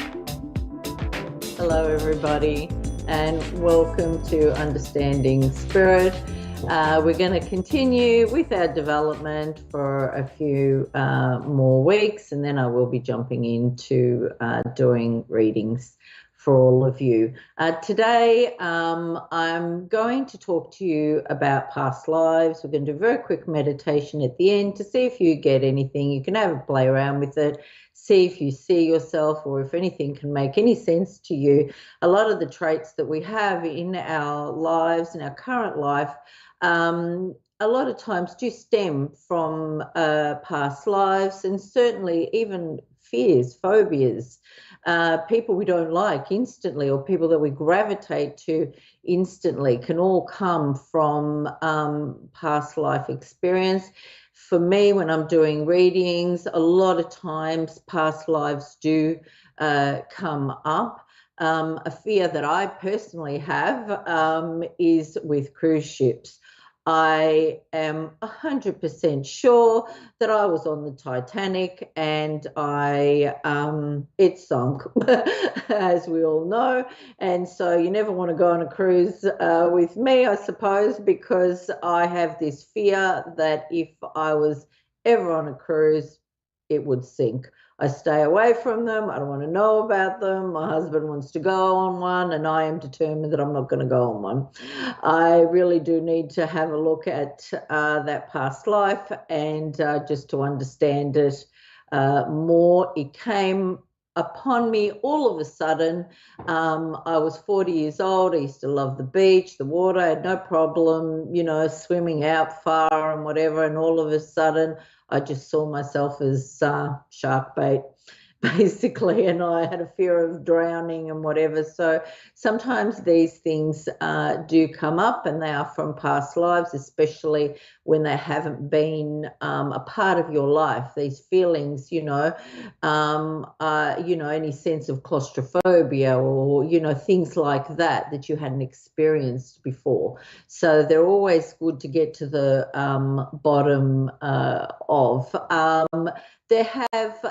Hello, everybody, and welcome to Understanding Spirit. We're going to continue with our development for a few more weeks, and then I will be jumping into doing readings for all of you. Today, I'm going to talk to you about past lives. We're going to do a very quick meditation at the end to see if you get anything. You can have a play around with it, see if you see yourself or if anything can make any sense to you. A lot of the traits that we have in our lives, in our current life, a lot of times do stem from past lives, and certainly even fears, phobias, people we don't like instantly, or people that we gravitate to instantly, can all come from past life experience. For me, when I'm doing readings, a lot of times past lives do come up. A fear that I personally have is with cruise ships. I am 100% sure that I was on the Titanic and it sunk, as we all know. And so you never want to go on a cruise with me, I suppose, because I have this fear that if I was ever on a cruise, it would sink. I stay away from them. I don't want to know about them. My husband wants to go on one, and I am determined that I'm not going to go on one. I really do need to have a look at that past life and just to understand it more. It came upon me all of a sudden. I was 40 years old. I used to love the beach, the water. I had no problem, swimming out far and whatever. And all of a sudden, I just saw myself as shark bait, basically, and I had a fear of drowning and whatever. So sometimes these things do come up, and they are from past lives, especially when they haven't been a part of your life. These feelings, any sense of claustrophobia or, things like that you hadn't experienced before. So they're always good to get to the bottom of. There have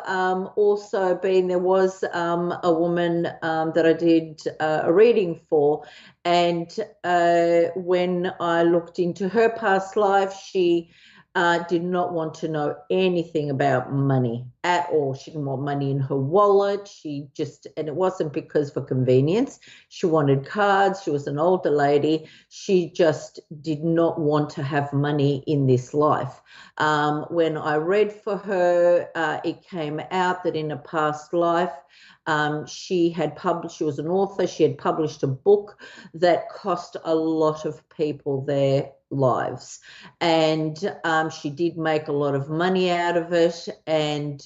also been, there was a woman that I did a reading for, and when I looked into her past life, she did not want to know anything about money at all. She didn't want money in her wallet. And it wasn't because for convenience. She wanted cards. She was an older lady. She just did not want to have money in this life. When I read for her, it came out that in a past life, she was an author. She had published a book that cost a lot of people their lives, and she did make a lot of money out of it. And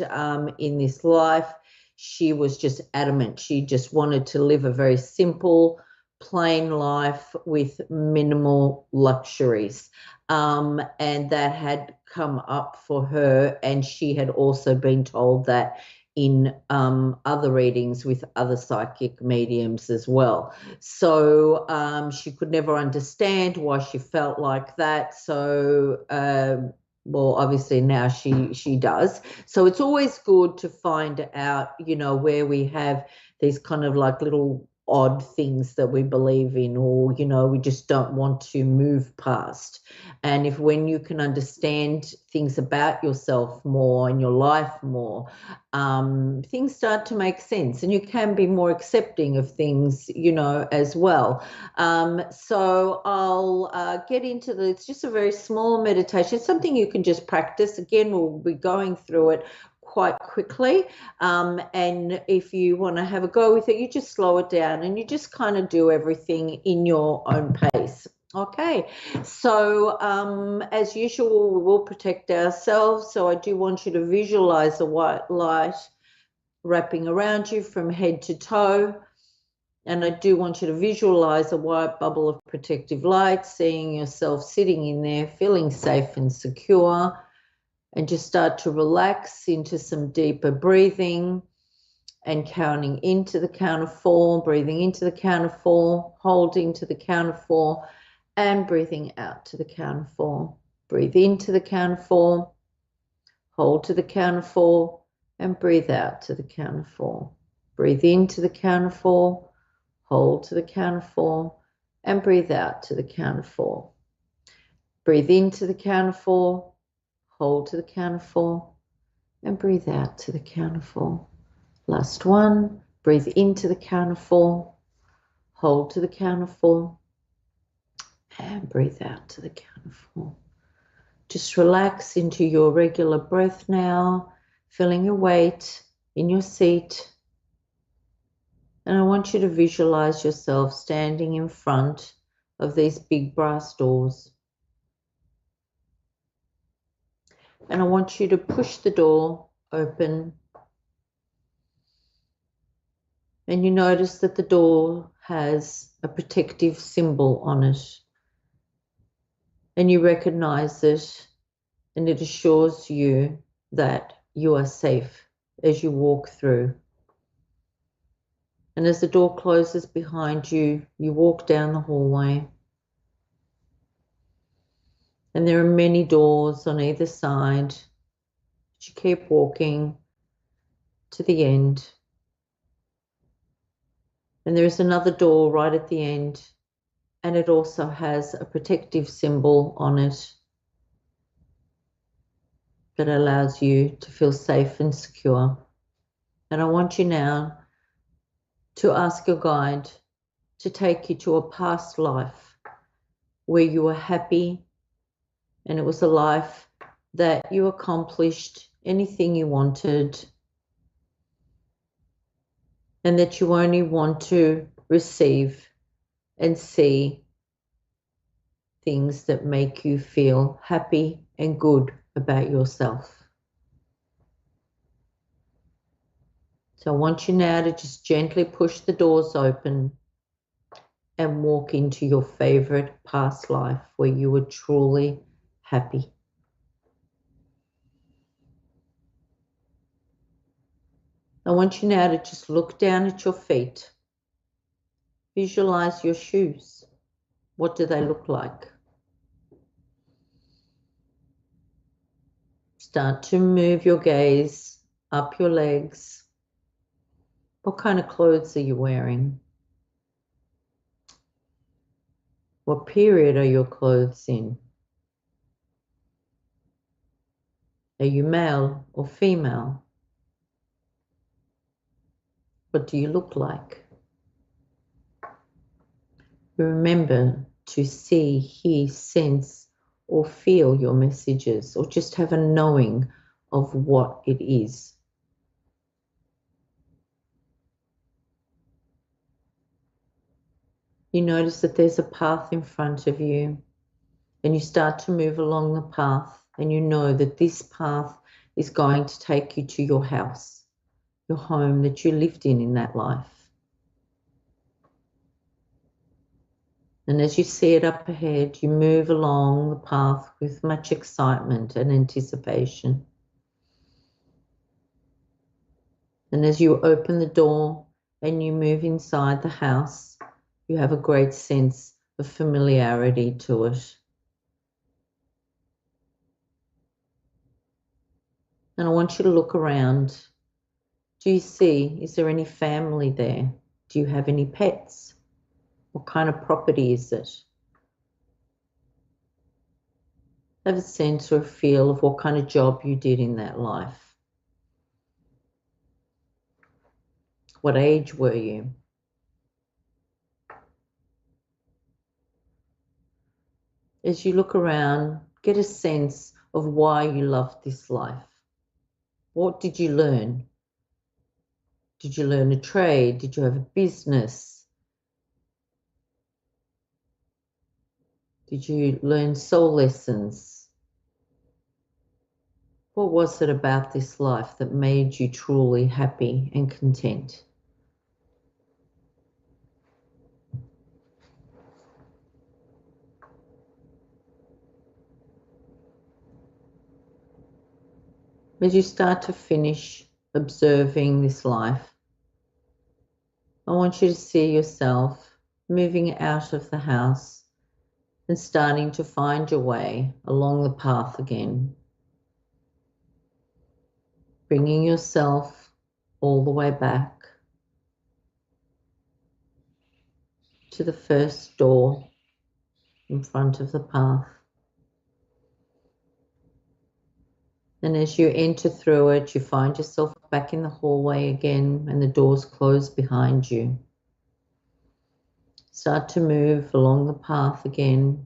in this life, she was just adamant. She just wanted to live a very simple, plain life with minimal luxuries, and that had come up for her. And she had also been told that in other readings with other psychic mediums as well. So she could never understand why she felt like that. So, obviously now she does. So it's always good to find out, where we have these kind of like little odd things that we believe in, or, we just don't want to move past. And when you can understand things about yourself more and your life more, things start to make sense, and you can be more accepting of things, as well. So I'll get into it's just a very small meditation. It's something you can just practice. Again, we'll be going through it quite quickly. And if you want to have a go with it, you just slow it down and you just kind of do everything in your own pace. Okay, so as usual, we will protect ourselves. So I do want you to visualize the white light wrapping around you from head to toe. And I do want you to visualize a white bubble of protective light, seeing yourself sitting in there, feeling safe and secure. And just start to relax into some deeper breathing and counting into the count of 4, breathing into the count of 4, holding to the count of 4, and breathing out to the count of 4. Breathe into the count of 4, hold to the count of 4, and breathe out to the count of 4. Breathe into the count of 4, hold to the count of 4, and breathe out to the count of 4. Breathe into the count of 4, hold to the count of 4, and breathe out to the count of 4. Last one. Breathe into the count of 4, hold to the count of 4, and breathe out to the count of 4. Just relax into your regular breath now, feeling your weight in your seat. And I want you to visualize yourself standing in front of these big brass doors. And I want you to push the door open. And you notice that the door has a protective symbol on it. And you recognize it, and it assures you that you are safe as you walk through. And as the door closes behind you, you walk down the hallway. And there are many doors on either side. But you keep walking to the end. And there is another door right at the end, and it also has a protective symbol on it that allows you to feel safe and secure. And I want you now to ask your guide to take you to a past life where you were happy, and it was a life that you accomplished anything you wanted, and that you only want to receive and see things that make you feel happy and good about yourself. So I want you now to just gently push the doors open and walk into your favorite past life where you were truly happy. I want you now to just look down at your feet. Visualize your shoes. What do they look like? Start to move your gaze up your legs. What kind of clothes are you wearing? What period are your clothes in? Are you male or female? What do you look like? Remember to see, hear, sense, or feel your messages, or just have a knowing of what it is. You notice that there's a path in front of you, and you start to move along the path, and you know that this path is going to take you to your house, your home that you lived in that life. And as you see it up ahead, you move along the path with much excitement and anticipation. And as you open the door and you move inside the house, you have a great sense of familiarity to it. And I want you to look around. Do you see, is there any family there? Do you have any pets? What kind of property is it? Have a sense or a feel of what kind of job you did in that life. What age were you? As you look around, get a sense of why you loved this life. What did you learn? Did you learn a trade? Did you have a business? Did you learn soul lessons? What was it about this life that made you truly happy and content? As you start to finish observing this life, I want you to see yourself moving out of the house and starting to find your way along the path again, bringing yourself all the way back to the first door in front of the path. And as you enter through it, you find yourself back in the hallway again and the doors close behind you. Start to move along the path again.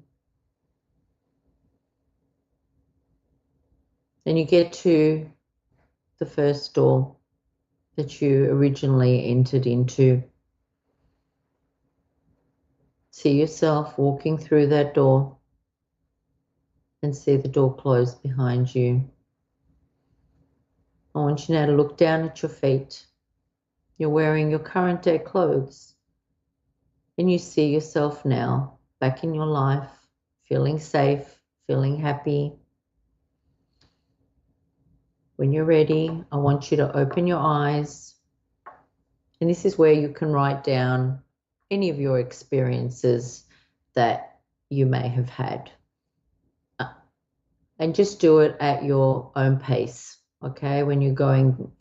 Then you get to the first door that you originally entered into. See yourself walking through that door and see the door close behind you. I want you now to look down at your feet. You're wearing your current day clothes, and you see yourself now back in your life, feeling safe, feeling happy. When you're ready, I want you to open your eyes, and this is where you can write down any of your experiences that you may have had. And just do it at your own pace. Okay, when you're going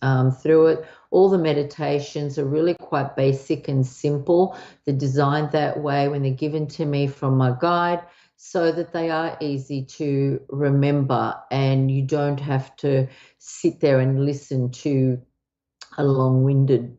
through it, all the meditations are really quite basic and simple. They're designed that way when they're given to me from my guide so that they are easy to remember and you don't have to sit there and listen to a long-winded,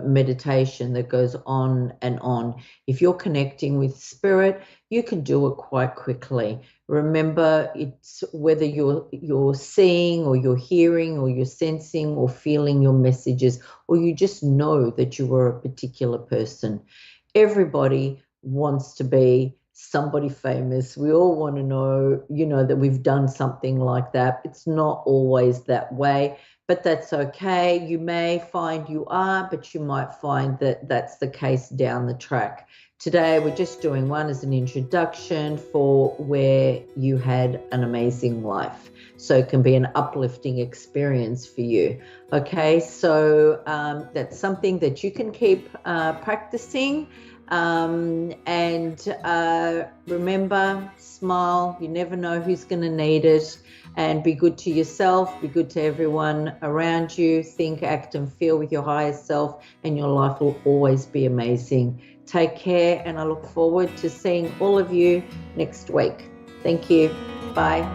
meditation that goes on and on. If you're connecting with spirit, you can do it quite quickly. Remember, it's whether you're seeing or you're hearing or you're sensing or feeling your messages, or you just know that you were a particular person. Everybody wants to be somebody famous. We all want to know, that we've done something like that. It's not always that way, but that's okay. You may find you are, but you might find that that's the case down the track. Today, we're just doing one as an introduction for where you had an amazing life. So it can be an uplifting experience for you. Okay, so that's something that you can keep practicing. Remember, smile. You never know who's going to need it. And be good to yourself, be good to everyone around you. Think, act, and feel with your higher self, and your life will always be amazing. Take care, and I look forward to seeing all of you next week. Thank you. Bye.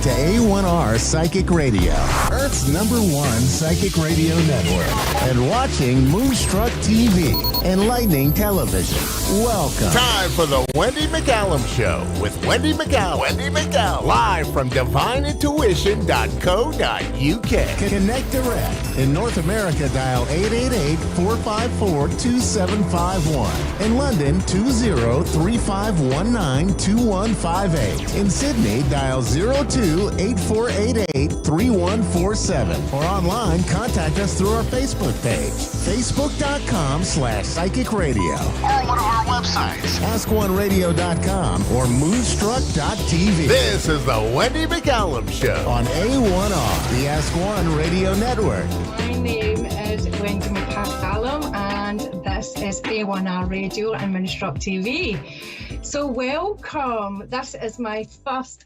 To A1R Psychic Radio, Earth's #1 psychic radio network, and watching Moonstruck TV, enlightening television. Welcome. Time for the Wendy McCallum Show with Wendy McCallum. Wendy McCallum. Live from divineintuition.co.uk. Connect direct. In North America, dial 888-454-2751. In London, 20-3519-2158. In Sydney, dial 02 212-8488-3147 or online, contact us through our Facebook page, facebook.com/psychic radio, or one of our websites, askoneradio.com or moonstruck.tv. This is the Wendy McCallum Show on A1R, the Ask One Radio Network. My name is Wendy McCallum, and this is A1R Radio and Moonstruck TV. So welcome. This is my first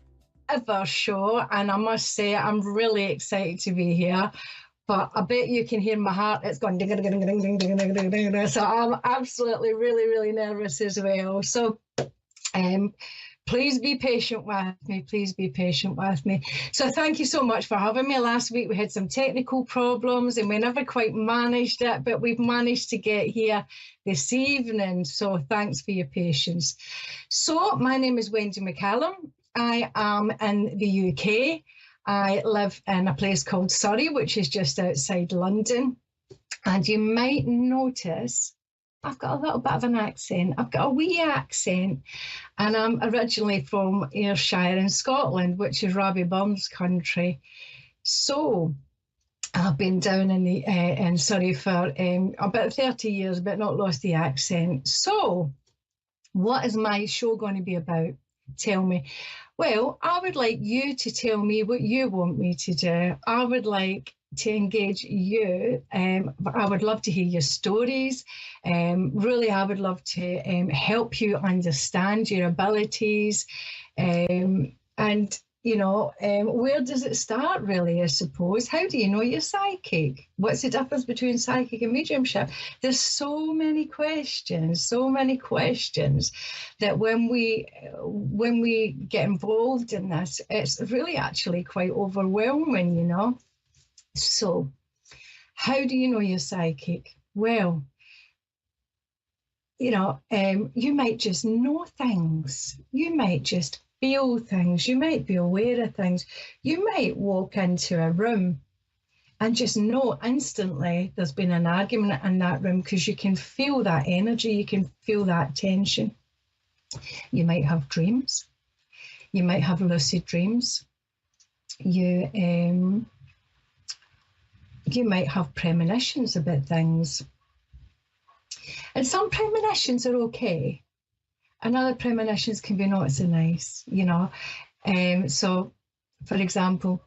ever show, and I must say I'm really excited to be here. But I bet you can hear my heart. It's going ding ding ding ding ding ding ding ding ding. So I'm absolutely really nervous as well. So please be patient with me. Please be patient with me. So thank you so much for having me. Last week we had some technical problems and we never quite managed it, but we've managed to get here this evening. So thanks for your patience. So my name is Wendy McCallum. I am in the UK. I live in a place called Surrey, which is just outside London. And you might notice I've got a little bit of an accent. I've got a wee accent. And I'm originally from Ayrshire in Scotland, which is Robbie Burns country. So I've been down in Surrey for about 30 years, but not lost the accent. So what is my show going to be about? Tell me. Well, I would like you to tell me what you want me to do. I would like to engage you. I would love to hear your stories. Really, I would love to help you understand your abilities. And, you know, where does it start, really, I suppose? How do you know you're psychic? What's the difference between psychic and mediumship? There's so many questions that when we get involved in this, it's really actually quite overwhelming, you know. So how do you know you're psychic? Well, you know, you might just know things. You might just feel things. You might be aware of things. You might walk into a room and just know instantly there's been an argument in that room because you can feel that energy. You can feel that tension. You might have dreams. You might have lucid dreams. You might have premonitions about things. And some premonitions are okay. And other premonitions can be not so nice, you know. So, for example,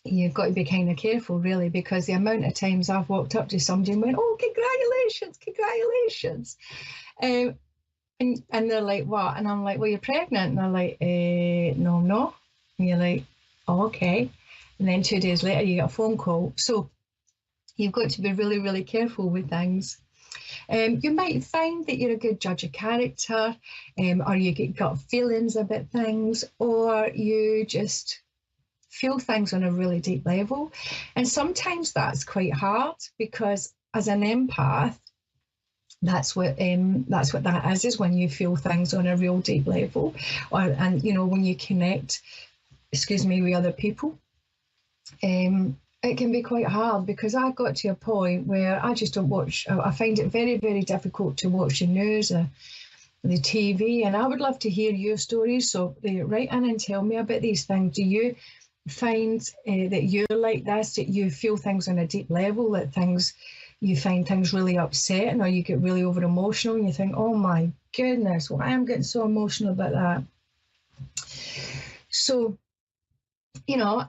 you've got to be kind of careful, really, because the amount of times I've walked up to somebody and went, "Oh, congratulations." And they're like, "What?" And I'm like, "Well, you're pregnant." And they're like, "No, I'm not." And you're like, "Oh, okay." And then 2 days later, you get a phone call. So you've got to be really, really careful with things. You might find that you're a good judge of character, or you get gut feelings about things, or you just feel things on a really deep level. And sometimes that's quite hard because as an empath, that's what that is when you feel things on a real deep level, and you know, when you connect, with other people. It can be quite hard because I got to a point where I just don't watch. I find it very, very difficult to watch the news or the TV, and I would love to hear your stories. So write in and tell me about these things. Do you find that you're like this, that you feel things on a deep level, that you find things really upsetting, or you get really over emotional and you think, "Oh my goodness, why am I getting so emotional about that?" So, you know,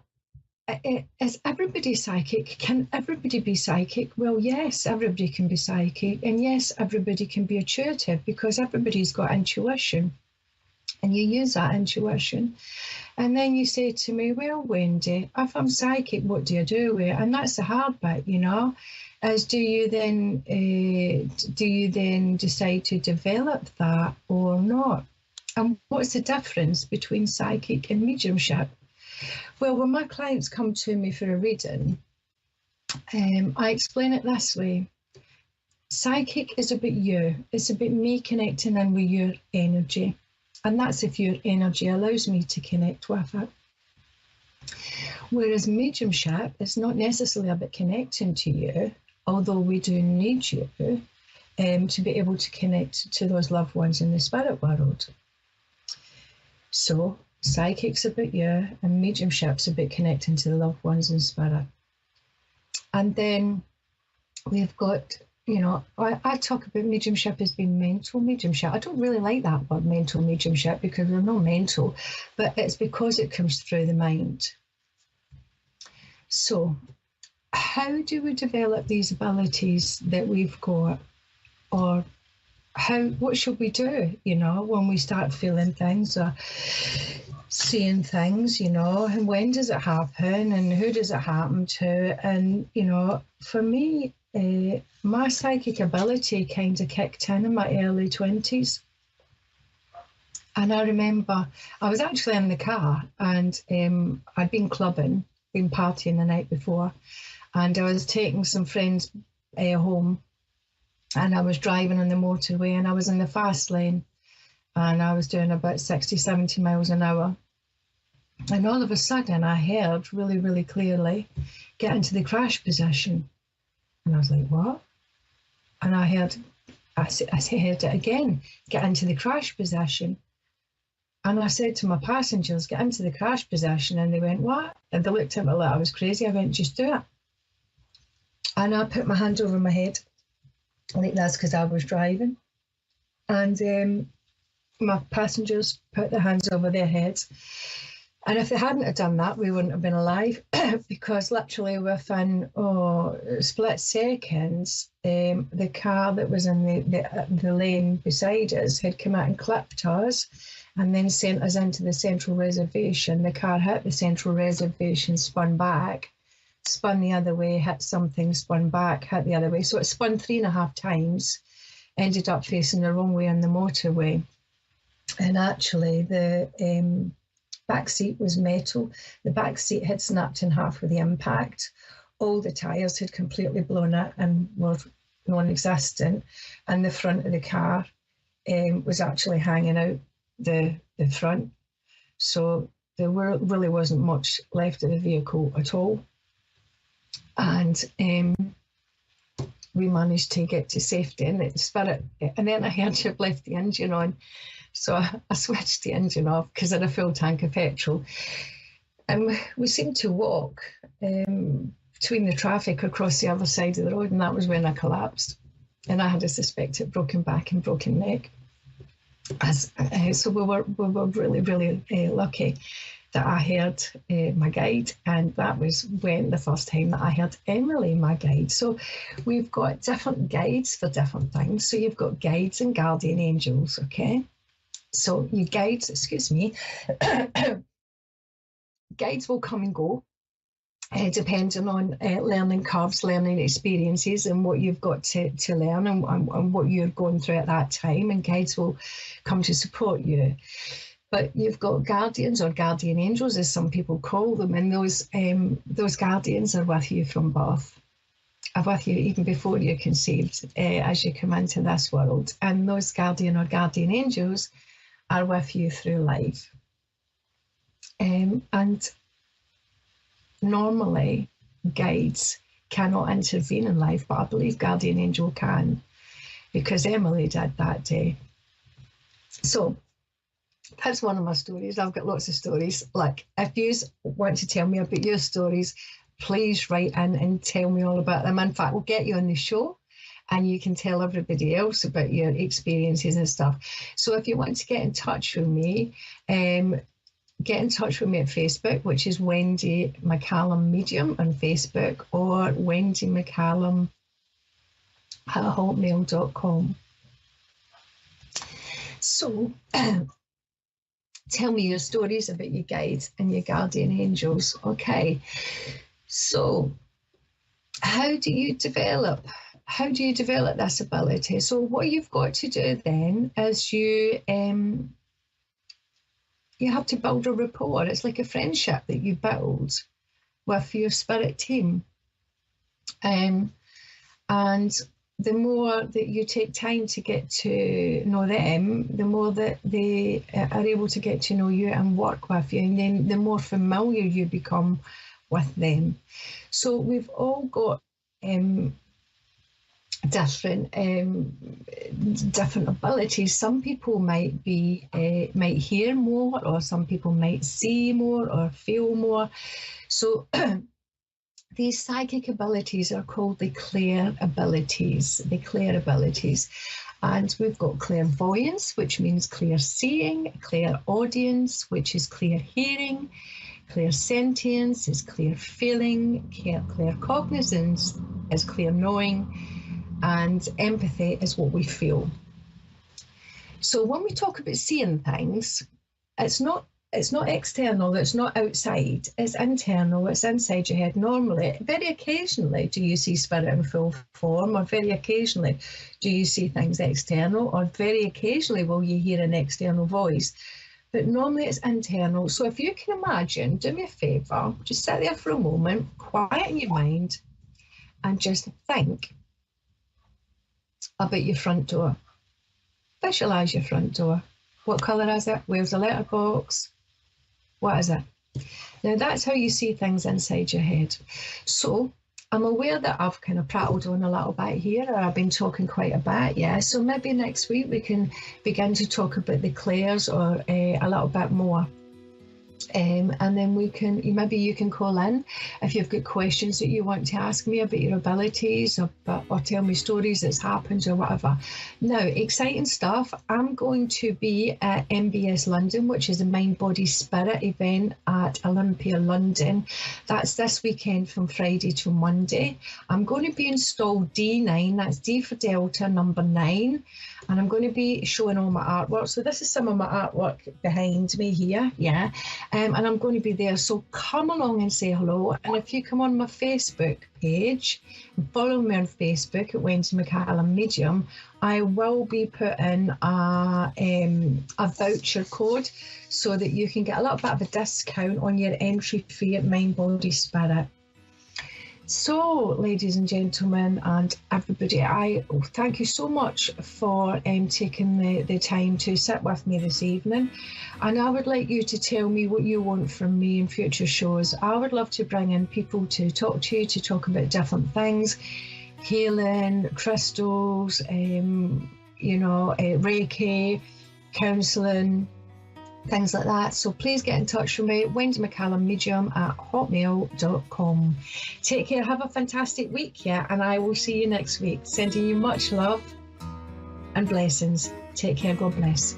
is everybody psychic? Can everybody be psychic? Well, yes, everybody can be psychic. And yes, everybody can be intuitive because everybody's got intuition. And you use that intuition. And then you say to me, "Well, Wendy, if I'm psychic, what do you do with it?" And that's the hard bit, you know, is do you then decide to develop that or not? And what's the difference between psychic and mediumship? Well, when my clients come to me for a reading, I explain it this way. Psychic is about you. It's about me connecting in with your energy. And that's if your energy allows me to connect with it. Whereas mediumship is not necessarily about connecting to you, although we do need you to be able to connect to those loved ones in the spirit world. So psychic's about you, and mediumship's about connecting to the loved ones in spirit. And then we've got, you know, I talk about mediumship as being mental mediumship. I don't really like that word, mental mediumship, because we're not mental, but it's because it comes through the mind. So how do we develop these abilities that we've got? Or what should we do, you know, when we start feeling things or seeing things, you know, and when does it happen and who does it happen to? And, you know, for me, my psychic ability kind of kicked in my early 20s. And I remember I was actually in the car, and I'd been clubbing, been partying the night before, and I was taking some friends home, and I was driving on the motorway, and I was in the fast lane, and I was doing about 60, 70 miles an hour. And all of a sudden I heard really, really clearly, get into the crash position. And I was like, what? And I heard it again, get into the crash position. And I said to my passengers, get into the crash position. And they went, what? And they looked at me like I was crazy. I went, just do it. And I put my hand over my head. I think that's because I was driving. And my passengers put their hands over their heads. And if they hadn't have done that, we wouldn't have been alive, because literally within split seconds, the car that was in the lane beside us had come out and clipped us and then sent us into the central reservation. The car hit the central reservation, spun back, spun the other way, hit something, spun back, hit the other way. So it spun 3.5 times, ended up facing the wrong way on the motorway. And actually the back seat was metal. The back seat had snapped in half with the impact. All the tyres had completely blown out and were non-existent. And the front of the car was actually hanging out the front. So there really wasn't much left of the vehicle at all. And we managed to get to safety in the spirit. And then I heard she'd left the engine on. So I switched the engine off because I had a full tank of petrol. And we seemed to walk between the traffic across the other side of the road, and that was when I collapsed. And I had a suspected broken back and broken neck. So we were really, really lucky that I heard my guide, and that was when the first time that I heard Emily, my guide. So we've got different guides for different things. So you've got guides and guardian angels, okay? So your guides, guides will come and go, depending on learning curves, learning experiences, and what you've got to learn and what you're going through at that time. And guides will come to support you. But you've got guardians or guardian angels, as some people call them, and those guardians are with you from birth. Are with you even before you're conceived, as you come into this world. And those guardian or guardian angels are with you through life. And normally guides cannot intervene in life, but I believe guardian angel can, because Emily did that day. So that's one of my stories. I've got lots of stories. Like, if you want to tell me about your stories, please write in and tell me all about them. In fact, we'll get you on the show and you can tell everybody else about your experiences and stuff. So if you want to get in touch with me, get in touch with me at Facebook, which is Wendy McCallum Medium on Facebook, or Wendy McCallum at hotmail.com. So tell me your stories about your guides and your guardian angels. Okay. So how do you develop this ability? So what you've got to do then is you have to build a rapport. It's like a friendship that you build with your spirit team. And the more that you take time to get to know them, the more that they are able to get to know you and work with you. And then the more familiar you become with them. So we've all got different abilities. Some people might hear more, or some people might see more or feel more. So these psychic abilities are called the clair abilities. And we've got clairvoyance, which means clear seeing, clairaudience, which is clear hearing, clairsentience is clear feeling, claircognizance is clear knowing, and empathy is what we feel. So when we talk about seeing things, it's not external, it's not outside, it's internal, it's inside your head. Normally, very occasionally do you see spirit in full form, or very occasionally do you see things external, or very occasionally will you hear an external voice. But normally it's internal. So if you can imagine, do me a favour, just sit there for a moment, quieten your mind, and just think about your front door. Visualise your front door. What colour is it? Where's the letterbox? What is it? Now that's how you see things inside your head. So I'm aware that I've kind of prattled on a little bit here, or I've been talking quite a bit, yeah. So maybe next week we can begin to talk about the clairs, or a little bit more. And then maybe you can call in if you've got questions that you want to ask me about your abilities, or tell me stories that's happened or whatever. Now, exciting stuff. I'm going to be at MBS London, which is a Mind Body Spirit event at Olympia, London. That's this weekend from Friday to Monday. I'm going to be in stall D9, that's D for Delta, number 9. And I'm going to be showing all my artwork. So this is some of my artwork behind me here, yeah. And I'm going to be there. So come along and say hello. And if you come on my Facebook page and follow me on Facebook at Wendy McCallum Medium, I will be putting a voucher code so that you can get a little bit of a discount on your entry fee at Mind Body Spirit. So, ladies and gentlemen, and everybody, I thank you so much for taking the time to sit with me this evening. And I would like you to tell me what you want from me in future shows. I would love to bring in people to talk to you, to talk about different things, healing, crystals, Reiki, counselling, things like that. So please get in touch with me, Wendy McCallum Medium at hotmail.com. Take care, have a fantastic week, yeah, and I will see you next week. Sending you much love and blessings. Take care, God bless.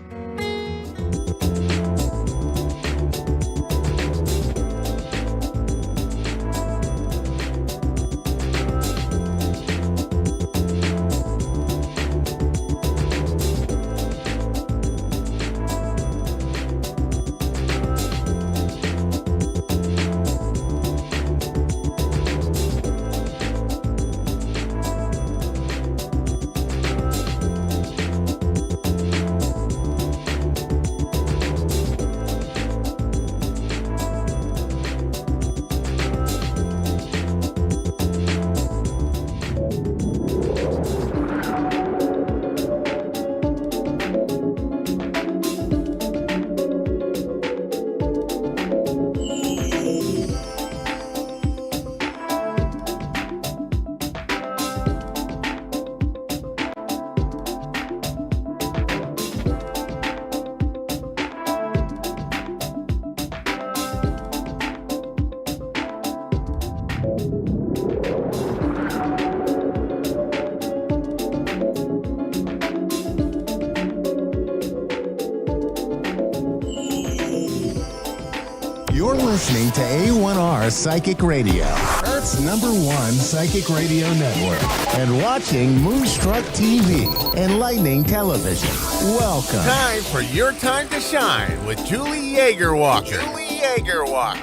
You're listening to A1R Psychic Radio, Earth's #1 psychic radio network, and watching Moonstruck TV, enlightening television. Welcome. Time for Your Time to Shine with Julie Yeager-Walker.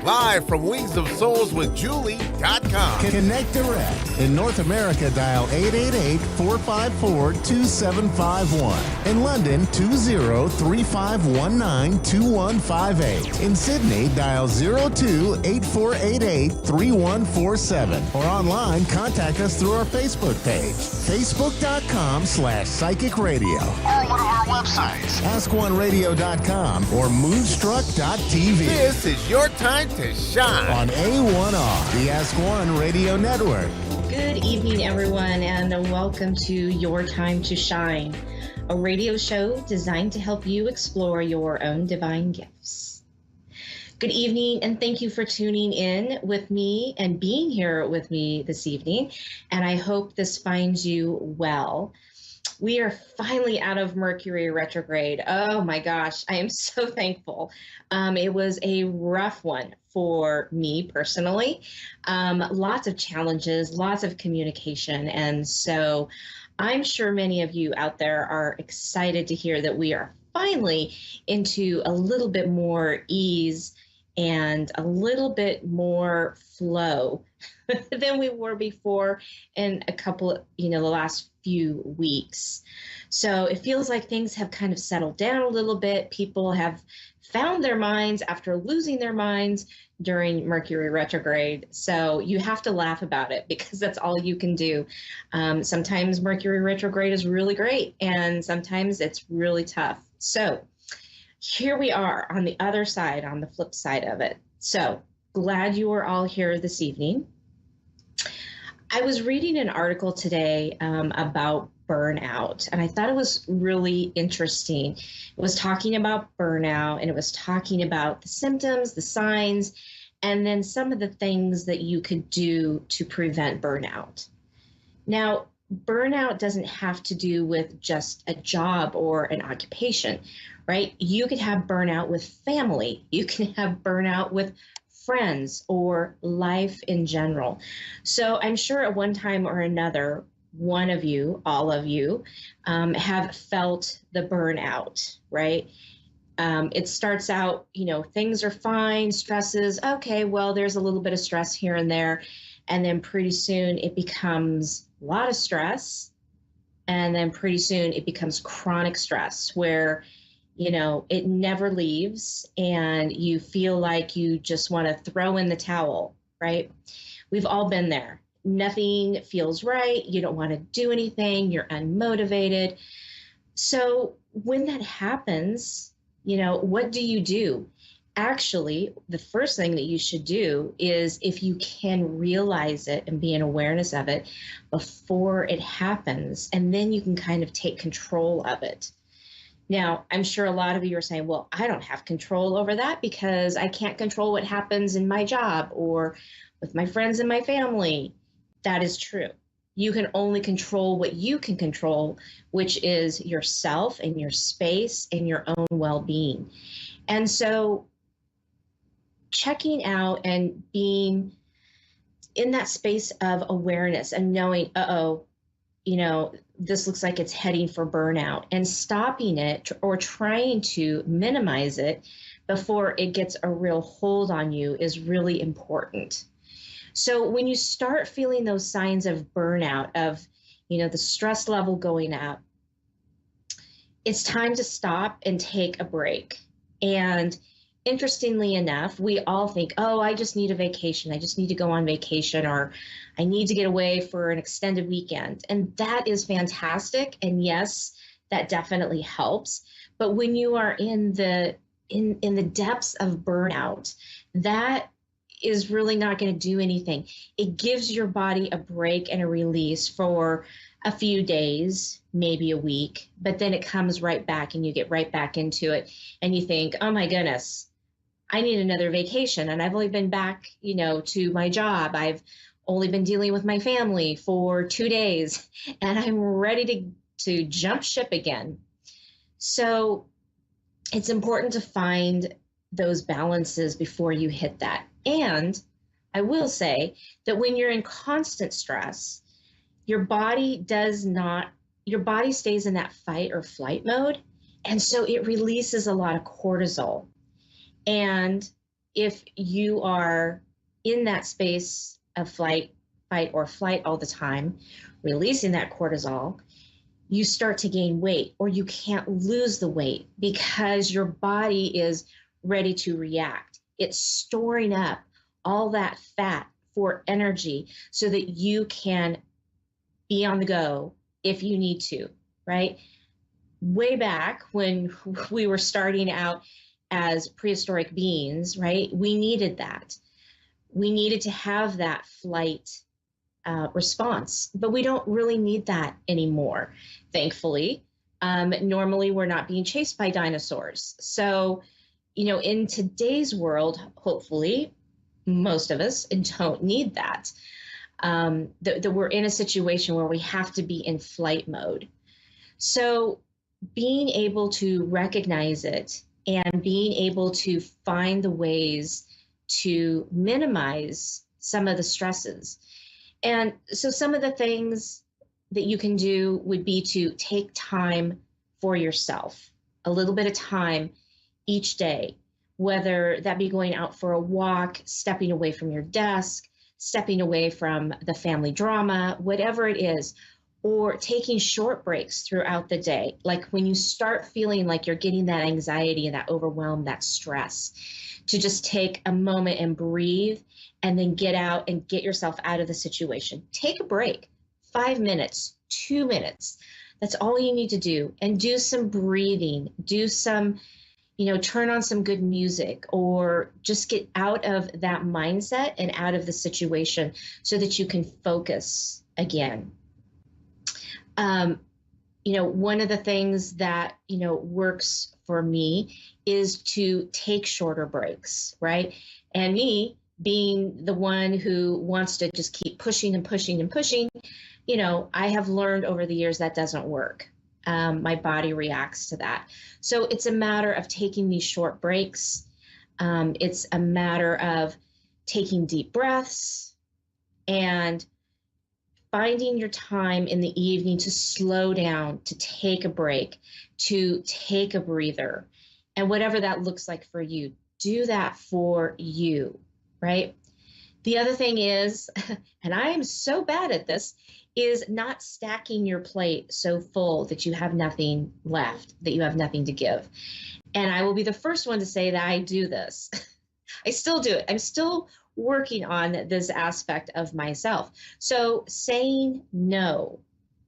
Live from Wings of Souls with Julie.com. Connect direct. In North America, dial 888-454-2751. In London, 20-3519-2158. In Sydney, dial 02-8488-3147. Or online, contact us through our Facebook page, facebook.com/psychic radio. Or one of our websites, askoneradio.com or moonstruck.tv. This is Your Time to Shine on A1R, the Ask One Radio Network. Good evening, everyone, and welcome to Your Time to Shine, a radio show designed to help you explore your own divine gifts. Good evening, and thank you for tuning in with me and being here with me this evening, and I hope this finds you well. We are finally out of Mercury retrograde. Oh my gosh, I am so thankful. It was a rough one for me personally. Lots of challenges, lots of communication. And so I'm sure many of you out there are excited to hear that we are finally into a little bit more ease and a little bit more flow than we were before in a couple of, the last few weeks. So it feels like things have kind of settled down a little bit. People have found their minds after losing their minds during Mercury retrograde. So you have to laugh about it because that's all you can do. Sometimes Mercury retrograde is really great and sometimes it's really tough. So here we are on the other side, on the flip side of it. So glad you are all here this evening. I was reading an article today about burnout, and I thought it was really interesting. It was talking about burnout, and it was talking about the symptoms, the signs, and then some of the things that you could do to prevent burnout. Now, burnout doesn't have to do with just a job or an occupation, right? You could have burnout with family. You can have burnout with friends or life in general. So I'm sure at one time or another, one of you, all of you, have felt the burnout, right? It starts out, things are fine, stresses, okay, well, there's a little bit of stress here and there. And then pretty soon it becomes a lot of stress. And then pretty soon it becomes chronic stress where it never leaves and you feel like you just want to throw in the towel, right? We've all been there. Nothing feels right. You don't want to do anything. You're unmotivated. So when that happens, what do you do? Actually, the first thing that you should do is if you can realize it and be in awareness of it before it happens, and then you can kind of take control of it. Now, I'm sure a lot of you are saying, well, I don't have control over that because I can't control what happens in my job or with my friends and my family. That is true. You can only control what you can control, which is yourself and your space and your own well-being. And so checking out and being in that space of awareness and knowing, this looks like it's heading for burnout, and stopping it or trying to minimize it before it gets a real hold on you is really important. So when you start feeling those signs of burnout, of, the stress level going up, it's time to stop and take a break. And interestingly enough, we all think, oh, I just need a vacation. I just need to go on vacation, or I need to get away for an extended weekend. And that is fantastic. And yes, that definitely helps. But when you are in the depths of burnout, that is really not going to do anything. It gives your body a break and a release for a few days, maybe a week, but then it comes right back and you get right back into it. And you think, oh my goodness, I need another vacation. And I've only been back, to my job. I've only been dealing with my family for 2 days and I'm ready to jump ship again. So it's important to find those balances before you hit that. And I will say that when you're in constant stress, your body stays in that fight or flight mode. And so it releases a lot of cortisol. And if you are in that space of fight or flight all the time, releasing that cortisol, you start to gain weight, or you can't lose the weight because your body is ready to react. It's storing up all that fat for energy so that you can be on the go if you need to, right? Way back when we were starting out as prehistoric beings, right? We needed that. We needed to have that flight response. But we don't really need that anymore, thankfully. Normally, we're not being chased by dinosaurs. So, in today's world, hopefully, most of us don't need that. That we're in a situation where we have to be in flight mode. So being able to recognize it and being able to find the ways to minimize some of the stresses. And so some of the things that you can do would be to take time for yourself, a little bit of time each day, whether that be going out for a walk, stepping away from your desk, stepping away from the family drama, whatever it is, or taking short breaks throughout the day. Like when you start feeling like you're getting that anxiety and that overwhelm, that stress, to just take a moment and breathe and then get out and get yourself out of the situation. Take a break, 5 minutes, 2 minutes. That's all you need to do. And do some breathing, do some, turn on some good music, or just get out of that mindset and out of the situation so that you can focus again. One of the things that, works for me is to take shorter breaks, right? And me being the one who wants to just keep pushing and pushing and pushing, I have learned over the years that doesn't work. My body reacts to that. So it's a matter of taking these short breaks. It's a matter of taking deep breaths and finding your time in the evening to slow down, to take a break, to take a breather. And whatever that looks like for you, do that for you, right? The other thing is, and I am so bad at this, is not stacking your plate so full that you have nothing left, that you have nothing to give. And I will be the first one to say that I do this. I still do it. I'm still working on this aspect of myself. So saying no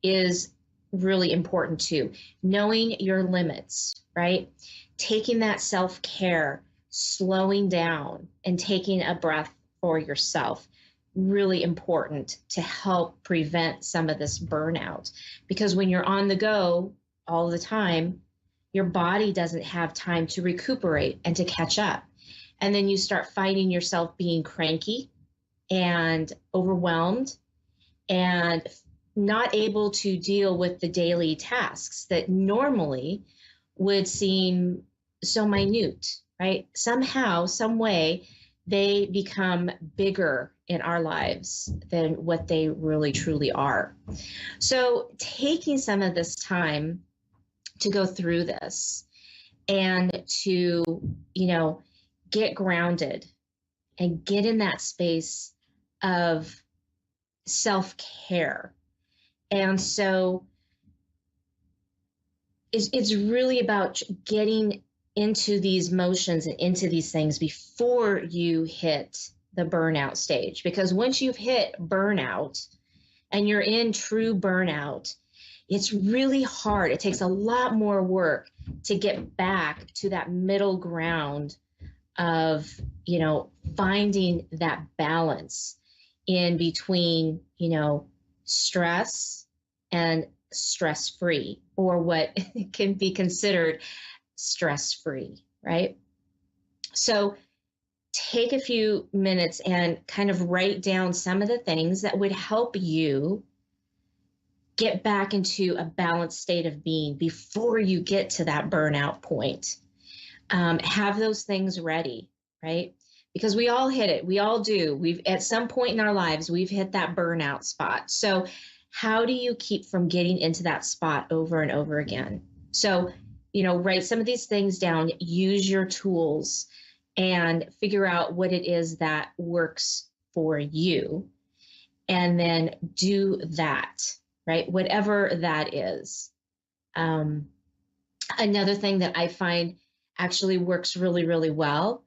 is really important too. Knowing your limits, right? Taking that self-care, slowing down and taking a breath for yourself. Really important to help prevent some of this burnout, because when you're on the go all the time, your body doesn't have time to recuperate and to catch up. And then you start finding yourself being cranky and overwhelmed and not able to deal with the daily tasks that normally would seem so minute, right? Somehow, some way, they become bigger in our lives than what they really truly are. So taking some of this time to go through this and to, get grounded and get in that space of self-care. And so it's really about getting into these motions and into these things before you hit the burnout stage. Because once you've hit burnout and you're in true burnout, it's really hard. It takes a lot more work to get back to that middle ground of, finding that balance in between, stress and stress-free, or what can be considered stress-free, right? So take a few minutes and kind of write down some of the things that would help you get back into a balanced state of being before you get to that burnout point. Have those things ready, right? Because we all hit it. We all do. At some point in our lives, we've hit that burnout spot. So how do you keep from getting into that spot over and over again? So, write some of these things down, use your tools, and figure out what it is that works for you. And then do that, right? Whatever that is. Another thing that I find actually works really, really well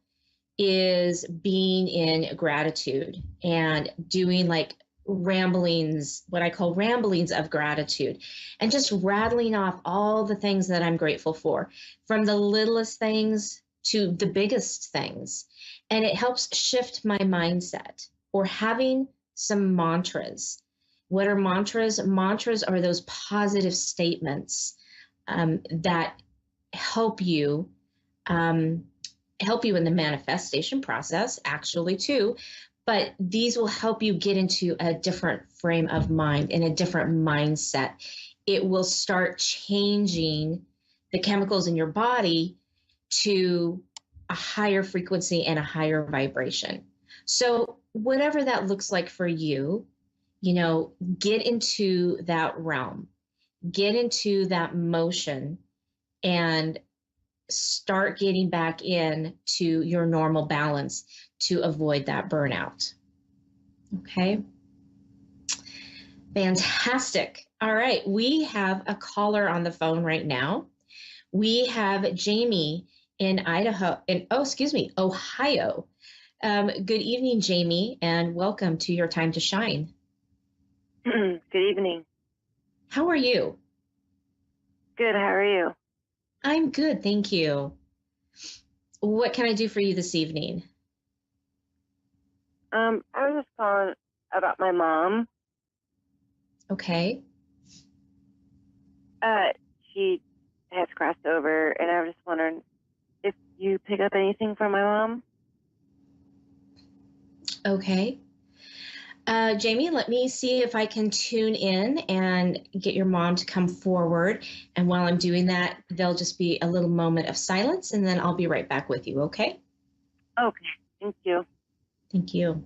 is being in gratitude and doing like ramblings, what I call ramblings of gratitude, and just rattling off all the things that I'm grateful for, from the littlest things to the biggest things. And it helps shift my mindset, or having some mantras. What are mantras? Mantras are those positive statements that help you in the manifestation process, actually, too. But these will help you get into a different frame of mind and a different mindset. It will start changing the chemicals in your body to a higher frequency and a higher vibration. So whatever that looks like for you, get into that realm, get into that motion, and start getting back into your normal balance to avoid that burnout. Okay. Fantastic. All right. We have a caller on the phone right now. We have Jamie in Ohio. Good evening, Jamie, and welcome to Your Time to Shine. Good evening. How are you? Good. How are you? I'm good, thank you. What can I do for you this evening? I was just calling about my mom. Okay. She has crossed over, and I was just wondering if you pick up anything from my mom. Okay. Jamie, let me see if I can tune in and get your mom to come forward. And while I'm doing that, there'll just be a little moment of silence, and then I'll be right back with you, okay? Okay. Thank you. Thank you.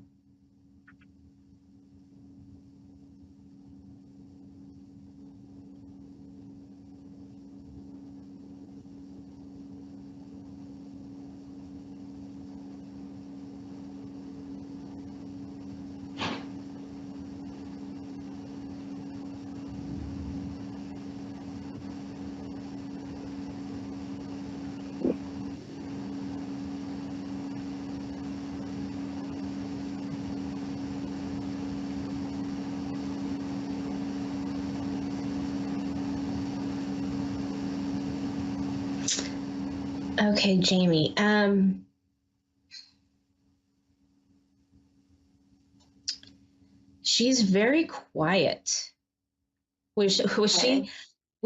Okay, Jamie. She's very quiet. Was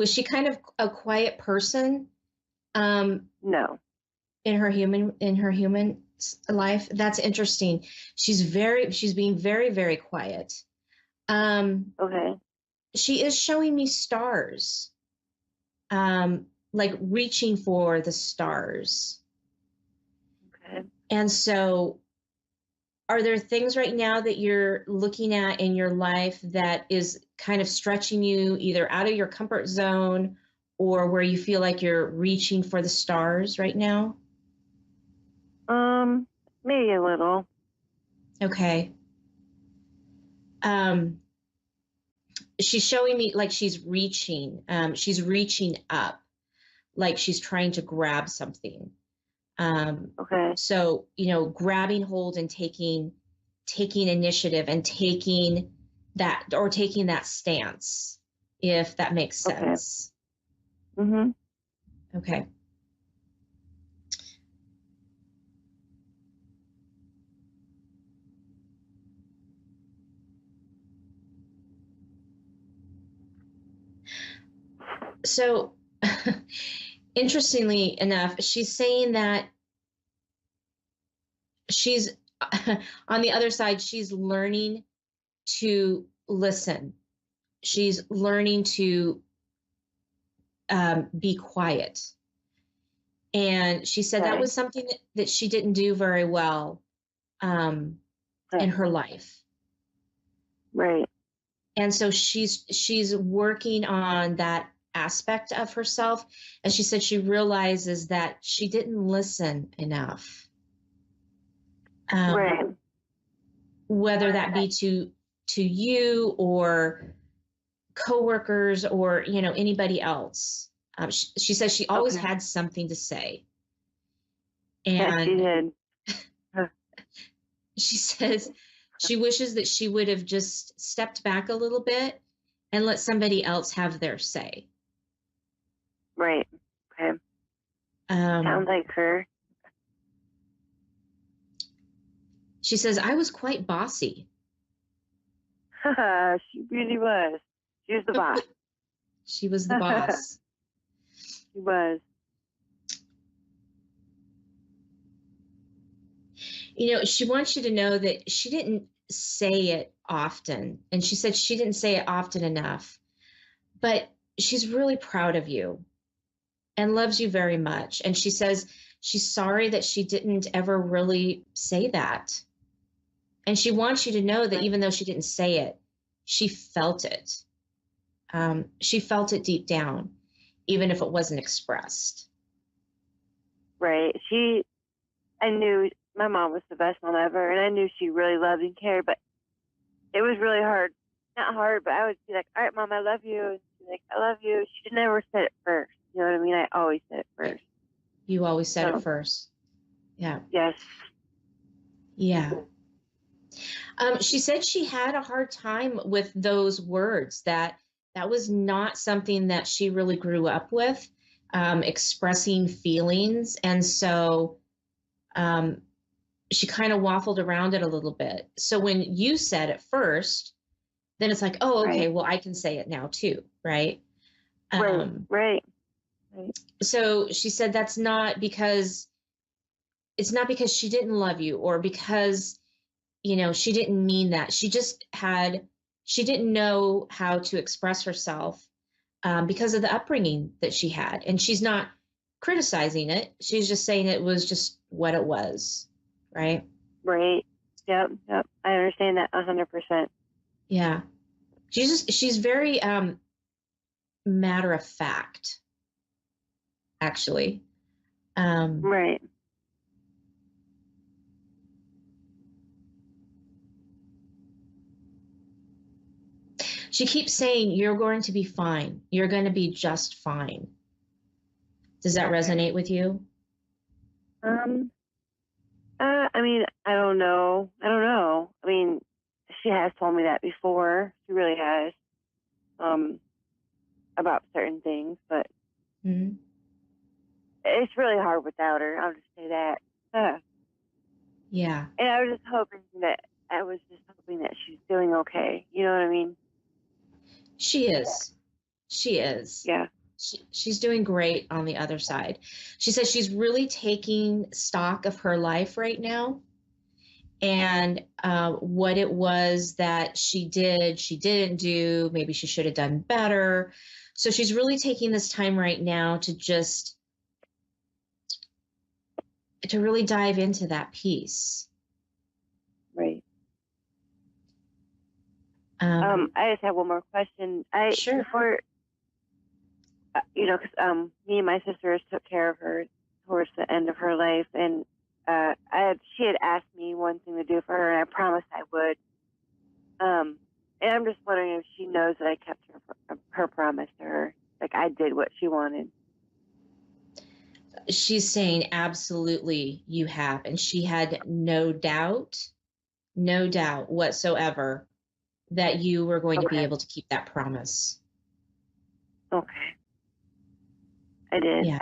she kind of a quiet person? No. In her human life? That's interesting. She's being very, very quiet. Okay. She is showing me stars. Like reaching for the stars. Okay. And so, are there things right now that you're looking at in your life that is kind of stretching you either out of your comfort zone or where you feel like you're reaching for the stars right now? Maybe a little. Okay. She's showing me like she's reaching up, like she's trying to grab something. Okay. So, grabbing hold and taking initiative and taking that stance, if that makes sense. Okay. Mm-hmm. Okay. So, interestingly enough, she's saying that she's on the other side, she's learning to listen. She's learning to be quiet. And she said that was something that she didn't do very well in her life. Right. And so she's working on that aspect of herself. And she said she realizes that she didn't listen enough. Right. Whether that be to you or coworkers or, anybody else. She says she always had something to say. And she did. She says she wishes that she would have just stepped back a little bit and let somebody else have their say. Right. Okay. Sounds like her. She says, I was quite bossy. She really was. She was the boss. She was the boss. She was. You know, she wants you to know that she didn't say it often. And she said she didn't say it often enough. But she's really proud of you and loves you very much. And she says she's sorry that she didn't ever really say that. And she wants you to know that even though she didn't say it, she felt it. She felt it deep down, even if it wasn't expressed. Right. I knew my mom was the best mom ever, and I knew she really loved and cared, but it was really hard. Not hard, but I would be like, all right, Mom, I love you. And she'd be like, I love you. She never said it first. You know what I mean? I always said it first. You always said it first. Yeah. Yes. Yeah. She said she had a hard time with those words, that was not something that she really grew up with, expressing feelings. And so she kind of waffled around it a little bit. So when you said it first, then it's like, oh, okay, well, I can say it now too, right? Right. So she said it's not because she didn't love you, or because, you know, she didn't mean that. She didn't know how to express herself because of the upbringing that she had. And she's not criticizing it. She's just saying it was just what it was. Right. Right. Yep. I understand that 100%. Yeah. She's very matter of fact, actually. Right. She keeps saying, you're going to be fine. You're going to be just fine. Does that resonate with you? I mean, I don't know. I mean, she has told me that before. She really has. About certain things, but it's really hard without her. I'll just say that. Yeah. And I was just hoping that she's doing okay. You know what I mean? She is. Yeah. She's doing great on the other side. She says she's really taking stock of her life right now, and what it was that she didn't do. Maybe she should have done better. So she's really taking this time right now to really dive into that piece. Right. I just have one more question. Sure. Before, you know, because me and my sisters took care of her towards the end of her life, and she had asked me one thing to do for her, and I promised I would. And I'm just wondering if she knows that I kept her promise to her. Like, I did what she wanted. She's saying absolutely you have, and she had no doubt whatsoever that you were going to be able to keep that promise. Okay. I did. Yeah.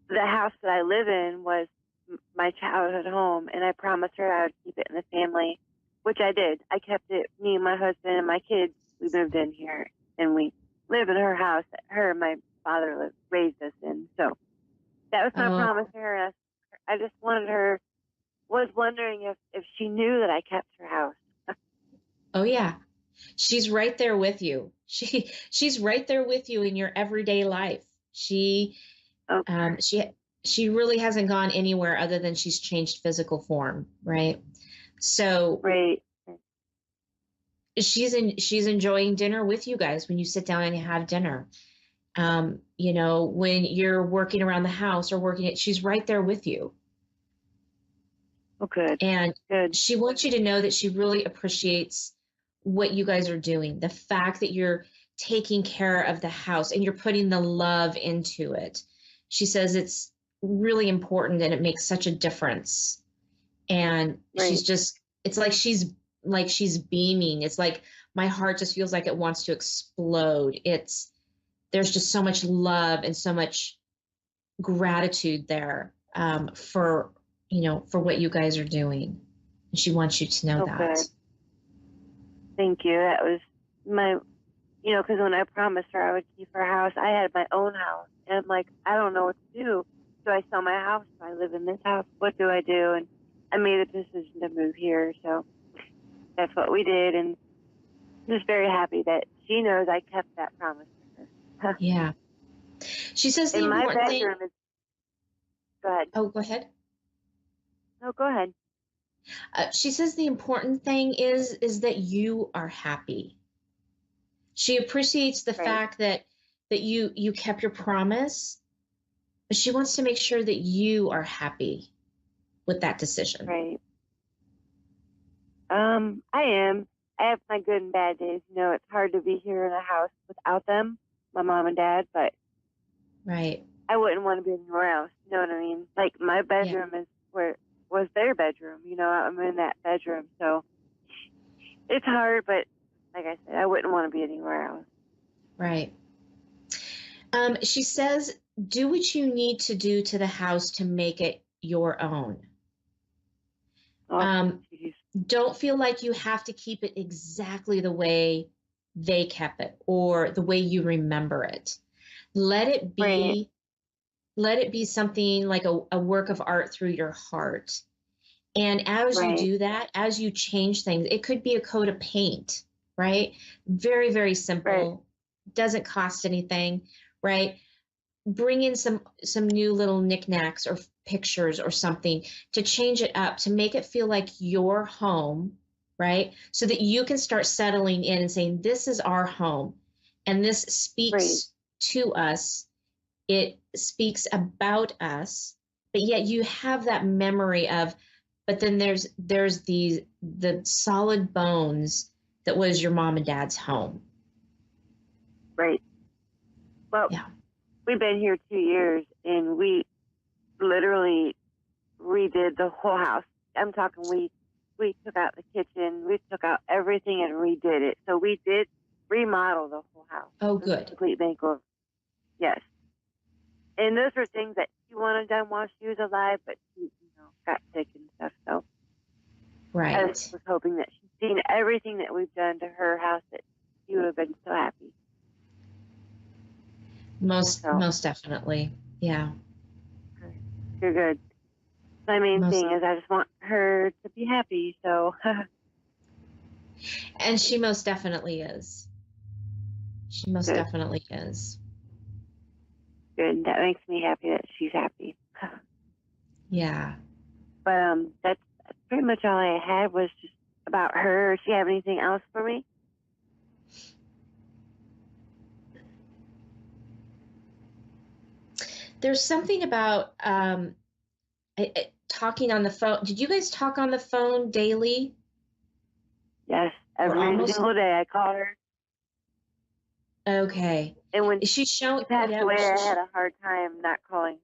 The house that I live in was my childhood home, and I promised her I would keep it in the family, which I did. I kept it. Me and my husband and my kids, we moved in here, and we live in her house that her and my father raised us in. So that was my promise to her. I just was wondering if she knew that I kept her house. Oh yeah. She's right there with you. She's right there with you in your everyday life. She really hasn't gone anywhere other than she's changed physical form, right? So right. She's enjoying dinner with you guys when you sit down and have dinner. You know, when you're working around the house or she's right there with you. Oh, good. And she wants you to know that she really appreciates what you guys are doing. The fact that you're taking care of the house and you're putting the love into it. She says it's really important and it makes such a difference. And it's like she's beaming. It's like my heart just feels like it wants to explode. There's just so much love and so much gratitude there for what you guys are doing. And she wants you to know that. Thank you. That was my, because when I promised her I would keep her house, I had my own house. And I'm like, I don't know what to do. Do I sell my house? Do I live in this house? What do I do? And I made a decision to move here. So that's what we did. And I'm just very happy that she knows I kept that promise to her. Yeah. She says the in my important thing. bedroom is, go ahead. Oh, go ahead. No, go ahead. She says the important thing is that you are happy. She appreciates the fact that you kept your promise, but she wants to make sure that you are happy with that decision. Right. I am. I have my good and bad days. It's hard to be here in a house without them, my mom and dad, but right. I wouldn't want to be anywhere else. You know what I mean? Like my bedroom is where was their bedroom. I'm in that bedroom, so it's hard. But like I said, I wouldn't want to be anywhere else. Right. She says, do what you need to do to the house to make it your own. Don't feel like you have to keep it exactly the way they kept it or the way you remember it. Let it be, let it be something like a work of art through your heart. And as you do that, as you change things, it could be a coat of paint, right? Very, very simple. Doesn't cost anything, right? Bring in some new little knickknacks or pictures or something to change it up, to make it feel like your home, right? So that you can start settling in and saying, this is our home. And this speaks to us. It speaks about us, but yet you have that memory of, but then there's the solid bones that was your mom and dad's home. Right. Well, we've been here 2 years, and we literally redid the whole house. I'm talking we took out the kitchen, we took out everything and redid it. So we did remodel the whole house. Oh, good. Complete makeover. Yes. And those were things that she wanted done while she was alive, but she, got sick and stuff. So I was hoping that she'd seen everything that we've done to her house, that she would have been so happy. Most definitely. Yeah. You're good. My main thing is I just want her to be happy. So. And she most definitely is. She most definitely is. Good. That makes me happy that she's happy. Yeah. But that's pretty much all I had was just about her. Does she have anything else for me? There's something about talking on the phone. Did you guys talk on the phone daily? Yes, every single day I called her. Okay. And when she passed away, I had a hard time not calling.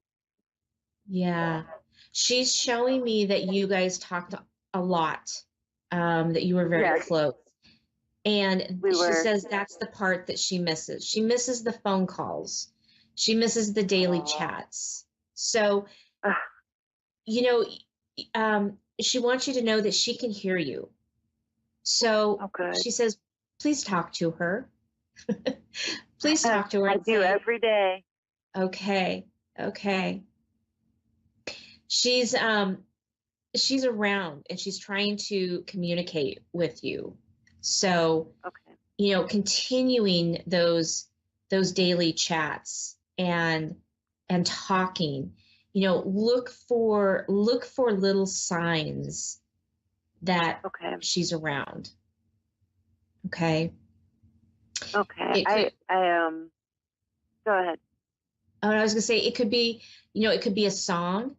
Yeah. She's showing me that you guys talked a lot, that you were very close. And she says that's the part that she misses. She misses the phone calls. She misses the daily chats. So, she wants you to know that she can hear you. So she says, please talk to her. Please talk to her. I do every day. Okay. She's around and she's trying to communicate with you. So, continuing those daily chats and talking, look for little signs that she's around. Okay. Okay. Go ahead. Oh, I was gonna say it could be, it could be a song.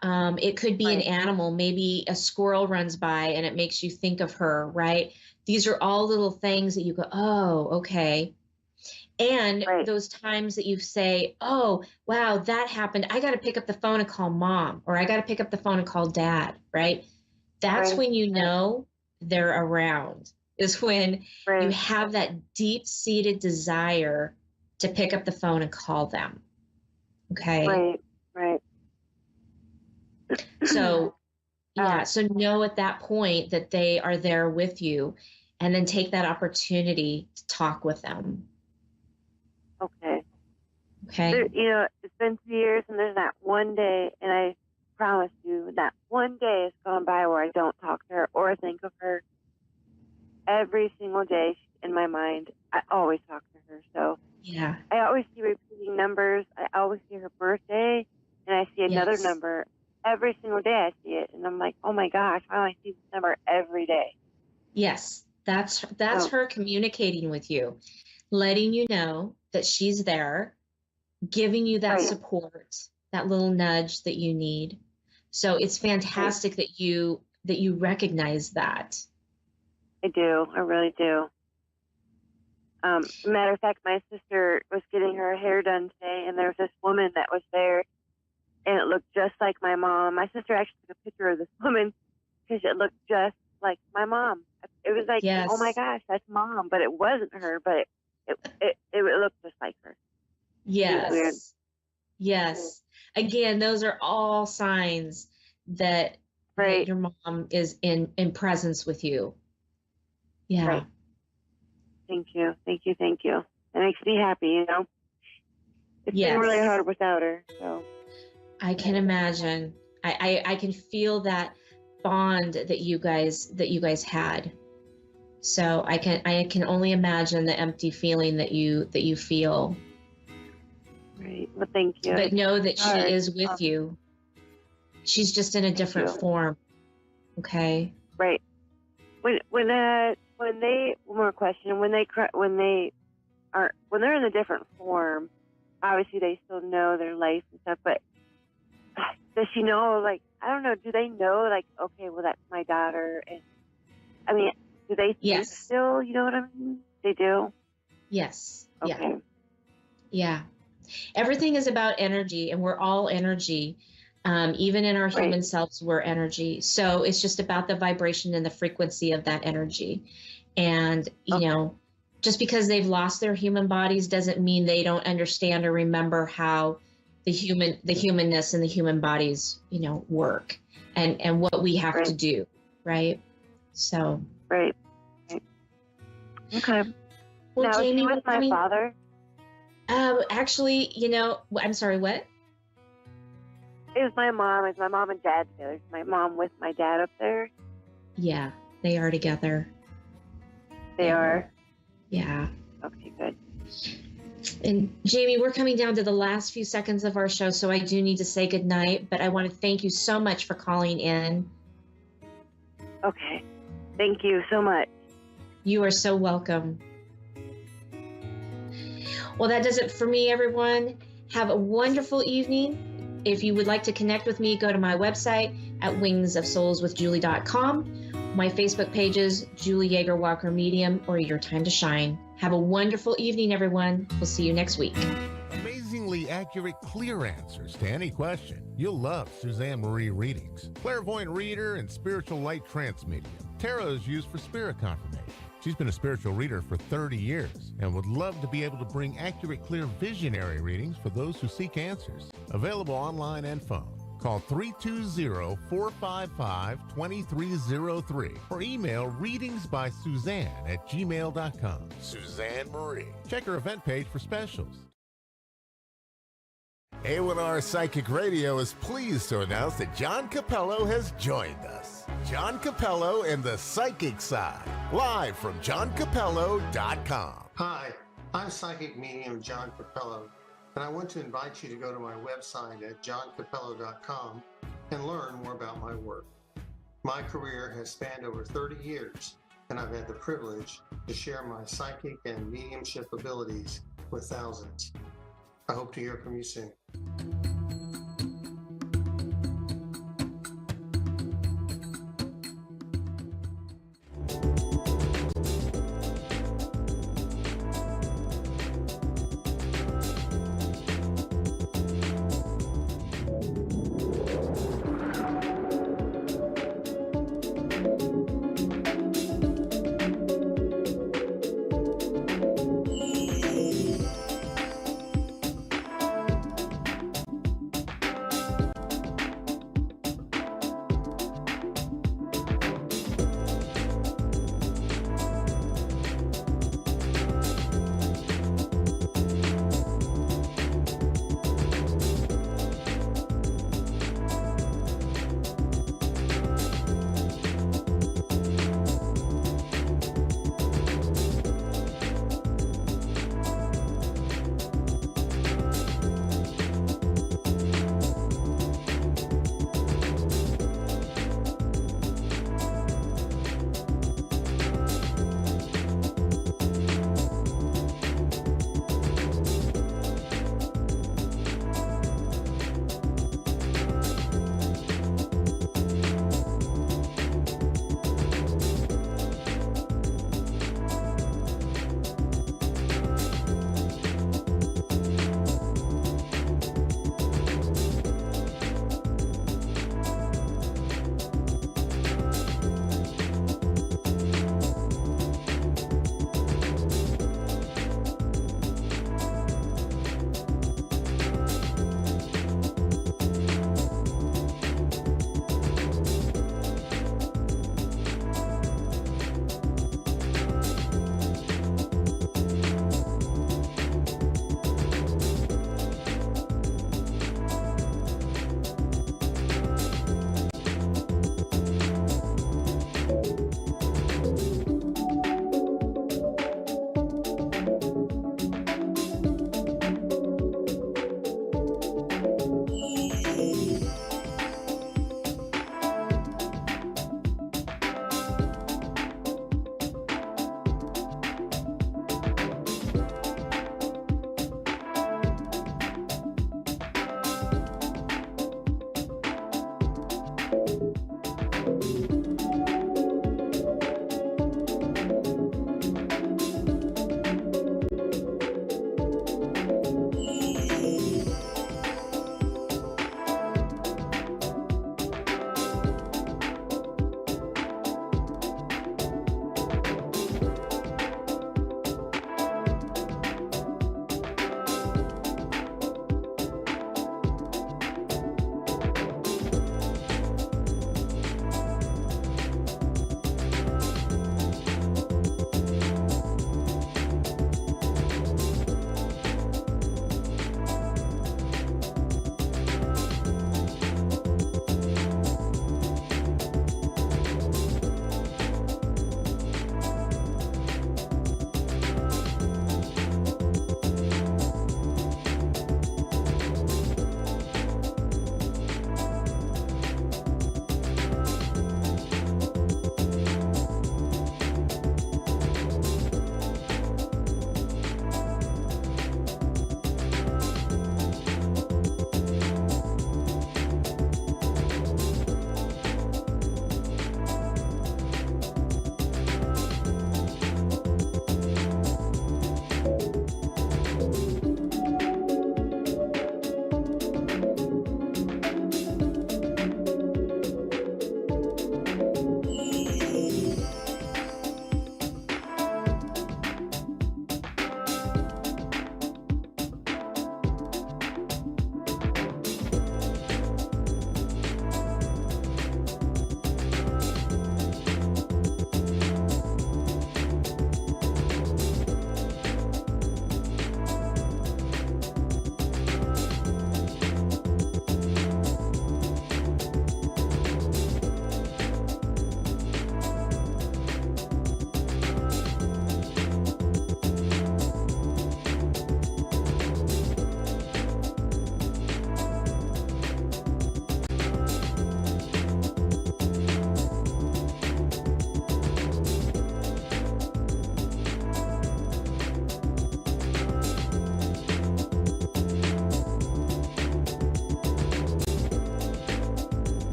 It could be an animal. Maybe a squirrel runs by and it makes you think of her, right? These are all little things that you go, oh, okay. And those times that you say, oh, wow, that happened. I got to pick up the phone and call mom, or I got to pick up the phone and call dad, right? That's when you know they're around, is when you have that deep-seated desire to pick up the phone and call them. Okay? Right. So, so know at that point that they are there with you. and then take that opportunity to talk with them. Okay. Okay. It's been 2 years, and there's not one day, and I promise you, not one day has gone by where I don't talk to her or think of her. Every single day in my mind, I always talk to her. So yeah, I always see repeating numbers. I always see her birthday, and I see another number. Every single day I see it, and I'm like, oh my gosh, why do I see this number every day? Yes, that's her communicating with you, letting you know that she's there, giving you that support, that little nudge that you need. So it's fantastic that you recognize that. I do. I really do. Matter of fact, my sister was getting her hair done today, and there was this woman that was there, and it looked just like my mom. My sister actually took a picture of this woman because it looked just like my mom. It was like, oh my gosh, that's mom, but it wasn't her, but it looked just like her. Yes. Yes. Again, those are all signs that your mom is in presence with you. Yeah. Right. Thank you. Thank you. Thank you. It makes me happy, It's been really hard without her. So I can imagine. I can feel that bond that you guys had. So I can only imagine the empty feeling that you feel. Right. Well, thank you. But know that she is with you. She's just in a different form. Okay. Right. One more question. When they're in a different form, obviously they still know their life and stuff. But does she know? Like, I don't know. Do they know? Like, okay, well, that's my daughter. And I mean, do they think still? You know what I mean? They do. Yes. Okay. Yeah. Everything is about energy, and we're all energy. Even in our human selves, we're energy. So it's just about the vibration and the frequency of that energy. And, just because they've lost their human bodies doesn't mean they don't understand or remember how the humanness and the human bodies, work and what we have to do. Right. So. Right. Okay. Well, now, Jamie, is she with my father? Actually, I'm sorry, what? It was my mom. It's my mom and dad together. It's my mom with my dad up there. Yeah, they are together. They are? Yeah. Okay, good. And Jamie, we're coming down to the last few seconds of our show, so I do need to say goodnight, but I want to thank you so much for calling in. Okay. Thank you so much. You are so welcome. Well, that does it for me, everyone. Have a wonderful evening. If you would like to connect with me, go to my website at wingsofsoulswithjulie.com. My Facebook pages, Julie Yeager Walker Medium, or Your Time to Shine. Have a wonderful evening, everyone. We'll see you next week. Amazingly accurate, clear answers to any question. You'll love Suzanne Marie readings. Clairvoyant reader and spiritual light trance medium. Tarot is used for spirit confirmation. She's been a spiritual reader for 30 years and would love to be able to bring accurate, clear, visionary readings for those who seek answers. Available online and phone. Call 320-455-2303 or email readingsbysuzanne@gmail.com. Suzanne Marie. Check her event page for specials. A1R Psychic Radio is pleased to announce that John Capello has joined us. John Capello and the Psychic Side, live from johncapello.com. Hi, I'm psychic medium John Capello, and I want to invite you to go to my website at johncapello.com and learn more about my work. My career has spanned over 30 years, and I've had the privilege to share my psychic and mediumship abilities with thousands. I hope to hear from you soon.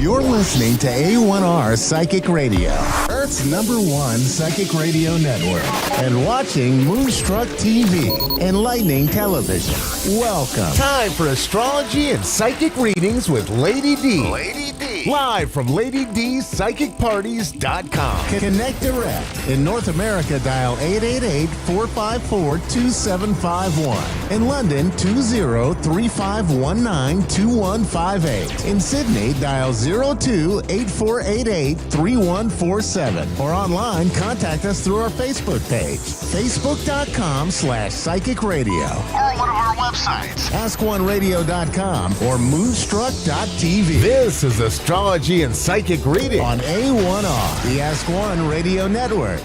You're listening to A1R Psychic Radio, Earth's #1 psychic radio network, and watching Moonstruck TV, enlightening television. Welcome. Time for astrology and psychic readings with Lady D. Lady D. Live from LadyDPsychicParties.com. Connect direct. In North America, dial 888-454-2751. In London, 20-3519-2158. In Sydney, dial 02-8488-3147. Or online, contact us through our Facebook page, facebook.com/psychic radio. Or one of our websites, askoneradio.com or moonstruck.tv. This is Astrology and Psychic Reading on A1R, the Ask One Radio Network.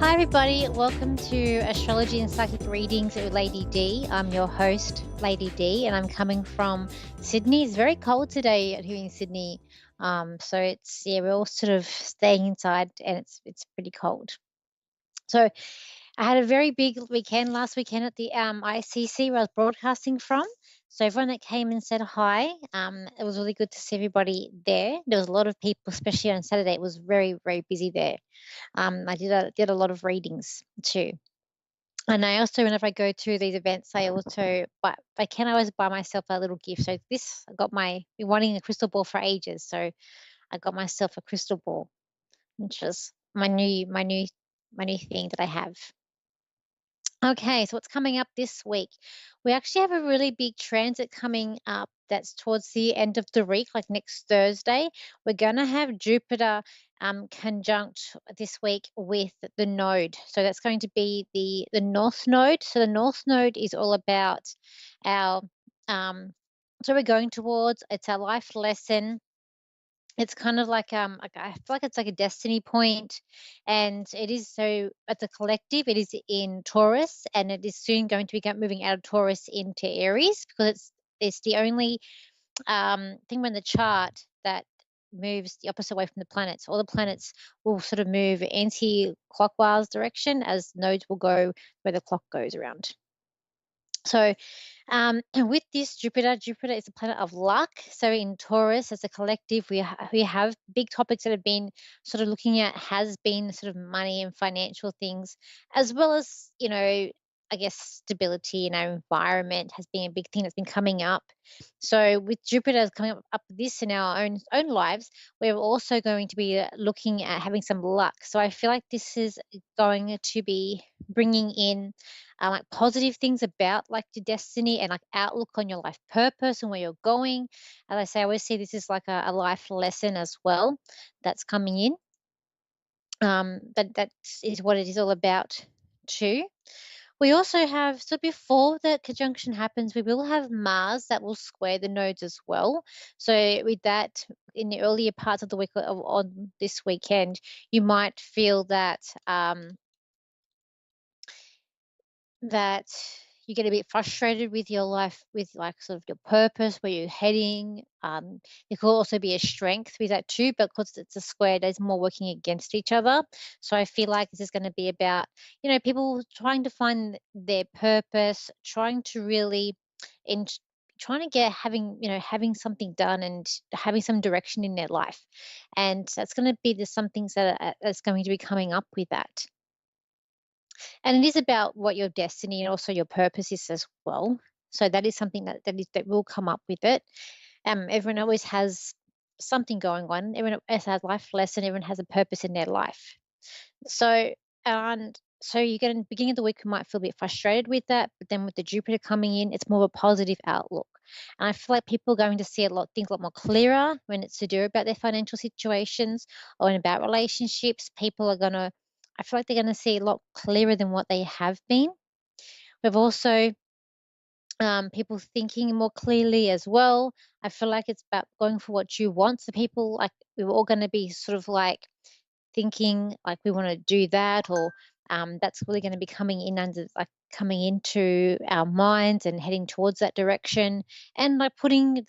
Hi everybody, welcome to Astrology and Psychic Readings with Lady D. I'm your host, Lady D, and I'm coming from Sydney. It's very cold today here in Sydney, so we're all sort of staying inside, and it's pretty cold. So I had a very big weekend last weekend at the ICC where I was broadcasting from. So everyone that came and said hi, it was really good to see everybody there. There was a lot of people, especially on Saturday. It was very, very busy there. I did a lot of readings too. And I also, whenever I go to these events, I also, but if I can, I always buy myself a little gift. So this, I got been wanting a crystal ball for ages. So I got myself a crystal ball, which is my new thing that I have. Okay, so what's coming up this week? We actually have a really big transit coming up that's towards the end of the week, like next Thursday. We're going to have Jupiter conjunct this week with the node. So that's going to be the North Node. So the North Node is all about our, so we're going towards, it's our life lesson. It's kind of like I feel like it's like a destiny point, and it is so at the collective. It is in Taurus, and it is soon going to be moving out of Taurus into Aries, because it's the only thing in the chart that moves the opposite way from the planets. All the planets will sort of move anti-clockwise direction, as nodes will go where the clock goes around. So with this Jupiter is a planet of luck. So in Taurus, as a collective, we have big topics that have been sort of looking at, has been sort of money and financial things, as well as, I guess stability in our environment has been a big thing that's been coming up. So with Jupiter coming up this in our own lives, we're also going to be looking at having some luck. So I feel like this is going to be bringing in like positive things about like your destiny and like outlook on your life purpose and where you're going. As I say, I always see this is like a life lesson as well that's coming in. But that is what it is all about too. We also have, so before the conjunction happens, we will have Mars that will square the nodes as well. So with that, in the earlier parts of the week on this weekend, you might feel that that you get a bit frustrated with your life, with like sort of your purpose, where you're heading. It could also be a strength with that too, but because it's a square, there's more working against each other. So I feel like this is going to be about, people trying to find their purpose, trying to really, trying to having something done and having some direction in their life. And that's going to be some things that's going to be coming up with that. And it is about what your destiny and also your purpose is as well. So that is something that will come up with it. Everyone always has something going on. Everyone has a life lesson. Everyone has a purpose in their life. So you're going to beginning of the week, you might feel a bit frustrated with that, but then with the Jupiter coming in, it's more of a positive outlook. And I feel like people are going to see things a lot more clearer when it's to do about their financial situations or about relationships. I feel like they're going to see a lot clearer than what they have been. We've also people thinking more clearly as well. I feel like it's about going for what you want. So people, like, we're all going to be sort of like thinking like we want to do that, or that's really going to be coming into our minds and heading towards that direction, and like putting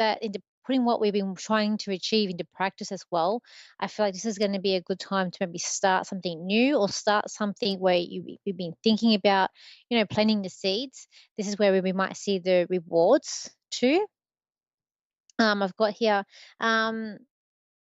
what we've been trying to achieve into practice as well. I feel like this is going to be a good time to maybe start something new, or start something where you've been thinking about, planting the seeds. This is where we might see the rewards too. I've got here,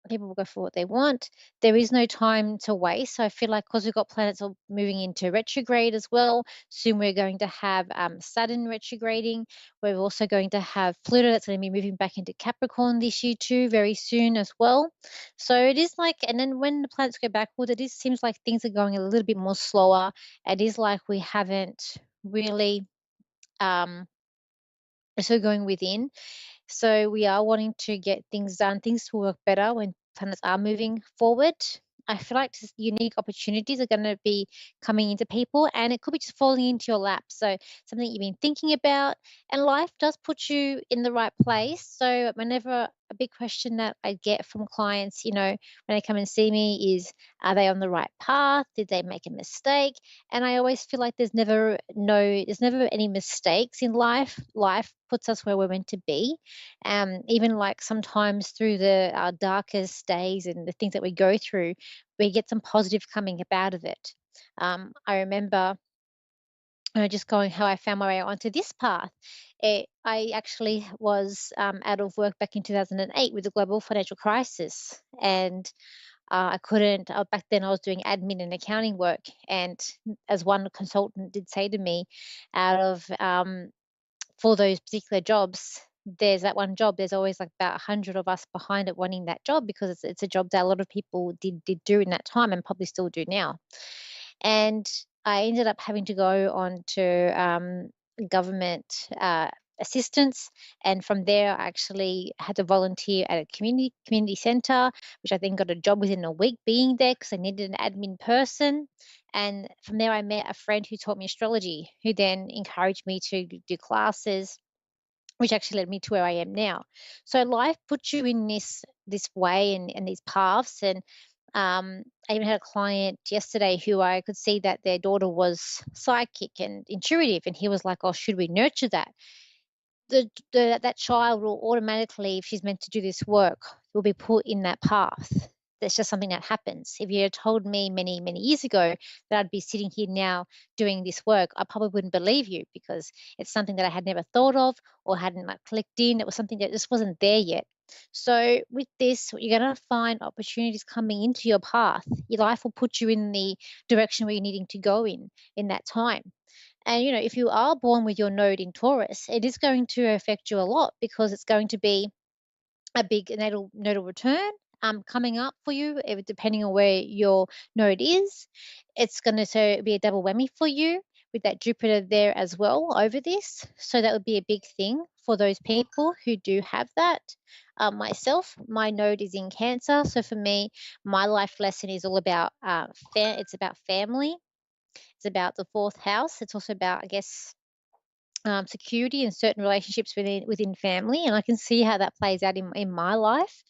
people will go for what they want. There is no time to waste. So I feel like because we've got planets all moving into retrograde as well, soon we're going to have Saturn retrograding. We're also going to have Pluto that's going to be moving back into Capricorn this year too, very soon as well. So it is like, and then when the planets go backward, seems like things are going a little bit more slower. It is like we haven't really, so going within. So we are wanting to get things done. Things will work better when planets are moving forward. I feel like just unique opportunities are going to be coming into people, and it could be just falling into your lap. So something you've been thinking about, and life does put you in the right place. So whenever a big question that I get from clients, when they come and see me is, are they on the right path? Did they make a mistake? And I always feel like there's never any mistakes in life. Life puts us where we're meant to be. Even like sometimes through the our darkest days and the things that we go through, we get some positive coming up out of it. I remember just going how I found my way onto this path. I actually was out of work back in 2008 with the global financial crisis, and I couldn't. Back then, I was doing admin and accounting work, and as one consultant did say to me, out of for those particular jobs, there's that one job. There's always like about 100 of us behind it wanting that job because it's a job that a lot of people did do in that time and probably still do now. And I ended up having to go on to government assistance, and from there I actually had to volunteer at a community center, which I then got a job within a week being there because I needed an admin person. And from there I met a friend who taught me astrology, who then encouraged me to do classes, which actually led me to where I am now. So life puts you in this way and these paths. And I even had a client yesterday who I could see that their daughter was psychic and intuitive, and he was like, "Oh, should we nurture that?" That child will automatically, if she's meant to do this work, will be put in that path. That's just something that happens. If you had told me many, many years ago that I'd be sitting here now doing this work, I probably wouldn't believe you because it's something that I had never thought of or hadn't like clicked in. It was something that just wasn't there yet. So with this, you're going to find opportunities coming into your path. Your life will put you in the direction where you're needing to go in that time. And if you are born with your node in Taurus, it is going to affect you a lot because it's going to be a big nodal return coming up for you, depending on where your node is. It's going to be a double whammy for you with that Jupiter there as well over this. So that would be a big thing for those people who do have that. Myself, my node is in Cancer, so for me, my life lesson is all about it's about family. It's about the fourth house. It's also about, I guess, security and certain relationships within family, and I can see how that plays out in my life.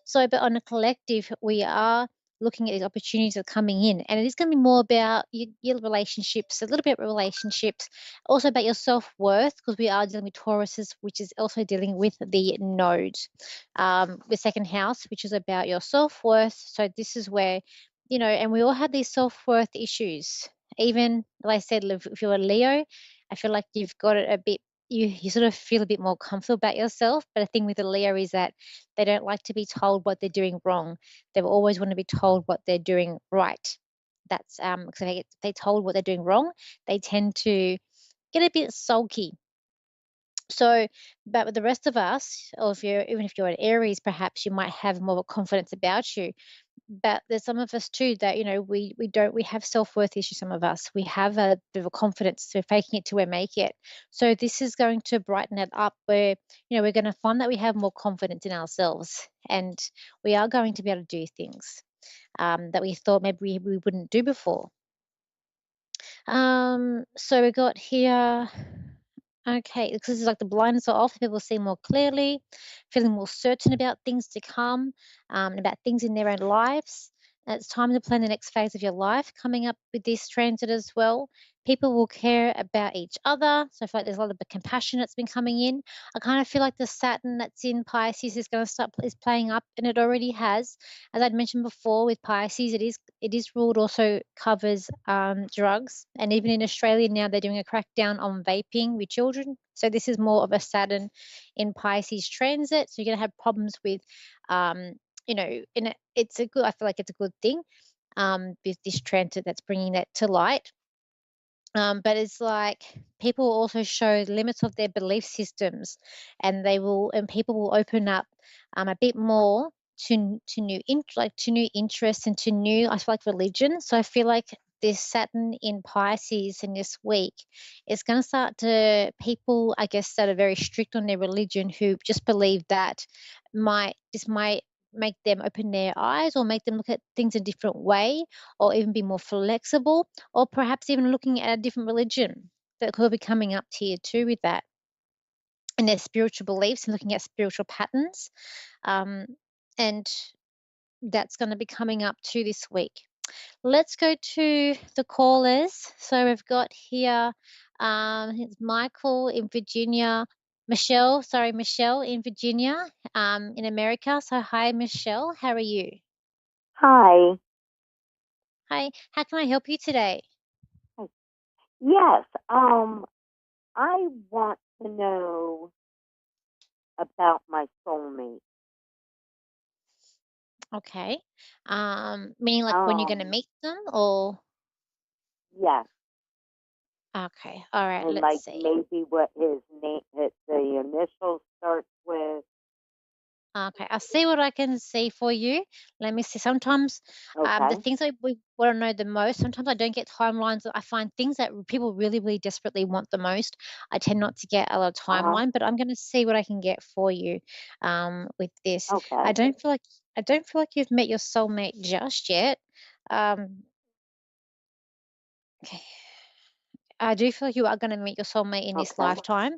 So, but on a collective, we are looking at these opportunities that are coming in, and it is going to be more about your relationships, a little bit of relationships, also about your self-worth, because we are dealing with Tauruses, which is also dealing with the node, the second house, which is about your self-worth. So this is where, and we all have these self-worth issues. Even like I said, if you're a Leo, I feel like you've got it a bit, you sort of feel a bit more comfortable about yourself. But the thing with the Leo is that they don't like to be told what they're doing wrong. They always want to be told what they're doing right. That's because if they told what they're doing wrong, they tend to get a bit sulky. So, but with the rest of us, or even if you're an Aries, perhaps you might have more of a confidence about you. But there's some of us too that we have self-worth issues. Some of us, we have a bit of a confidence, so faking it till we make it. So this is going to brighten it up where we're going to find that we have more confidence in ourselves, and we are going to be able to do things that we thought maybe we wouldn't do before. So we got here. Okay, because this is like the blindness are off, people see more clearly, feeling more certain about things to come, about things in their own lives. And it's time to plan the next phase of your life coming up with this transit as well. people will care about each other. So I feel like there's a lot of compassion that's been coming in. I kind of feel like the Saturn that's in Pisces is going to is playing up, and it already has. As I'd mentioned before, with Pisces, it is ruled also covers drugs, and even in Australia now they're doing a crackdown on vaping with children. So this is more of a Saturn in Pisces transit. So you're going to have problems with, it's a good. I feel like it's a good thing. With this transit that's bringing that to light. But it's like people will also show limits of their belief systems, and people will open up a bit more to new to new interests and to new, I feel like, religion. So I feel like this Saturn in Pisces in this week is going to start to people, I guess, that are very strict on their religion, who just believe that might make them open their eyes or make them look at things a different way, or even be more flexible, or perhaps even looking at a different religion that could be coming up to you too with that, and their spiritual beliefs and looking at spiritual patterns. And that's going to be coming up too this week. Let's go to the callers. So we've got here, it's Michael in Virginia. Michelle in Virginia, in America. So hi, Michelle. How are you? Hi. Hi. How can I help you today? Yes. I want to know about my soulmate. Okay. Meaning like when you're going to meet them, or? Yes. Okay. All right. And Let's like see. maybe what his name, the initials starts with. Okay, I'll see what I can see for you. Let me see. Sometimes the Okay. things that we want to know the most, sometimes I don't get timelines. I find things that people really, really desperately want the most. I tend not to get a lot of timeline, but I'm going to see what I can get for you with this. Okay. I don't feel like you've met your soulmate just yet. Okay. I do feel like you are going to meet your soulmate in this lifetime.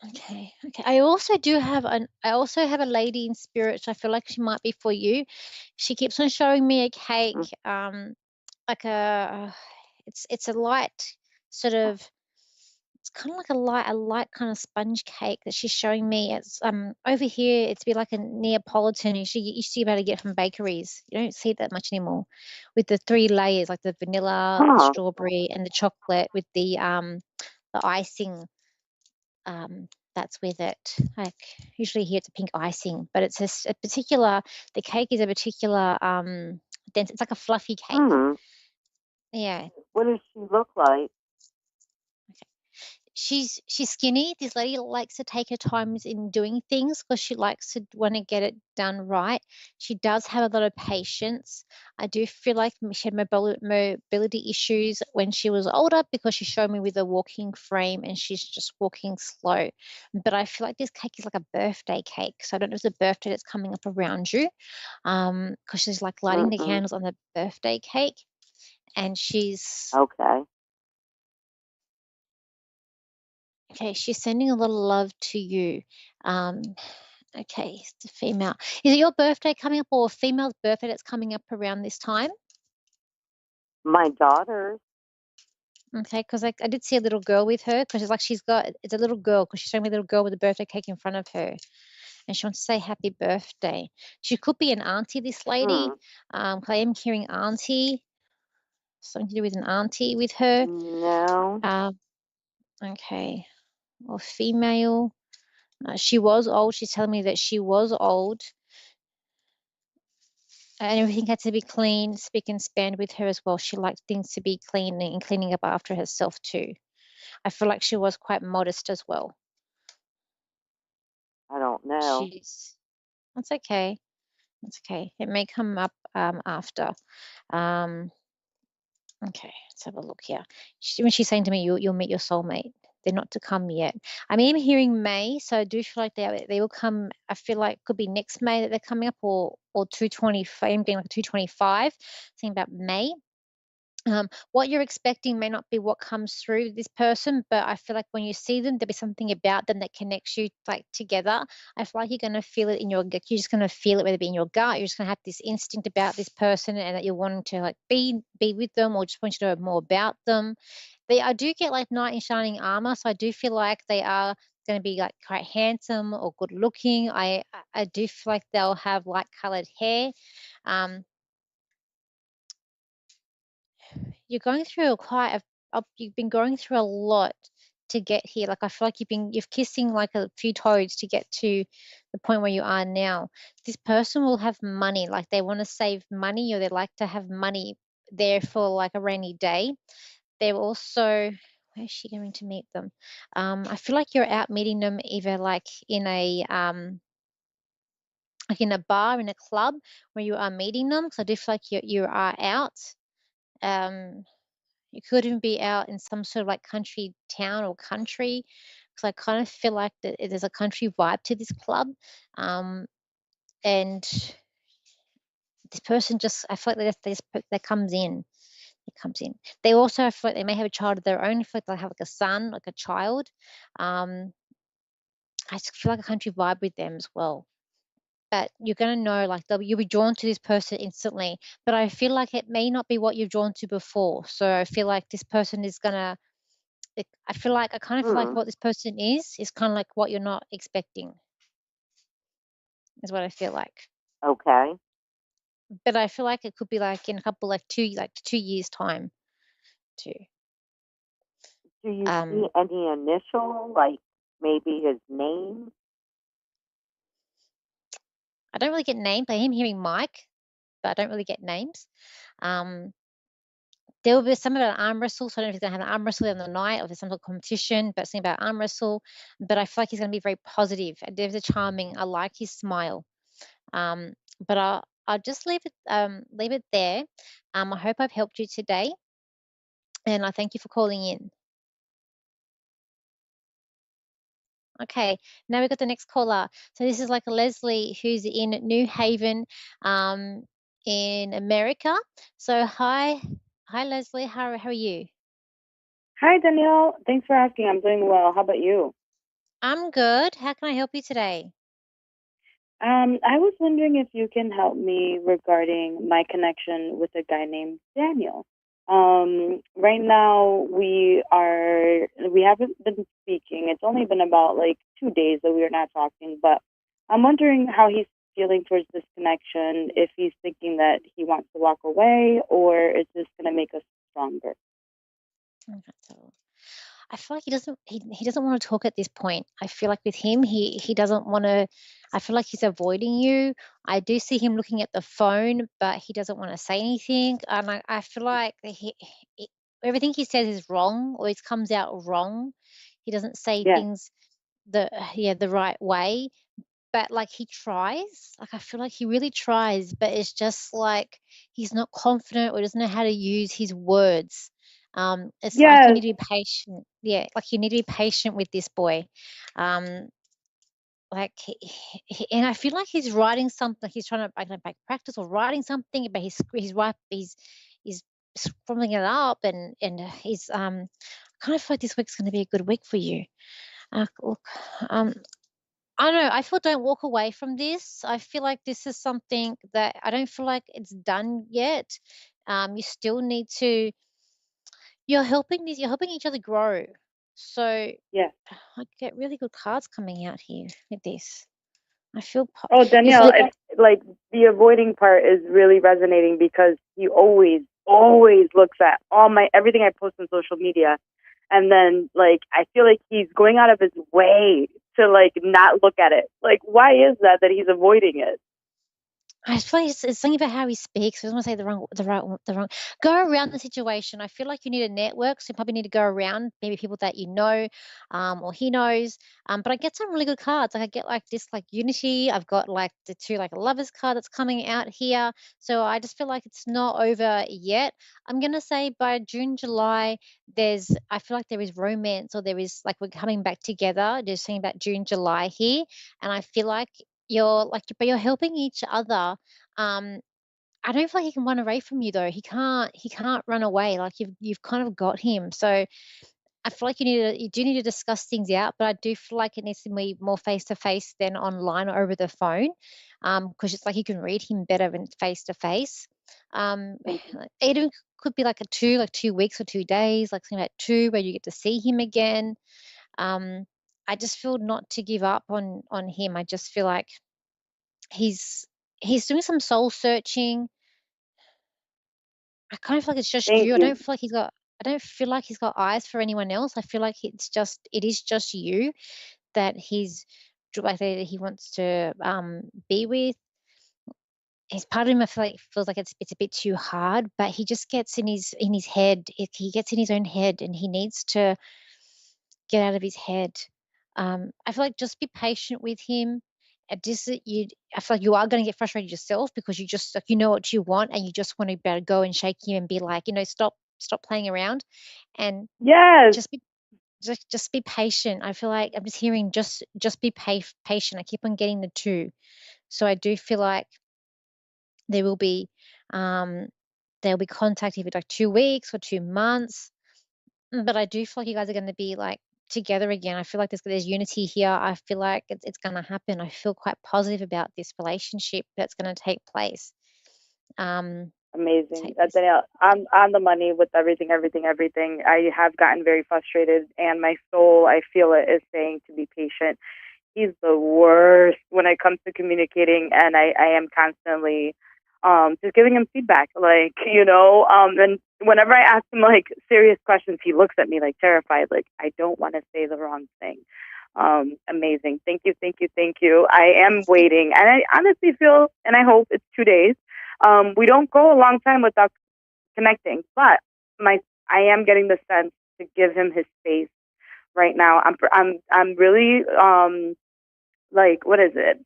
Okay. I also have a lady in spirit, so I feel like she might be for you. She keeps on showing me a cake, like it's a light sort of, it's kind of like a light kind of sponge cake that she's showing me. It's over here it's be like a Neapolitan. You used to be able to get from bakeries. You don't see it that much anymore, with the 3 layers, like the vanilla, the strawberry, and the chocolate with the icing. That's with it. Like usually here it's a pink icing, but it's a particular. The cake is a particular dense. It's like a fluffy cake. Yeah. What does she look like? She's skinny. This lady likes to take her times in doing things because she likes to want to get it done right. She does have a lot of patience. I do feel like she had mobility issues when she was older, because she showed me with a walking frame and she's just walking slow. But I feel like this cake is like a birthday cake. So I don't know if it's a birthday that's coming up around you, because she's like lighting the candles on the birthday cake, and she's okay, she's sending a little love to you. Okay, it's a female. Is it your birthday coming up, or a female's birthday that's coming up around this time? My daughter's. Okay, because I did see a little girl with her, because it's a little girl, because she showed me a little girl with a birthday cake in front of her, and she wants to say happy birthday. She could be an auntie, this lady. I am hearing auntie, something to do with an auntie with her. No. Okay, or female. She was old. She's telling me that she was old. And everything had to be clean, spick and span with her as well. She liked things to be clean and cleaning up after herself too. I feel like she was quite modest as well. I don't know. That's okay. That's okay. It may come up after. Okay, let's have a look here. When she's saying to me, you'll meet your soulmate. They're not to come yet. I'm even hearing May, so I do feel like they will come. I feel like it could be next May that they're coming up, or 225. I'm getting like 225. Thinking about May. What you're expecting may not be what comes through this person, but I feel like when you see them, there'll be something about them that connects you like together. I feel like you're going to feel it in your gut. You're just going to feel it, whether it be in your gut. You're just going to have this instinct about this person, and that you're wanting to like be with them, or just want you to know more about them. I do get like knight in shining armor, so I do feel like they are going to be like quite handsome or good looking. I do feel like they'll have light colored hair. Um, you're going through you've been going through a lot to get here. Like I feel like you've kissing like a few toads to get to the point where you are now. This person will have money, like they want to save money, or they like to have money there for like a rainy day. They're also, where's she going to meet them? I feel like you're out meeting them either like in a bar, in a club where you are meeting them. So I do feel like you are out. Um, you could even be out in some sort of like country town or country, because I kind of feel like that there's a country vibe to this club. And this person just, I feel like that comes in. It comes in. They also, I feel like they may have a child of their own. I feel like they have like a son, like a child. I just feel like a country vibe with them as well. But you're going to know, like, you'll be drawn to this person instantly. But I feel like it may not be what you've drawn to before. So I feel like this person is going to, I kind of feel like what this person is kind of like what you're not expecting, is what I feel like. Okay. But I feel like it could be like in a couple, like 2 years time too. Do you see any initial, like maybe his name? I don't really get names. I am hearing Mike, but I don't really get names. There will be some about arm wrestle, so I don't know if he's gonna have an arm wrestle on the night or if there's some sort of competition, but something about arm wrestle. But I feel like he's gonna be very positive. There's a charming. I like his smile. But I'll just leave it there. I hope I've helped you today, and I thank you for calling in. Okay, now we've got the next caller. So this is like Leslie, who's in New Haven, in America. So hi Leslie, how are you? Hi, Danielle. Thanks for asking. I'm doing well. How about you? I'm good. How can I help you today? I was wondering if you can help me regarding my connection with a guy named Daniel. Right now we haven't been speaking. It's only been about like 2 days that we are not talking, but I'm wondering how he's feeling towards this connection, if he's thinking that he wants to walk away, or is this going to make us stronger? Okay, so I feel like he doesn't want to talk at this point. I feel like with him, he doesn't want to. I feel like he's avoiding you. I do see him looking at the phone, but he doesn't want to say anything. And I feel like everything he says is wrong, or it comes out wrong. He doesn't say Yeah. things the right way. But like he tries. Like I feel like he really tries, but it's just like he's not confident or doesn't know how to use his words. It's like you Yes. need to be patient. Yeah, like you need to be patient with this boy. Um, like and I feel like he's writing something. He's trying to like practice or writing something, but he's scribbling it up, and he's kind of feel like this week's going to be a good week for you. Look, I don't know. I feel don't walk away from this. I feel like this is something that I don't feel like it's done yet. You still need to. You're helping each other grow. So Yeah. I get really good cards coming out here with this. I feel Oh, you Danielle, feel it's like the avoiding part is really resonating because he always looks at everything I post on social media. And then like I feel like he's going out of his way to like not look at it. Like why is that he's avoiding it? I feel like it's something about how he speaks. I don't want to say the wrong. Go around the situation. I feel like you need a network, so you probably need to go around maybe people that you know, or he knows. But I get some really good cards. Like I get like this, like unity. I've got like the two like lovers card that's coming out here. So I just feel like it's not over yet. I'm gonna say by June, July, I feel like there is romance, or there is like we're coming back together. Just saying about June, July here, and I feel like but you're helping each other. um I don't feel like he can run away from you though. He can't run away. Like you've kind of got him. So I feel like you do need to discuss things out, but I do feel like it needs to be more face to face than online or over the phone, because it's like you can read him better when face to face. It even could be like 2 weeks or 2 days, like something like 2, where you get to see him again. I just feel not to give up on him. I just feel like he's doing some soul searching. I kind of feel like it's just Thank you. you. I don't feel like he's got eyes for anyone else. I feel like it is just you that like that he wants to be with. His part of him, I feel like feels like it's a bit too hard, but he just gets in his head. He gets in his own head, and he needs to get out of his head. I feel like just be patient with him. I feel like you are going to get frustrated yourself because you just like, you know what you want, and you just want to be able to go and shake him and be like, stop playing around, and Yes. just be patient. I feel like I'm just hearing just be patient. I keep on getting the 2, so I do feel like there will be contact if it's like 2 weeks or 2 months. But I do feel like you guys are going to be like together again. I feel like there's unity here. I feel like it's going to happen. I feel quite positive about this relationship that's going to take place. Amazing. Danielle, I'm on the money with everything. I have gotten very frustrated, and my soul, I feel it, is saying to be patient. He's the worst when it comes to communicating, and I am constantly just giving him feedback, like, and whenever I ask him like serious questions, he looks at me like terrified, like I don't want to say the wrong thing. Amazing. Thank you. I am waiting, and I honestly feel, and I hope it's 2 days. We don't go a long time without connecting, but I am getting the sense to give him his space right now. I'm really like, what is it?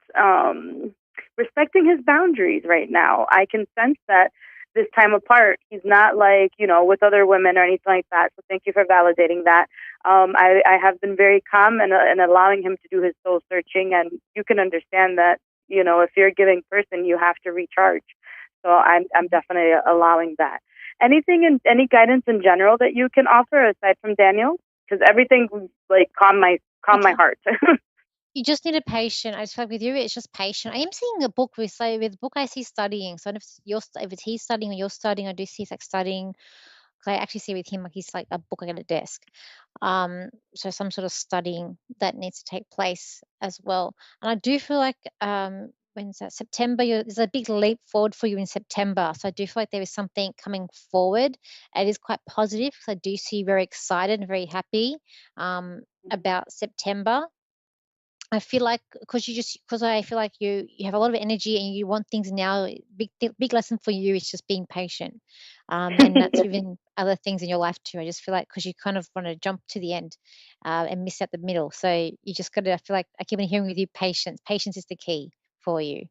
Respecting his boundaries right now. I can sense that this time apart, he's not like, with other women or anything like that. So thank you for validating that. I have been very calm and allowing him to do his soul searching. And you can understand that, if you're a giving person, you have to recharge. So I'm definitely allowing that. Any guidance in general that you can offer aside from Daniel? Because everything like calm my heart. You just need a patient. I just feel like with you, it's just patient. I am seeing a book with the book I see studying. So if it's he's studying or you're studying, I do see it's like studying. Because I actually see with him like he's like a book at a desk. So some sort of studying that needs to take place as well. And I do feel like when's that? September. There's a big leap forward for you in September. So I do feel like there is something coming forward. It is quite positive because I do see you very excited and very happy about September. I feel like because I feel like you have a lot of energy and you want things now. Big lesson for you is just being patient, and that's even other things in your life too. I just feel like because you kind of want to jump to the end and miss out the middle, so you just got to. I feel like I keep on hearing with you patience. Patience is the key for you.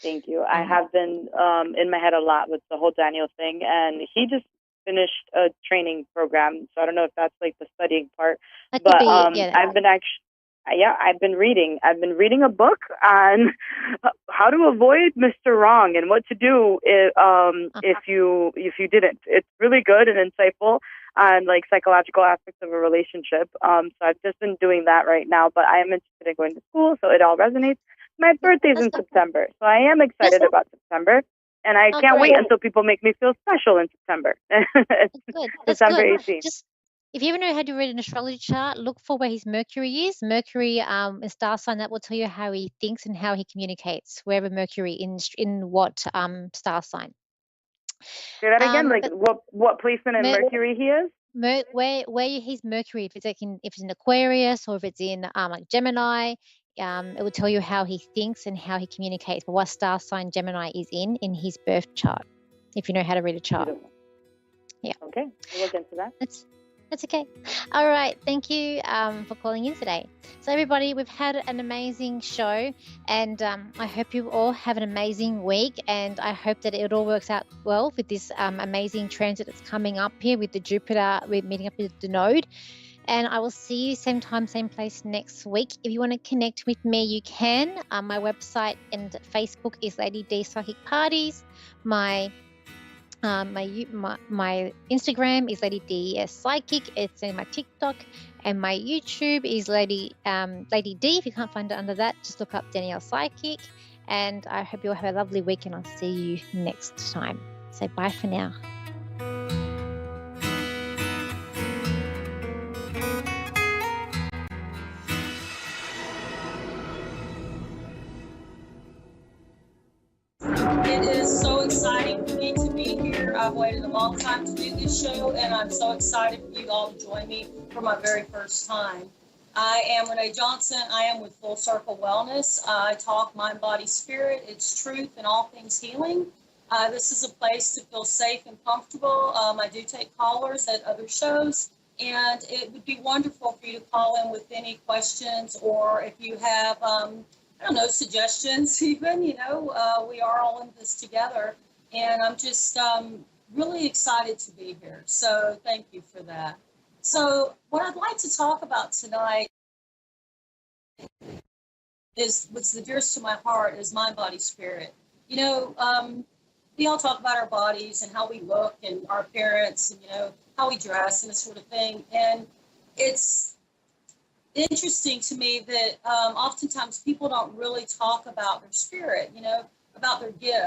Thank you. I have been in my head a lot with the whole Daniel thing, and he just finished a training program, so I don't know if that's like the studying part. That but could be, yeah. I've been reading a book on how to avoid Mr. Wrong and what to do if you didn't. It's really good and insightful on like psychological aspects of a relationship. So I've just been doing that right now, but I am interested in going to school, so it all resonates. My birthday's in September, so I am excited about September. And I can't wait until people make me feel special in September. Good. That's December good. 18th. Just if you ever know how to read an astrology chart, look for where his Mercury is. Mercury, a star sign that will tell you how he thinks and how he communicates. Wherever Mercury in what star sign. Say that again. Like what placement in Mercury he is? Where his Mercury, if it's in Aquarius or if it's in like Gemini, it will tell you how he thinks and how he communicates. But what star sign Gemini is in his birth chart, if you know how to read a chart. Beautiful. Yeah. Okay, we'll look into that. That's okay. All right. Thank you for calling in today. So everybody, we've had an amazing show, and I hope you all have an amazing week, and I hope that it all works out well with this amazing transit that's coming up here with the Jupiter. We're meeting up with the node. And I will see you same time, same place next week. If you want to connect with me, you can. My website and Facebook is Lady D Psychic Parties. My Instagram is Lady DS Psychic. It's in my TikTok, and my YouTube is Lady D. If you can't find it under that, just look up Danielle Psychic. And I hope you'll have a lovely week, and I'll see you next time. So bye for now. It is so exciting for me to be here. I've waited a long time to do this show, and I'm so excited for you all to join me for my very first time. I am Renee Johnson. I am with Full Circle Wellness. I talk mind, body, spirit. It's truth and all things healing. This is a place to feel safe and comfortable. I do take callers at other shows, and it would be wonderful for you to call in with any questions, or if you have I don't know, suggestions even, we are all in this together. And I'm just really excited to be here. So thank you for that. So what I'd like to talk about tonight is what's the dearest to my heart is mind, body, spirit. We all talk about our bodies and how we look and our appearance and, how we dress and this sort of thing. And it's interesting to me that oftentimes people don't really talk about their spirit, about their gift.